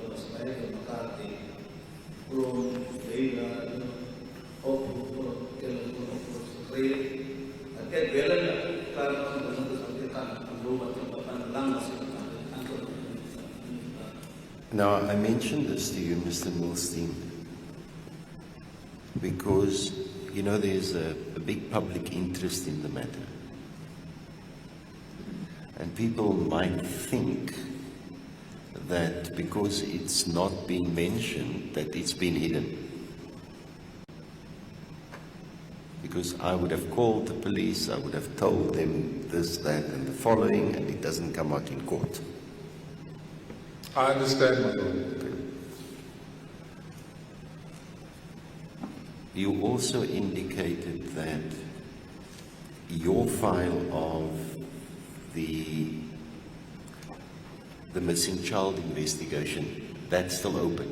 was baie van mekaar die bron, leida, op telefoon, op gekry. Ek het wel klaar van dat dit kan loop wat lang as dit Now, I mentioned this to you, Mr. Milstein, because, you know, there's a big public interest in the matter. And people might think that because it's not been mentioned, that it's been hidden. Because I would have called the police, I would have told them this, that, and the following, and it doesn't come out in court. I understand, my lord. You also indicated that your file of the missing child investigation, that's still open.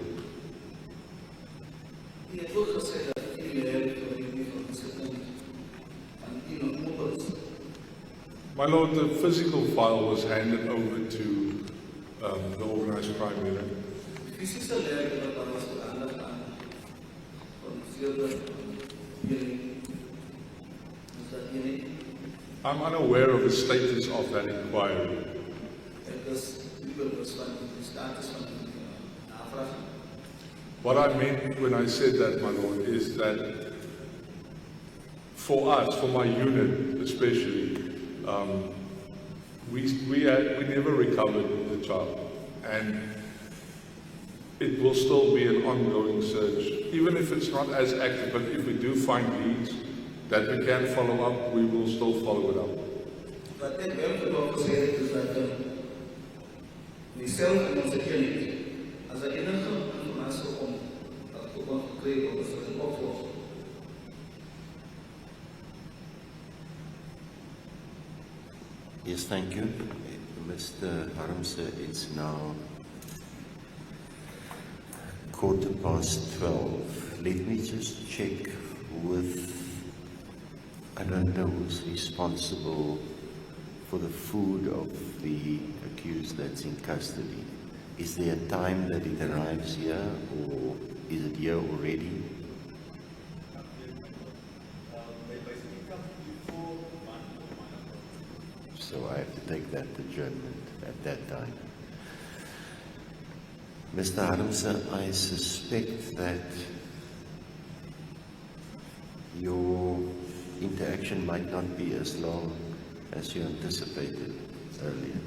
My lord, the physical file was handed over to the organized crime unit. I'm unaware of the status of that inquiry. What I meant when I said that, my lord, is that for us, for my unit especially, we never recovered the child, and it will still be an ongoing search, even if it's not as active. But if we do find leads that we can follow up, we will still follow it up. But then we have to also say is that we self-security as an innocent and also on create a certain workforce. Yes, thank you. Mr. Harms, it's now 12:15. Let me just check with, I don't know who's responsible for the food of the accused that's in custody. Is there a time that it arrives here, or is it here already? So I have to take that adjournment at that time. Mr. Harms, I suspect that your interaction might not be as long as you anticipated earlier.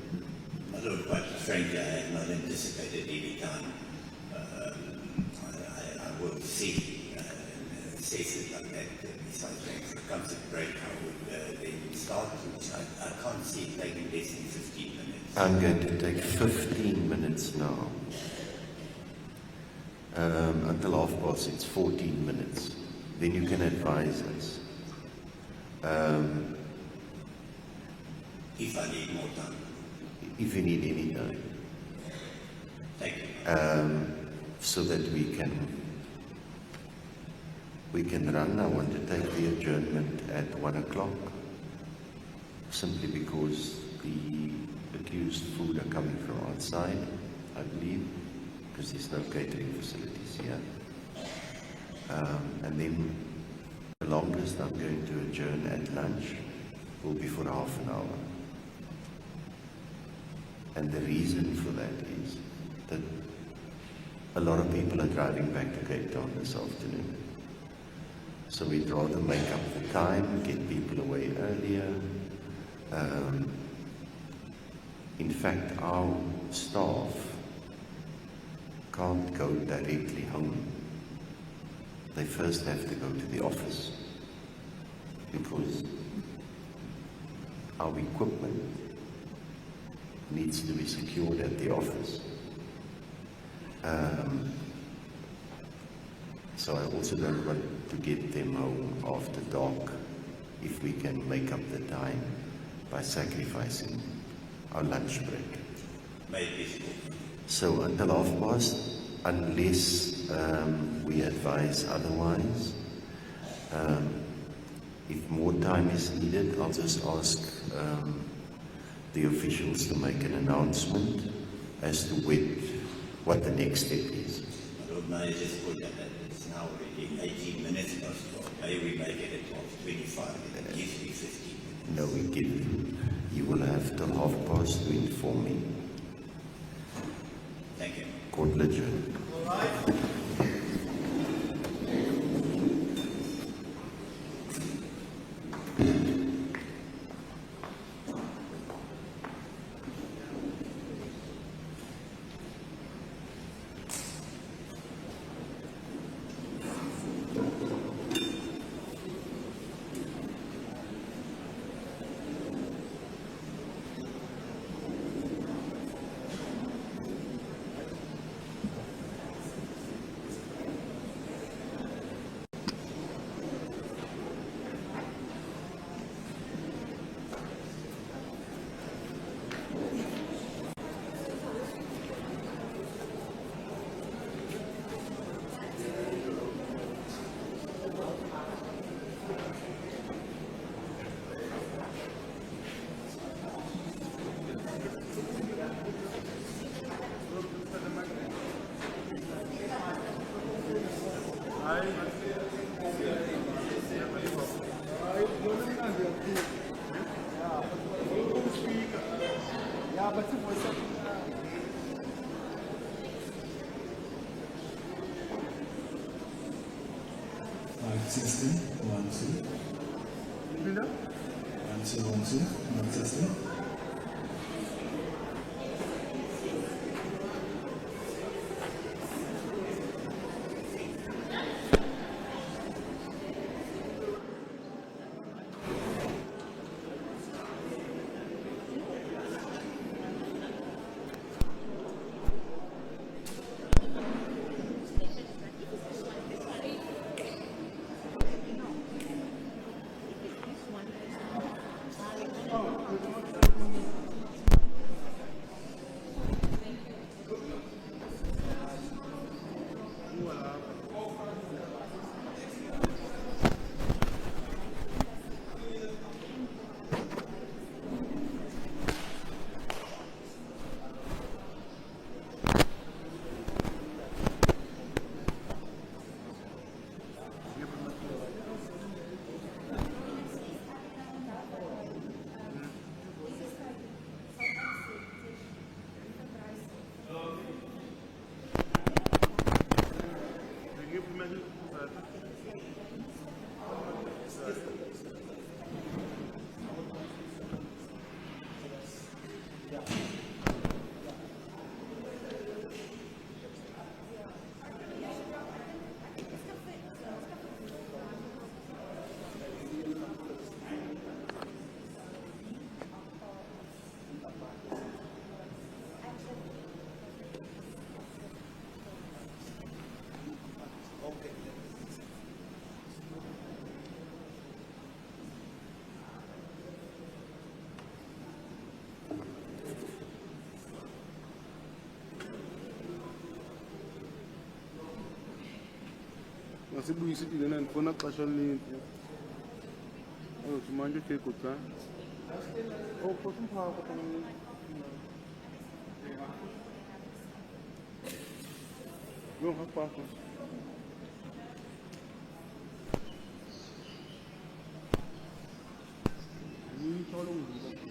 Although, quite frankly, I had not anticipated any time. I will see assess it like that. Besides, when it comes to break, how would they start? Which I can't see it taking less than 15 minutes. I'm going to take 15 minutes now. Until 12:30, it's 14 minutes. Then you can advise us. If I need more time. If you need any time. Thank you. So that we can run. I want to take the adjournment at 1 o'clock, simply because the accused food are coming from outside, I believe, because there's no catering facilities here. And then the longest I'm going to adjourn at lunch will be for half an hour. And the reason for that is that a lot of people are driving back to Cape Town this afternoon. So we'd rather make up the time, get people away earlier. In fact, our staff can't go directly home. They first have to go to the office because our equipment needs to be secured at the office. So I also don't want to get them home after dark if we can make up the time by sacrificing our lunch break. So until 12:30, unless we advise otherwise. If more time is needed, I'll just ask the officials to make an announcement as to what the next step is. Lord Mayor just pointed out that it's now already 18 minutes past 12. May we make it at 12:25? It gives me 15 minutes. No, we give you will have till 12:30 to inform me. Thank you. Court adjourned. Testing, 1, 2. 1, 2, 1, 2. Testing. Ngasibuyisile na ndifuna xesha elininzi. Simanje take ut time. Oh, put some power on the No, have power. You told him to go.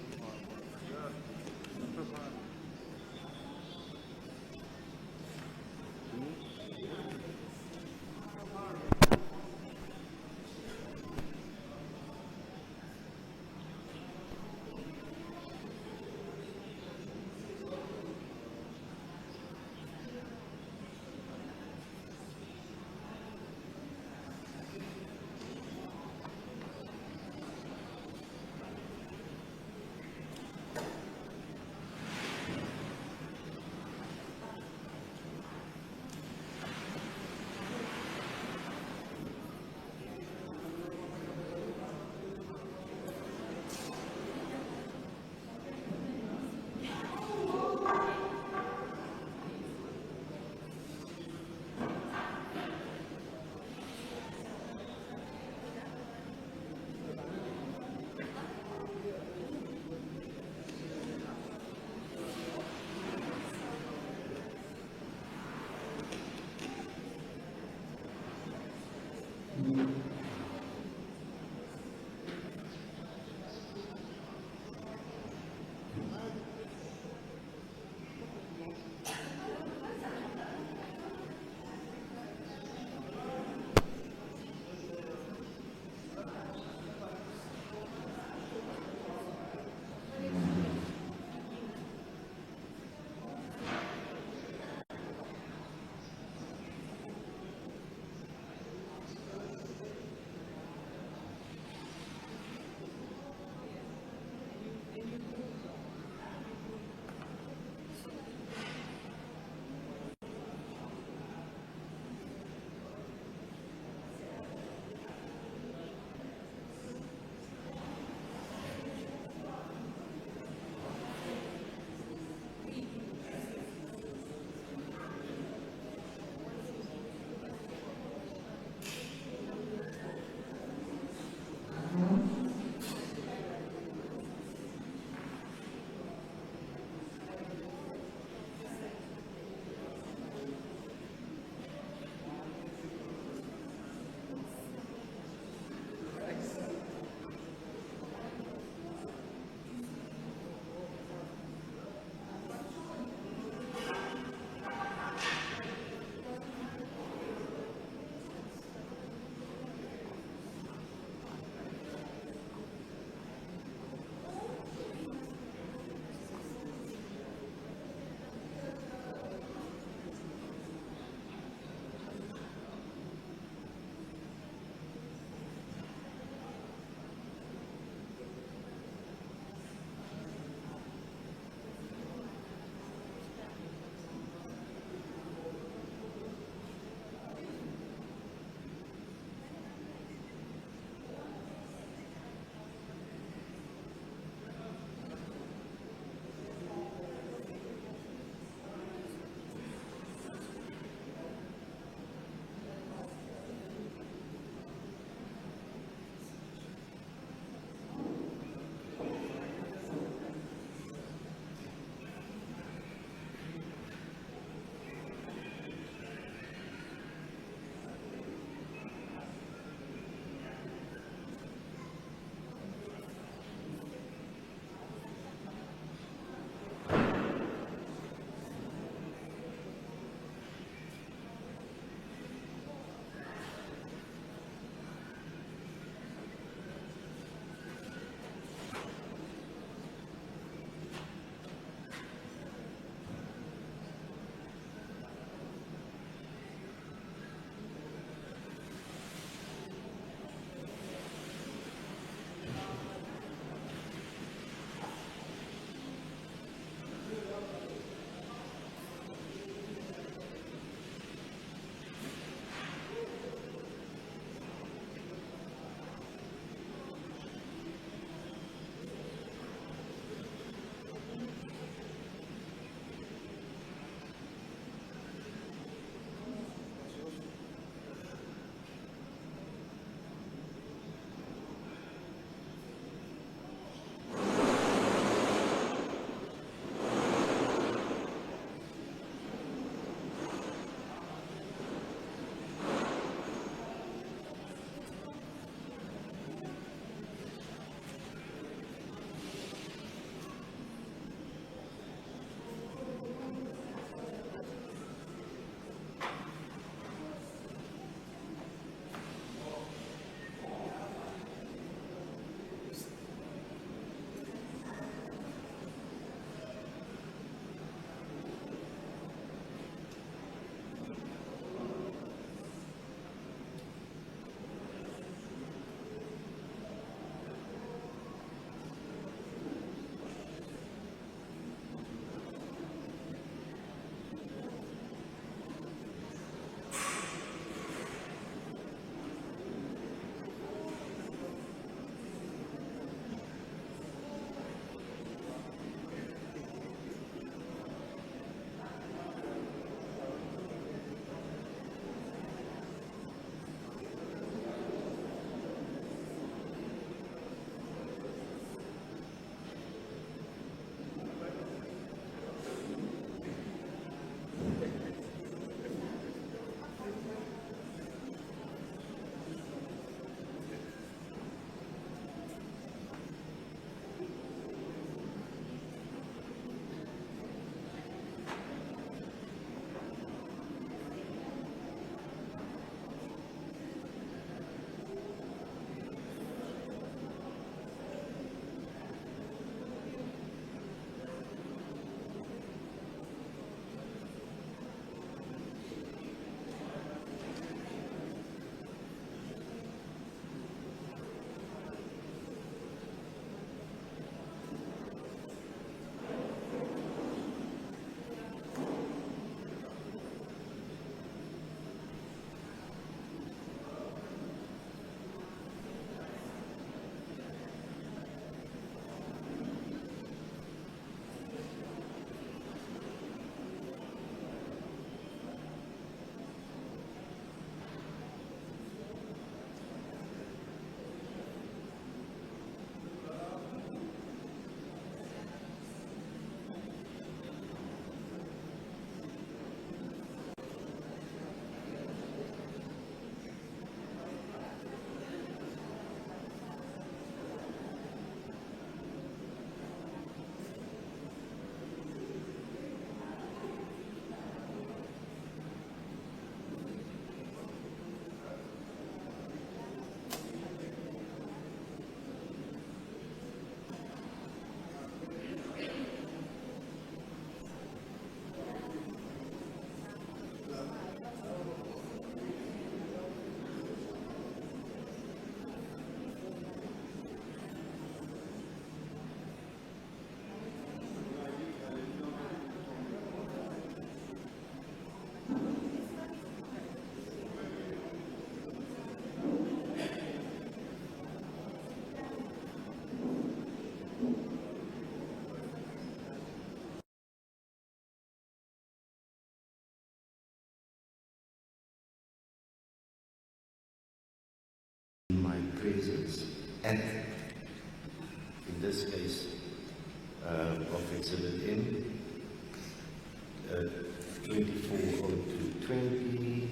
presence at, in this case, of Exhibit M, 240220,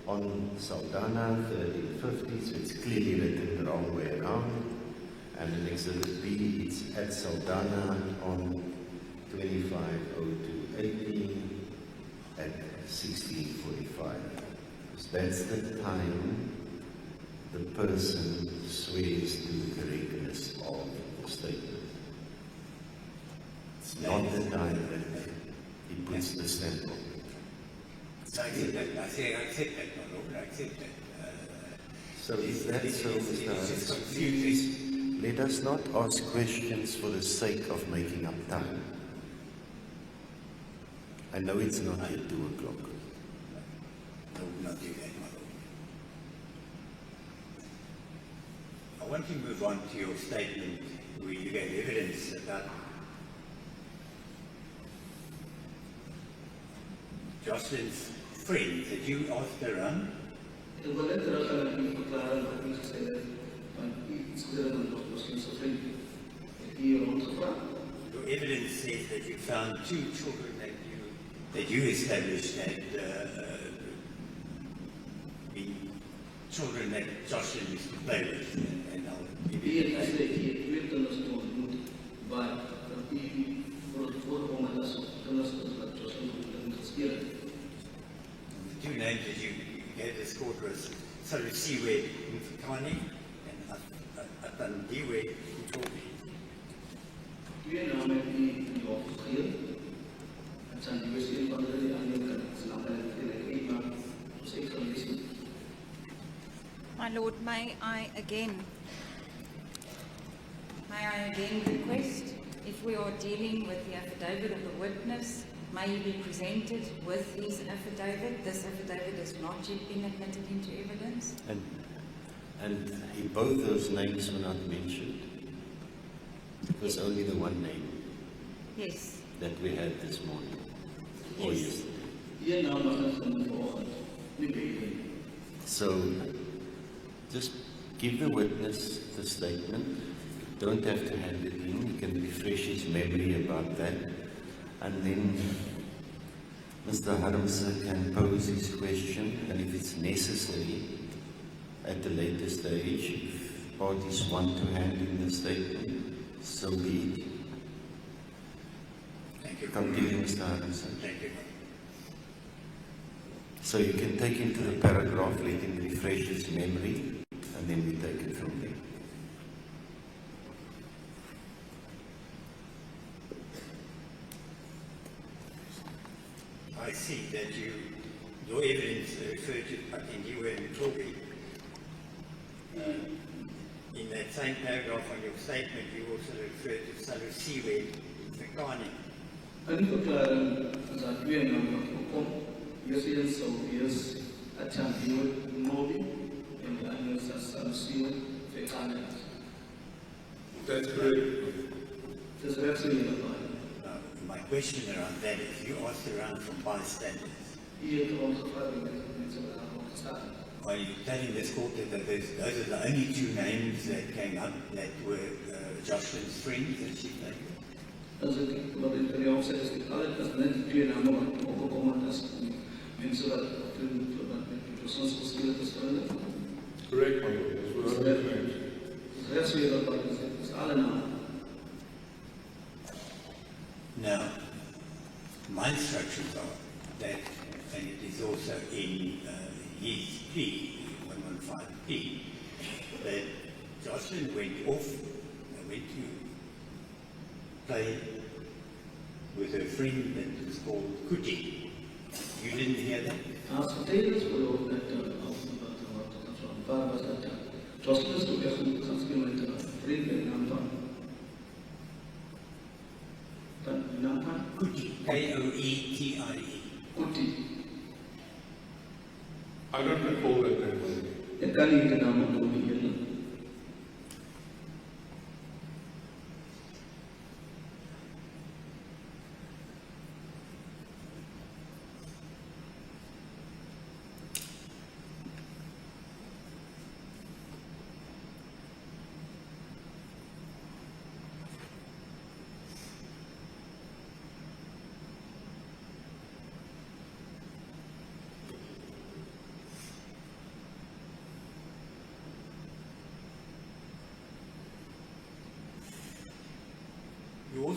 on Saldanha 1350, so it's clearly written the wrong way around. And in Exhibit B, it's at Saldanha on 250218 at 1645. So that's the time the person swears to the correctness of the statement. It's not the time that he puts the stamp on. I accept that, my Lord, I accept that. So is that so, Mr. It's just Harris? confusing. Let us not ask questions for the sake of making up time. I know it's not yet 2 o'clock. I will not do that, my Lord. I want to move on to your statement where you gave evidence about Joshlin's friend that you asked around. Ik wil net terug gaan en verklaren wat ik gezegd heb, want iets gebeurde nog misschien zo vriend. Ik heb hier rondgevraagd. Your evidence says that you found 2 children that you established had been children that Joshlin used to play with. And I'll give Hier you is dit hier, 2 kinders te ontmoet, waar die voorkomen als kinders dat Joshlin gespeeld heeft. the 2 names that you gave this court was Salusiwe Mfukani and Atandiwe Mtobi. 2 namen die opgegeven. Het zijn die wisselen van de andere snappen en ik maar dus ik zal lezen. My Lord, may I again request, if we are dealing with the affidavit of the witness, may he be presented with his affidavit. This affidavit has not yet been admitted into evidence. And both those names were not mentioned. It was only the one name Yes. that we had this morning. Or Yes. yesterday. Hier naam was het van vanochtend, nu weet. So, just give the witness the statement. You don't have to hand it in. You can refresh his memory about that. And then Mr. Harmse can pose his question, and if it's necessary, at a later stage, if parties want to hand in the statement, so be it. Thank you. Continue, Mr. Harmse. Thank you. So you can take him to the paragraph, let him refresh his memory, and then we take it from there. I see that your evidence referred to Atindiwe and Mtobi. In that same paragraph on your statement, you also referred to Salusiwe Mfukani. En die verklaring is dat 2 namen opkom. Eerst een sou wees Atandiwe Mobi en die ander is Salusiwe Mfukani. That's correct. Het is rechtsgeleerde waar. My question around that is, you asked around from bystanders. Hier het ons gevraagd met mensen wat daarop gestaan. Are you telling this court that those are the only 2 names that came up that were Joshlin's friends that she played with? Als ik wat ik voor jou zeg, is dat alle dat net 2 namen wat opgekomen is. Mensen wat toen met soms verschillende verschillende. Correct, my lord. Those were the names. Het is rechtsgeleerde waar het is alle namen. Now, my instructions are that, and it is also in his plea, 115P, that Joshlin went off, went to play with her friend that was called Kuti. You didn't hear that? Als verdedigers geloof dat waar was dat Joshlin is ook echt goed gaan spelen met een vriend met de naam van de naam van Kuti. Koetie. Kuti. I don't recall that name. Ik kan niet de naam onthouden hier.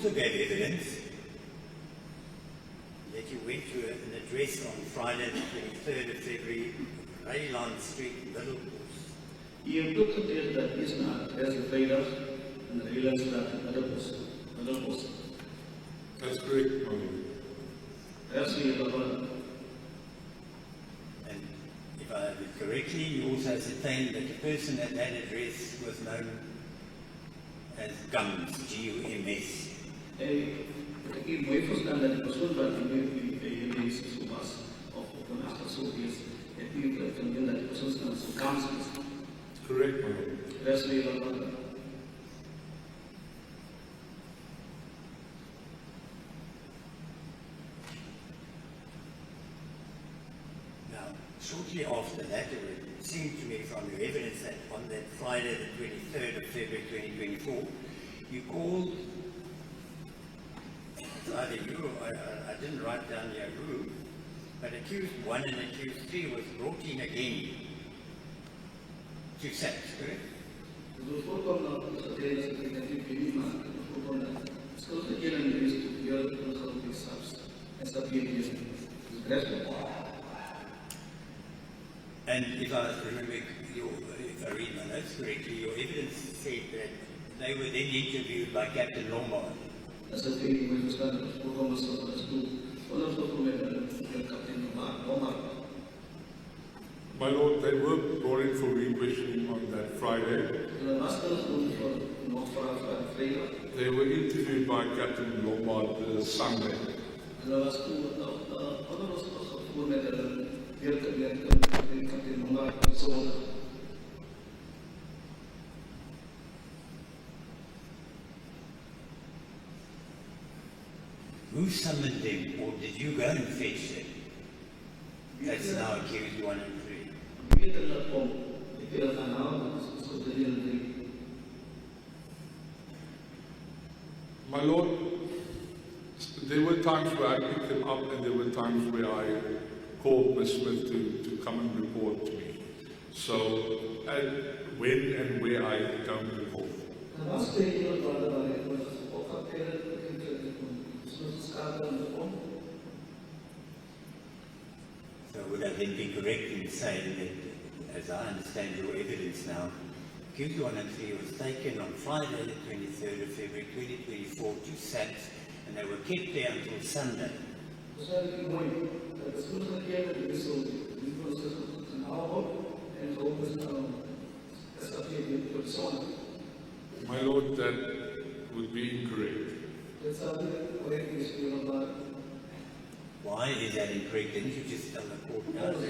also gave evidence that you went to an address on Friday the 23rd of February, Rayland Street, Middelbos. Jy het ook getuig dat is na as vrydag in die Raylandstraat in Middelbos. That's correct, my lord. As jy daarvan And if I have it correctly, you also ascertained that the person at that address was known as Gums, G-U-M-S. ek het mooi verstaan dat die persoon wat die Jesus was, of een achterzoek is, het nie verneem dat die persoon so kans is. Correct, my lord. As jy daarvan Now, shortly after that, it seemed to me from your evidence that on that Friday, the 23rd of February 2024, you called, it's either you, I didn't write down your who, but accused 1 and accused 3 was brought in again to sex, correct? Dus voorkom dat het gedeelte is dat ik niet maak, voorkom dat schuld een keer in de rest op jou en schuld is zelfs. En dat hier is. Dus best wel. And if I remember, if I read my notes correctly, your evidence said that they were then interviewed by Captain Lombard. As het ik moet verstaan, dat voorkom is dat het toe. Onder het document dat kapitein Omar. My lord, they were brought in for re-questioning on that Friday. They were interviewed by Captain Lombard the Sunday. Who summoned them, or did you go and fetch them? That's now accused 1 and 3. My lord, there were times where I picked them up and there were times where I called Ms. Smith to come and report to me. So, when and where I don't recall. So would I then be correct in saying that, as I understand your evidence now, accused 1 and 3 was taken on Friday the 23rd of February 2024 to SAPS, and they were kept there until Sunday? My lord, that would be incorrect. Why is that incorrect? Didn't you just tell the court now that the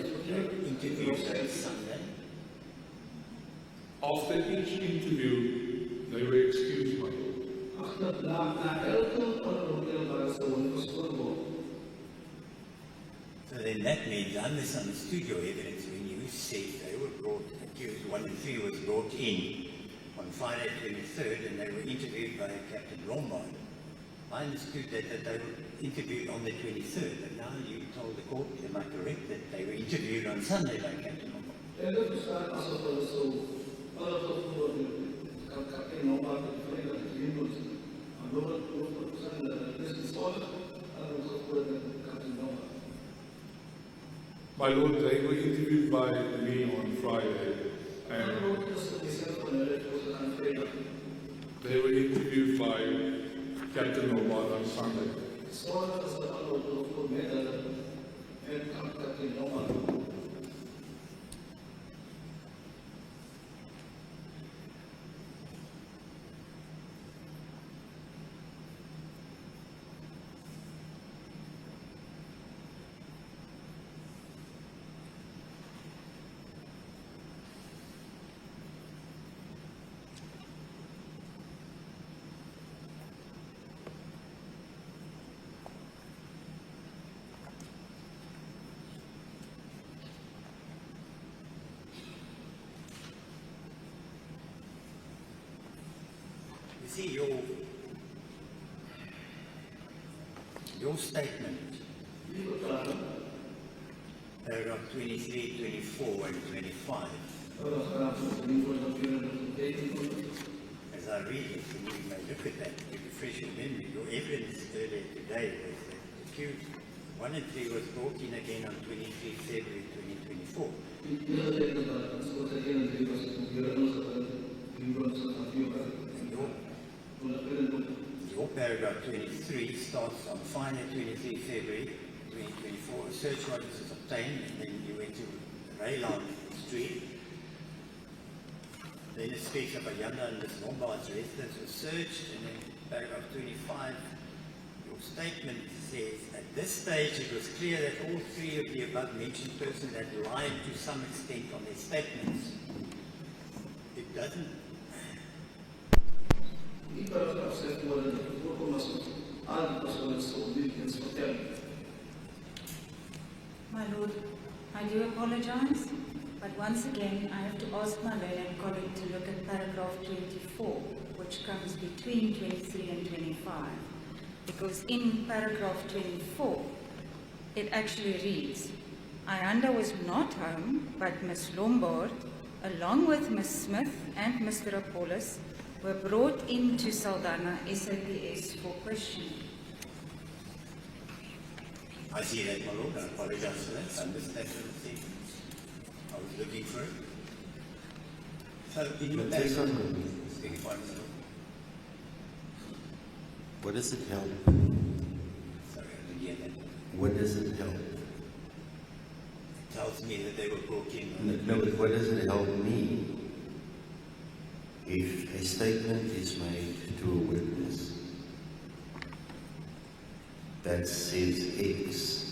interview on Sunday? After each interview, they were excused, my lord. So then that means I misunderstood your evidence when you said they were brought, accused 1 and 3 was brought in on Friday 23rd and they were interviewed by Captain Lombard. I understood that they were interviewed on the 23rd, but now you told the court, am I correct, that they were interviewed on Sunday by Captain Lombard? My lord, they were interviewed by me on Friday, and they were interviewed by Captain Lombard on Sunday. You see, your statement, paragraph 23, 24, and 25, as as I read it, and you may look at that to refresh your memory, your evidence earlier today was that the accused 1 and 3 was brought in again on 23 February 2024. Your paragraph 23 starts on final 23 February 2024. A search warrant was obtained, and then you went to Rayland Street. Then it speaks of Ayanda and Ms. Lombard's residence was searched, and then paragraph 25, your statement says, at this stage it was clear that all three of the above mentioned persons had lied to some extent on their statements. It doesn't. My Lord, I do apologize, but once again I have to ask my learned colleague to look at paragraph 24, which comes between 23 and 25. Because in paragraph 24, it actually reads, Ayanda was not home, but Miss Lombard, along with Miss Smith and Mr. Apollos, were brought into Saldanha SAPS for questioning. I see that, my Lord. I apologize for that. I understand what it says. I was looking for it. So, in your paragraph, What does it help? sorry, I didn't hear that. What does it help? It tells me that they were brought in. No, but what does it help me? If a statement is made to a witness that says X,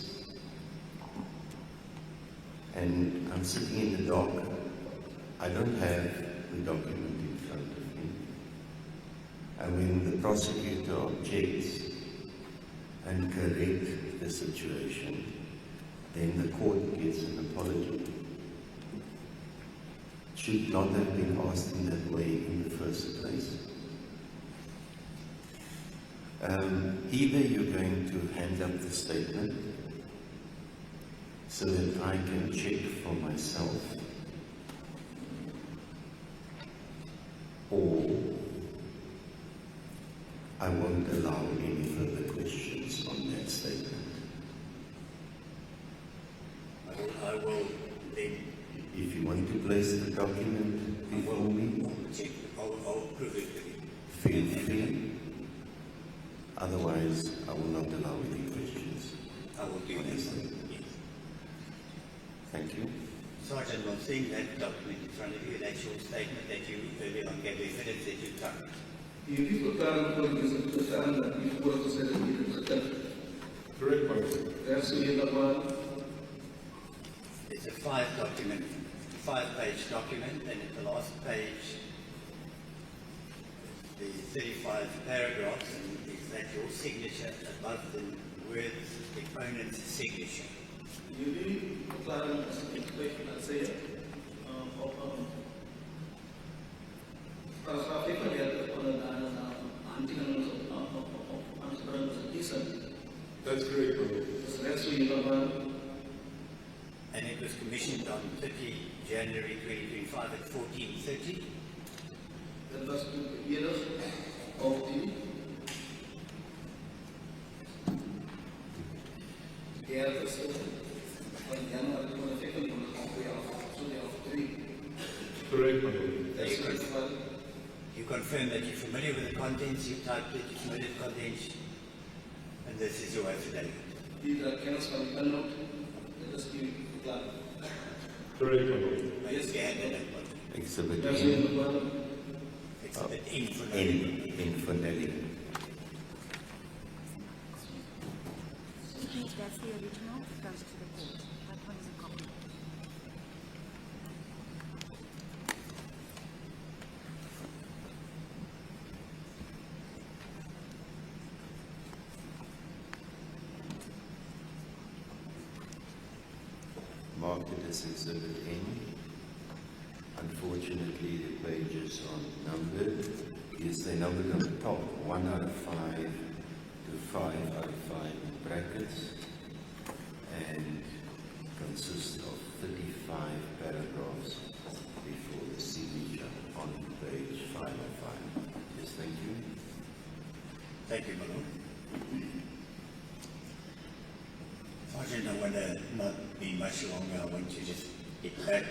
and I'm sitting in the dock, I don't have the document in front of me, and when the prosecutor objects and corrects the situation, then the court gets an apology. Should not have been asked in that way in the first place. Either you're going to hand up the statement so that I can check for myself, or I won't allow any further questions on that statement. I will then If you want to place the document before me, check. I'll prove it to you. feel free. Otherwise, I will not allow any questions. I will do that. Yes. Thank you. Sergeant, while seeing that document in front of you, that's your statement that you earlier on gave evidence that you took. Correct, my Lord. It's a five-page document, and at the last page, the 35 paragraphs, and is that your signature above the words opponent's signature? That's correct, my Lord. And it was commissioned on 30 January 2025 at 14:30. Dat was toen eerder op die eerste van januari 2015 van het ongeveer af 3. Correct, my Lord. Dat is het geval. You confirm that you're familiar with the contents, you typed it, you submitted contents, and this is your affidavit. Die daar kennis van inhoud, dat is die klaar. Correct, my Lord. May you scan that one. Exhibit Daar is N. nog wel. It's an info. In Finelli. That's the original that goes to the court. That one is a copy. Marked it as Exhibit N. Unfortunately, the pages aren't numbered. Yes, they're numbered on the top, 1 out of 5 to 5 out of 5 in brackets, and consists of 35 paragraphs before the signature on page 505. Thank you. Thank you, Malone. Sergeant, I want to not be much longer. I want to just get back.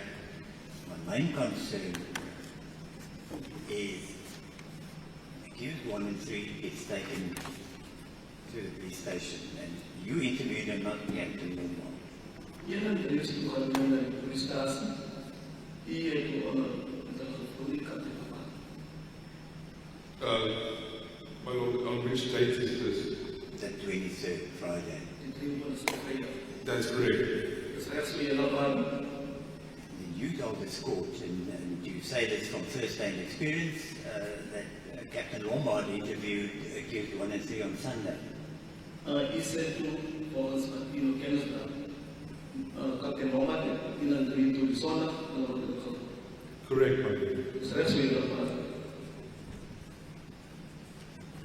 My main concern is accused 1 and 3 gets taken to the police station and you interviewed them, not Captain Lomba. Yan ang dalis ko kanina na police station. Iya ko ang punikan ng mga. My Lord, on which date is this? The 23rd Friday. That's correct. Then you told this court, and you say this from first-hand experience, that Captain Lombard interviewed accused 1 and 3 on Sunday. He said to us, Canada, Captain Lombard, to the sauna. Correct, my Lord.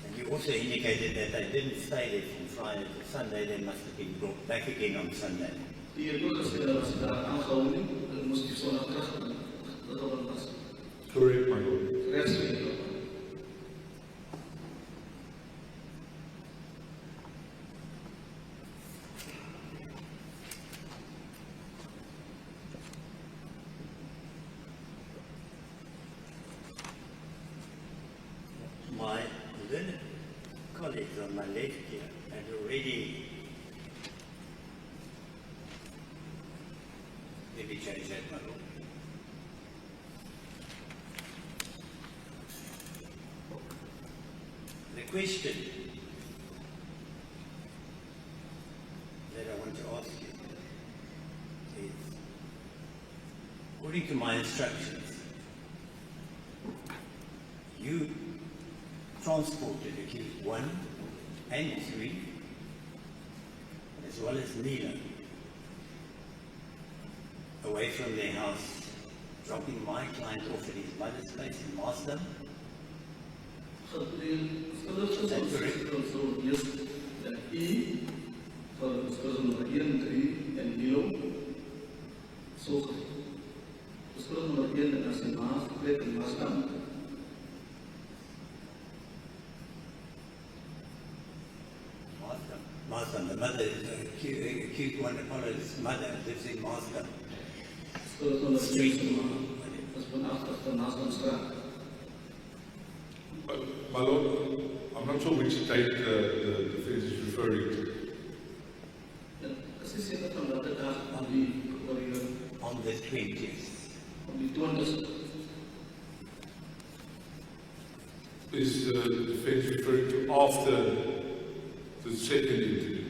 And you also indicated that they didn't stay there from Friday to Sunday, they must have been brought back again on Sunday. Correct, my Lord. My learned colleagues on my left here had already, let me change that, my lord. The question that I want to ask you is, according to my instructions, you transported accused 1 and 3, as well as Nina, away from their house, dropping my client off at his mother's place in Marsden. Is that correct? Yes, that he, for number 1, 3, and Nilo, so, number 1 and Asimas, Great and Marsden. Marsden, the mother, accused 1, Apollo's mother, lives in Marsden. Street. My Lord, I'm not sure which date the defense is referring to. On the 20th. Is the defense referring to after the second interview?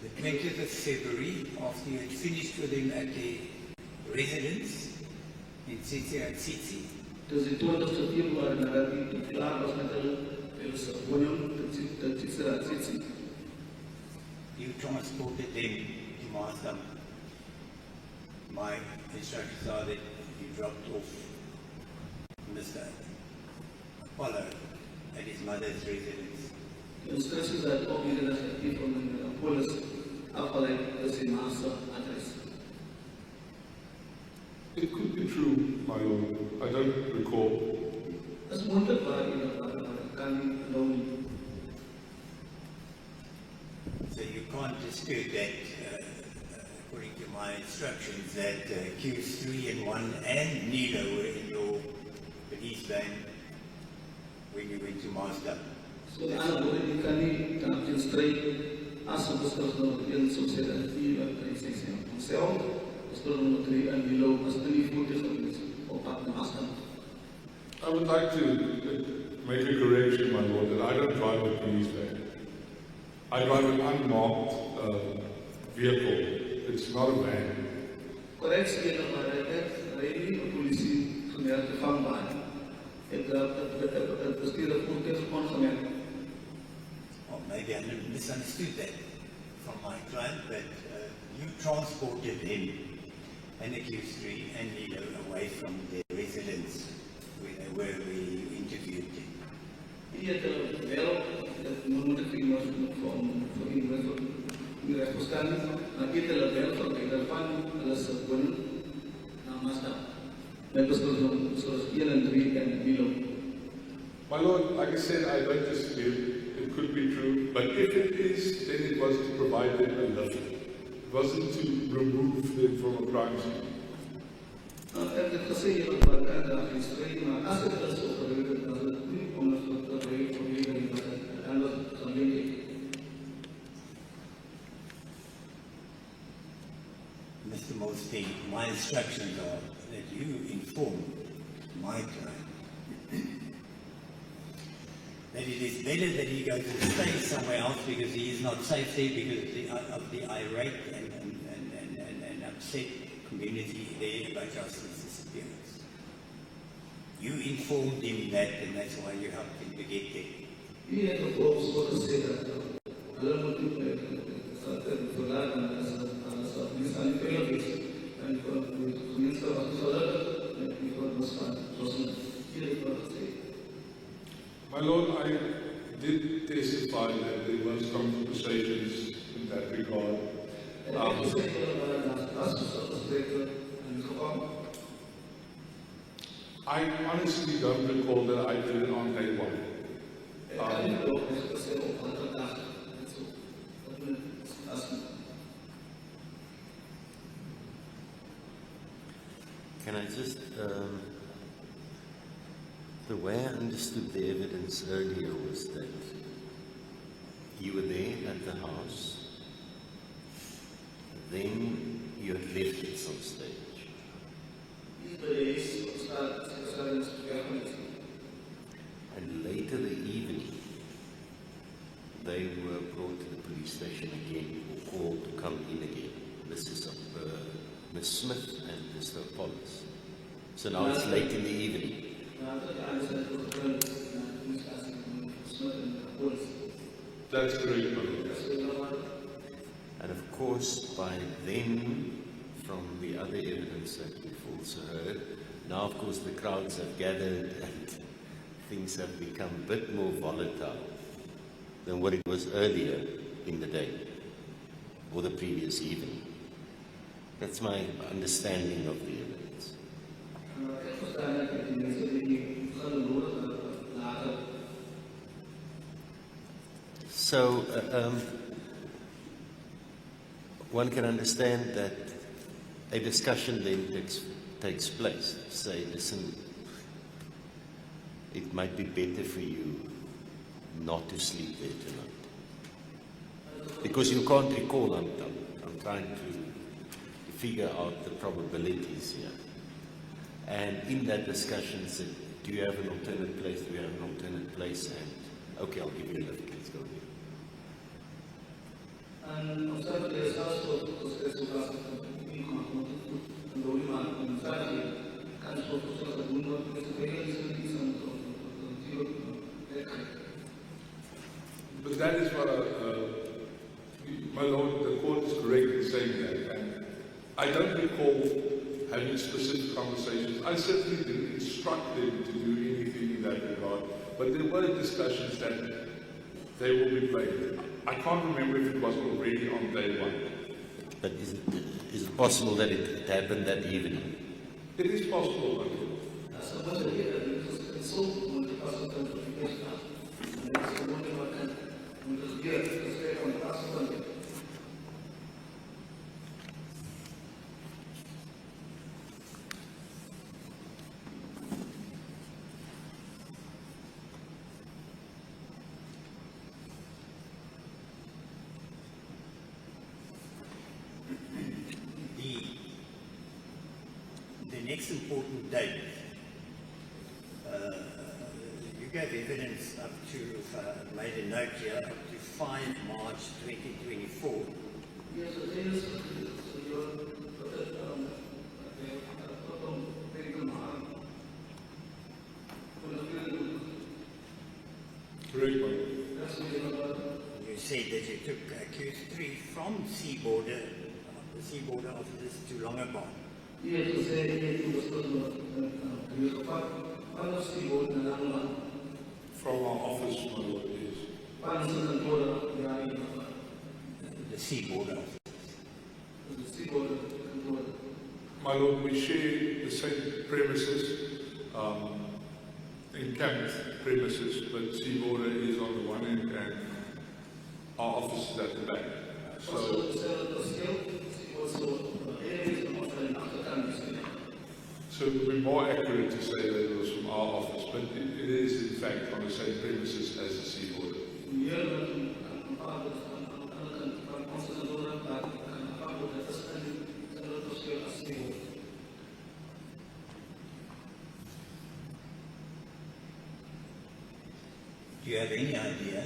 The 20th of February, after you had finished with him at the residence in Tsitsi at Tsitsi. Dus in 20 Februari nadat hij klaar was met de woning, you transported them to Marsden. My instructions are that you dropped off Mr. Apollo at his mother's residence. De instructies zijn ook niet gegeven van een polis afgeleid uit zijn master adres. It could be true, my Lord. I don't recall. Dat is wonderbaar in de kan doen. So you can't dispute that, according to my instructions, that Q3 and 1 and Nilo were in your police van when you went to Marsden. So de andere woorden, je kan niet ten strijd als een besluit nog in sociëteit en zelf, besluit nummer 3 en Nilo als de niet goed is op pad naar Marsden. I would like to make a correction, my Lord, that I don't drive a police van. I drive an unmarked vehicle. It's not a van. Correctie is dat maar de politie gemerkt van baan. Het bestuur het voertuig ongemerkt. Well, maybe I misunderstood that from my client, but you transported him and the Q3 and Nilo away from their residence where we interviewed them. Hier wel, dat moet ik iemand voor iemand responsabel, maar hier wel voor de van alles gewoon naar Marsden. Met besluit zoals 1 en 3 en Nilo. My Lord, like I said, I don't dispute. It could be true, but if it is, then it was to provide them a lift. It wasn't to remove them from a crime scene. En dit gezien je dat de historie, maar als het is overleden, dan is het niet omdat het overleden en dat gemeen. Mr. Molstein, my instructions are that you inform my client that it is better that he goes and stay somewhere else because he is not safe there because of the irate and upset community there about Joshlin's disappearance. You informed him that, and that's why you helped him to get there. He had of course what to say that alam mo something for that and as this unfair and for Minister of Solar and for Joshlin Smith. My Lord, I did testify that there was conversations in that regard. I honestly don't recall that I did it on day one. Can I just, the way I understood the evidence earlier was that you were there at the house, then you had left at some stage. And later the evening, they were brought to the police station again, or called to come in again. Miss Smith and Mr. Apollos. So now it's late in the evening. That's correct, my Lord. And of course, by then, from the other evidence that we've also heard, now of course the crowds have gathered and things have become a bit more volatile than what it was earlier in the day or the previous evening. That's my understanding of the evidence. So, one can understand that a discussion then takes place. Say, listen, it might be better for you not to sleep there tonight. Because you can't recall, I'm trying to figure out the probabilities here. And in that discussion, said, do you have an alternate place? Do we have an alternate place? And okay, I'll give you a lift. Let's go there. But that is what my Lord, the court is correct in saying that. And I don't recall having specific conversations. I certainly didn't instruct them to do anything in that regard, but there were discussions that they will be played. I can't remember if it was already on day one. But is it possible that it happened that evening? It is possible, my Lord. The next important date, you gave evidence up to, made a note here, up to 5 March 2024. Yes, it is. You said that you took accused 3 from Seaborder, the Seaborder officers to Longabon. Yes, From our office, my Lord, yes. The Seaborder officers. My Lord, we share the same premises. encamped premises, but Seaborder is on the one end and our office is at the back. So it would be more accurate to say that it was from our office, but it is in fact on the same premises as the Seaborder. Do you have any idea,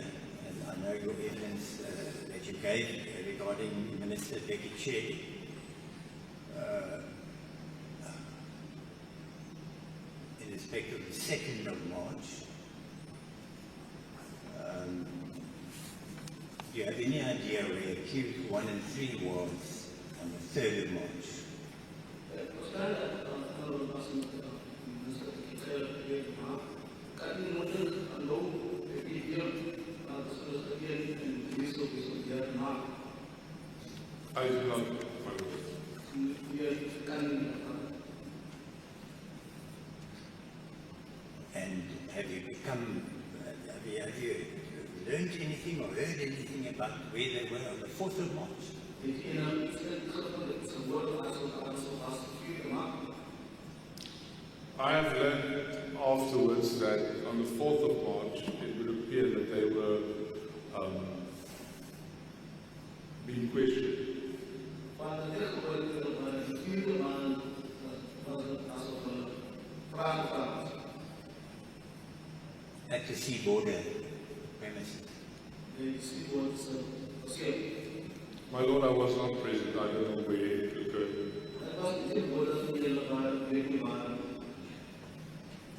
and I know your evidence that you gave regarding Minister Becky Chetty, in respect of the 2nd of March, do you have any idea where accused 1 and 3 was on the 3rd of March? I do not. And have you learned anything or heard anything about where they were on the 4th of March? I have learned afterwards that on the 4th of March, it would appear that they were being questioned. At the Seaborder premises. My Lord, I was not present. I don't know where it occurred.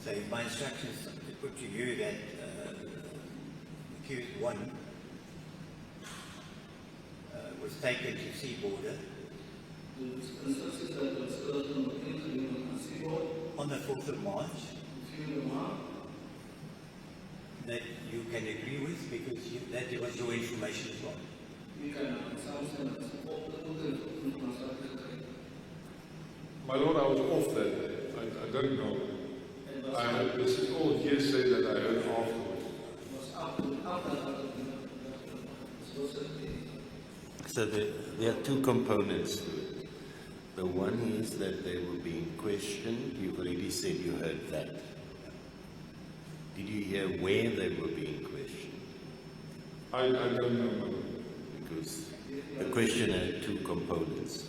So if my instructions to put to you that accused 1 was taken to Seaborder on the 4th of March, that you can agree with because that was your information as well. My Lord, I was off that day. I don't know. This is all hearsay that I heard afterwards. So there are two components to it. The one is that they were being questioned. You've already said you heard that. Did you hear where they were being questioned? I don't know, my Lord. Because the question had two components.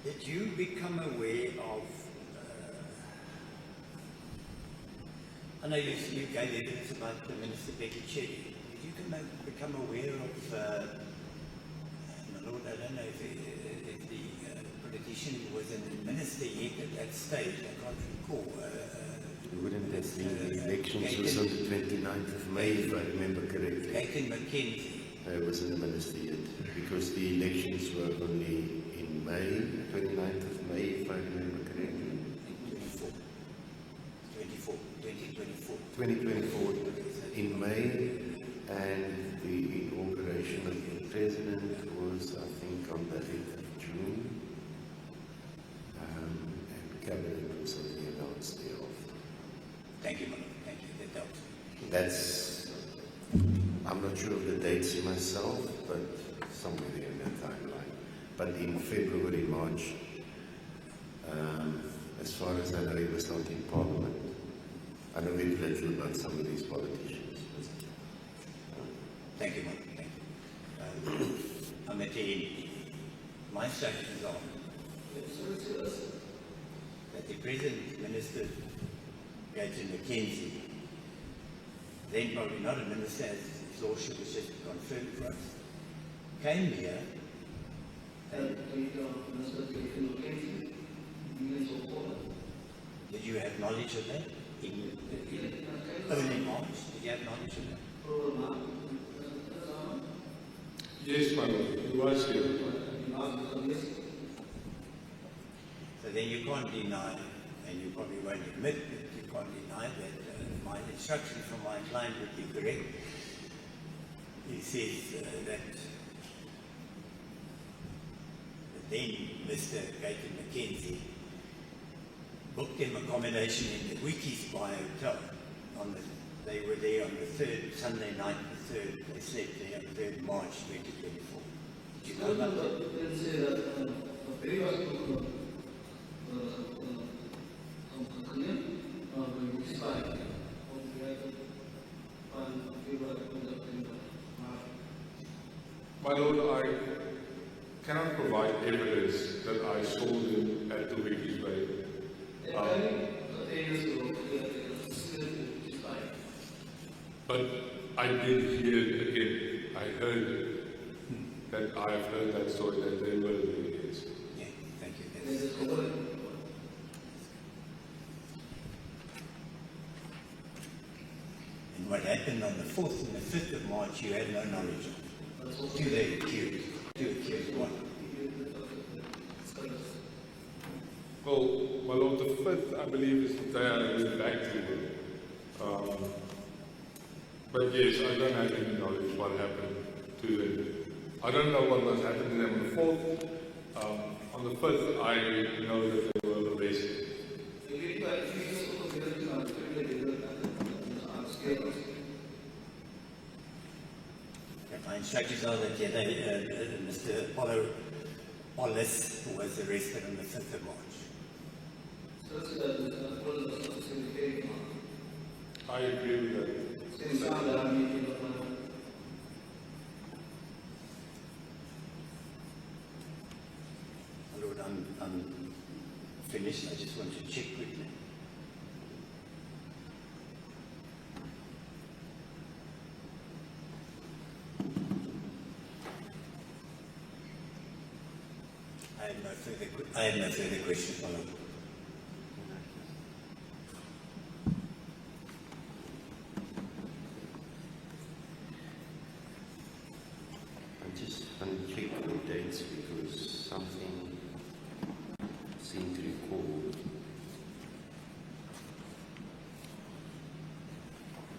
Did you become aware of, I know you gave evidence about the Minister Becky Chetty. Did you become aware of, my Lord, I don't know if the politician was a minister yet at that stage, I can't recall. It wouldn't have been the elections was on the 29th of May, if I remember correctly. Aiken McKenzie. I wasn't a minister yet, because the elections were only in May, 29th of May, if I remember correctly. 2024 in May, and the inauguration of the president was, I think, on the 8th of June, and cabinet was only announced thereafter. Thank you, Madam. Thank you. That helps. That's, I'm not sure of the dates myself, but somewhere there in that timeline. But in February, March, as far as I know, he was not in Parliament. I know very little about some of these politicians. Thank you, Madam. Thank you. I'm at the end. My instructions are that the present Minister, Aiken McKenzie, then probably not a minister, as his lordship was just confirmed for us, came here and did you have knowledge of that? In early March, did you have knowledge of that? Yes, my Lord, he was here. So then you can't deny, and you probably won't admit that you can't deny that my instruction from my client would be correct, He says that then Mr. Gaten Mackenzie booked him accommodation in the Wheaties Bar Hotel. They were there on the Sunday night, the 3rd. They slept there on 3rd March 2024. Did you know about that? You can say that very much My Lord, I cannot provide evidence that I saw them at the Wheaties Bay. But I did hear it again. I heard that I have heard that story that they were there, yes. Yeah, thank you. And what happened on the 4th and the 5th of March, you had no knowledge of. To the accused. To accused one. Well, my Lord, the 5th, I believe, is the day I went back to them. But yes, I don't have any knowledge what happened to them. I don't know what was happening to them on the 4th. On the 5th, I know that they were arrested. My instructions are that Mr. Wallace was arrested on the 5th of March. I agree with that. My Lord, I'm finished. I just want to check quickly. I have no further questions, my Lord. I just uncheck the dates because something seemed to recall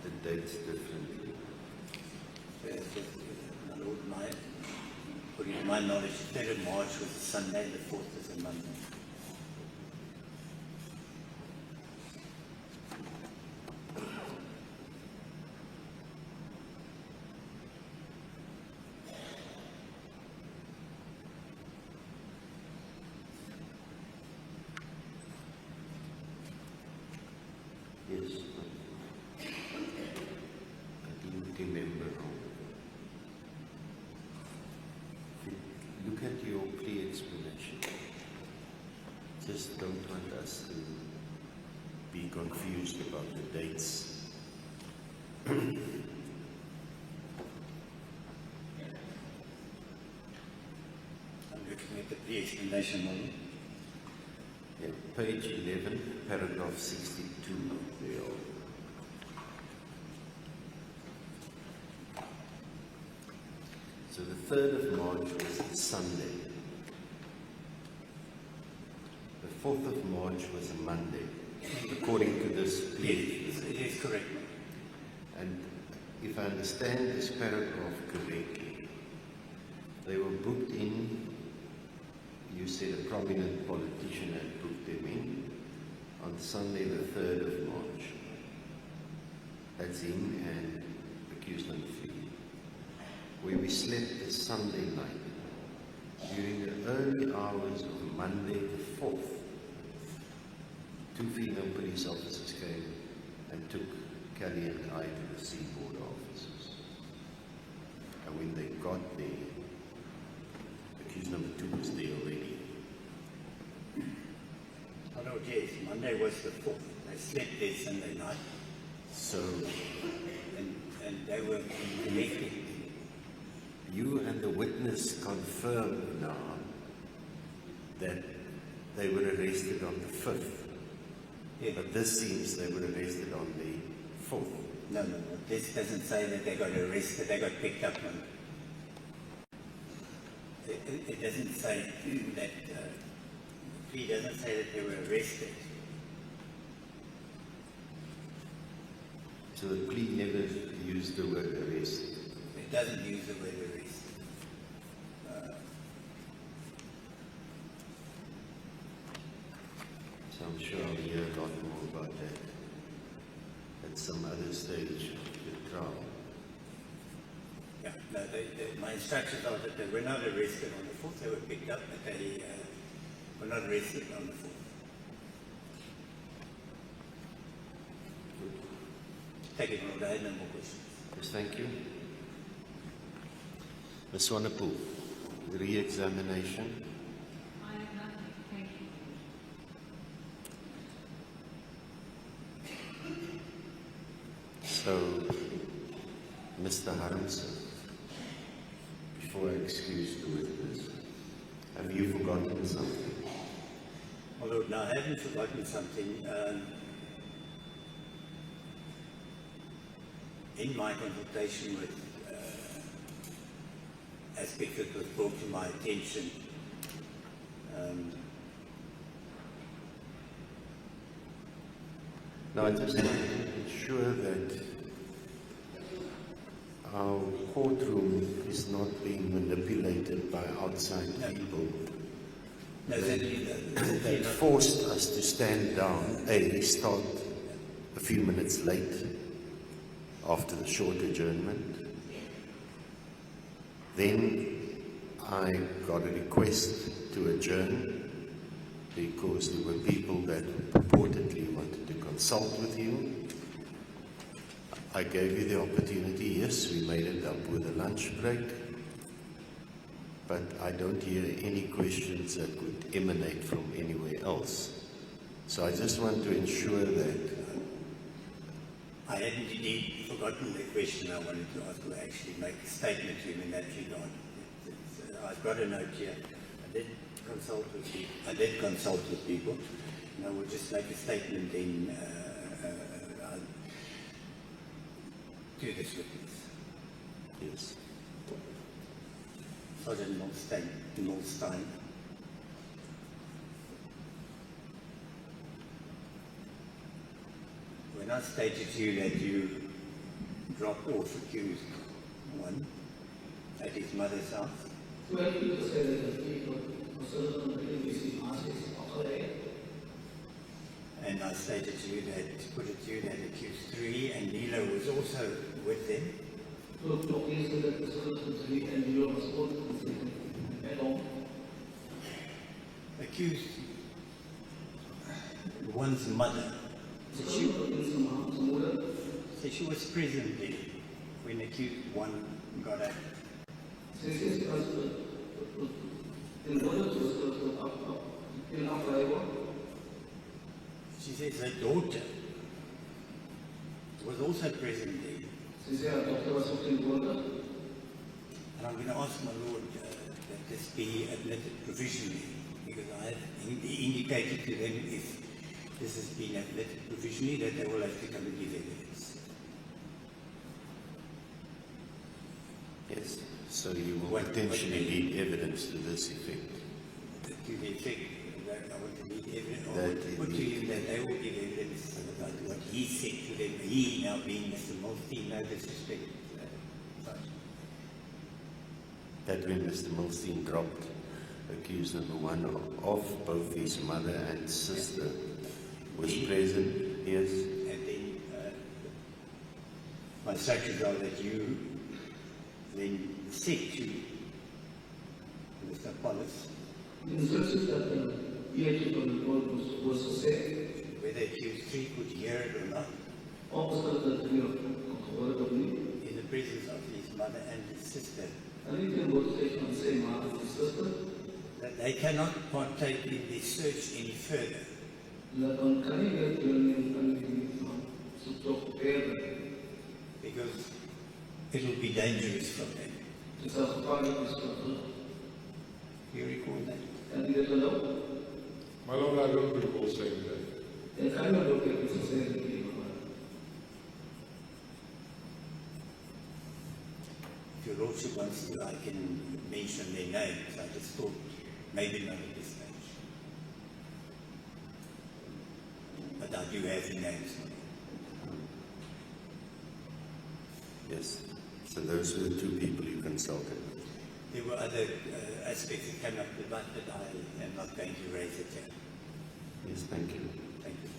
the dates differently. My Lord, according to my knowledge, the 3rd of March was a Sunday, the 4th is a Monday. Yes, I didn't remember. Look at your plea explanation. Just don't want us to be confused about the dates. I'm looking at the plea explanation, my Lord. Yeah, page 11, paragraph 62 there. So the 3rd of March was the Sunday. The 4th of March was a Monday, according to this plea. It is correct. And if I understand this paragraph correctly, they were booked in, you said a prominent politician had booked them in, on Sunday the 3rd of March. That's him and accused number 3. Where we slept the Sunday night. During the early hours of Monday the 4th, 2 female police officers came and took Kelly and I to the seaboard offices. And when they got there, accused number 2 was there already. Oh no, yes, Monday was the 4th. They slept there Sunday night. So And they were connected. you and the witness confirmed now that they were arrested on the 5th. Yeah. But this seems they were arrested on the 4th. No, this doesn't say that they got arrested, they got picked up on. It doesn't say that, he doesn't say that they were arrested. So the plea never used the word arrest. It doesn't use the word arrest. So I'm sure I'll hear a lot more about that at some other stage of the trial. Yeah, no, my instructions are that they were not arrested on the 4th. They were picked up, but they were not arrested on the 4th. Take it from there, no more questions. Yes, thank you. Ms. Swanepoel, re-examination. I have nothing. Thank you. So, Mr. Harmsen, before I excuse the witness, have you forgotten something? Although, no, I haven't forgotten something. In my consultation with aspects that was brought to my attention, Now, I just want to ensure that our courtroom is not being manipulated by outside people. no, They forced us to stand down, start a few minutes late after the short adjournment. Then I got a request to adjourn because there were people that purportedly wanted to consult with you. I gave you the opportunity. Yes, we made it up with a lunch break, but I don't hear any questions that could emanate from anywhere else. So I just want to ensure that I hadn't indeed forgotten the question I wanted to ask, to actually make a statement to him in that regard. I've got a note here. I did consult with people. And I will just make a statement in to this witness. yes. Sergeant Molstein. When I stated to you that you dropped off accused one at his mother's house, and I stated to you that, put it to you that accused 3 and Nilo was also with them, accused one's mother. So she was present there when accused 1 got out. She says her daughter was also present there. And I'm going to ask my Lord that this be admitted provisionally, because I have indicated to them if this has been admitted provisionally that they will have to come and give evidence. Yes. So you will potentially need evidence to this effect. To the effect that I want to need evidence, or put to him that they will give evidence about what he said to them, he now being Mr. Molstein, no disrespect. That when Mr. Molstein dropped accused number 1 of both his mother and sister was present, yes. And then my instructions are that you then said to Mr. Pollis whether accused 3 could hear it or not in the presence of his mother and his sister, that they cannot partake in the search any further. Because it will be dangerous for them. You recall that? My Lord, I don't recall saying that. If your Lordship wants to, I can mention their names. I just thought maybe not at this stage. But I do have the names. Yes. So those were the two people you consulted. There were other aspects that came up with that, but I am not going to raise it here. Yes, thank you. Thank you.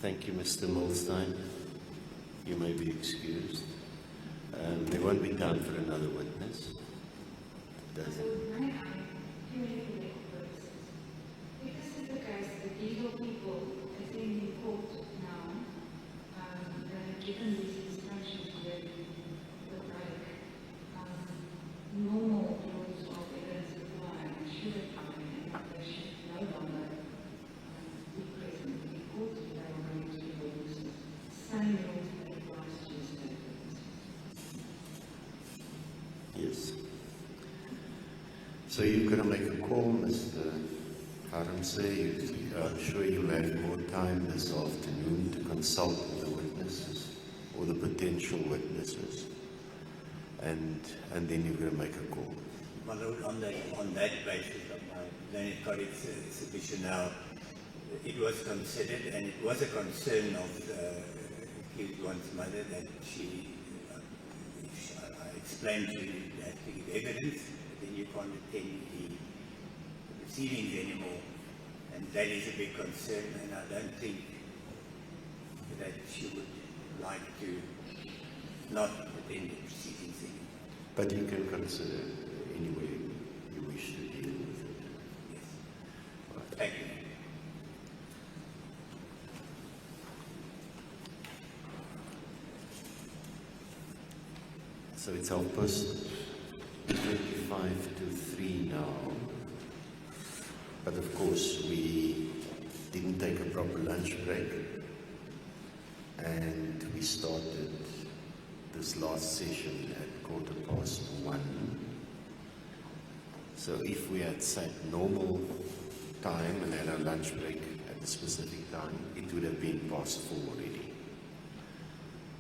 Thank you, Mr. Milstein. You may be excused. There won't be time for another witness. Does it? If this is the case, that these are people attending court now, that have given these instructions with normal rules of evidence apply and should apply, and they should no longer be present in court if they are going to be witnesses. Same rules that applies to state witnesses. Yes. So you're going to make a call, Mr. Haramse. I'm sure you'll have more time this afternoon to consult with the witnesses or the potential witnesses, and then you're going to make a call. My Lord, on that basis of my learned colleague's submission now, it was considered, and it was a concern of the accused one's mother that I explained to you that to give evidence, but then you can't attend the proceedings anymore, and that is a big concern, and I don't think that she would like to not attend the proceedings anymore. But you can consider any way you wish to deal with it. Yes. Thank you. So it's 25 to 3 now. But of course, we didn't take a proper lunch break, and we started this last session at 1:15. So if we had sat normal time and had our lunch break at a specific time, it would have been past 4 already.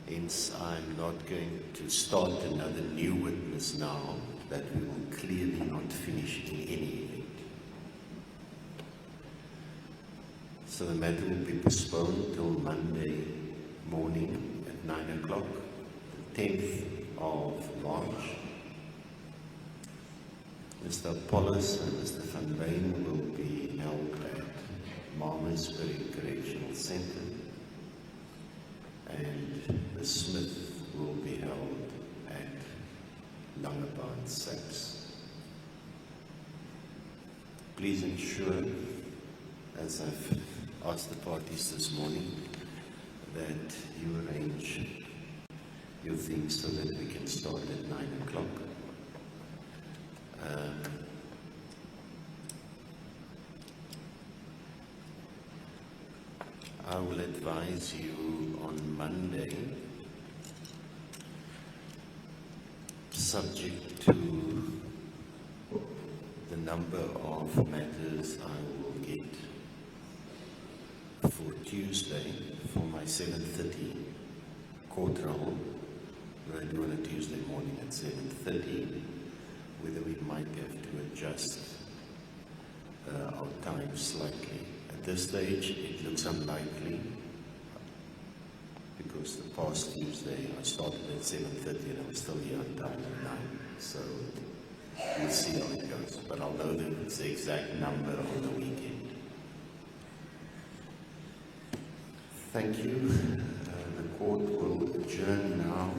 Hence, I'm not going to start another new witness now that we will clearly not finish in any event. So the matter will be postponed till Monday morning at 9 o'clock, the 10th of March. Mr. Apollos and Mr. Van Veen will be held at Malmesbury Correctional Centre, and the Smith will be held at Langebaan Saps. Please ensure, as I've asked the parties this morning, that you arrange your things so that we can start at 9 o'clock. I will advise you on Monday, subject to the number of matters I will get for Tuesday for my 7:30 courtroom, that I do on a Tuesday morning at 7:30, whether we might have to adjust our time slightly. At this stage, it looks unlikely because the past Tuesday I started at 7:30 and I was still here on time at 9. So we'll see how it goes. But I'll know the exact number on the weekend. Thank you. The court will adjourn now.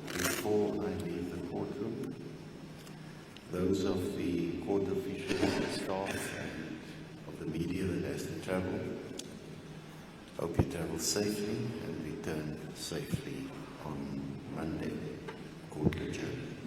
Before I leave the courtroom, those of the court officials, staff, and of the media that has to travel, hope you travel safely and return safely on Monday. Court adjourned.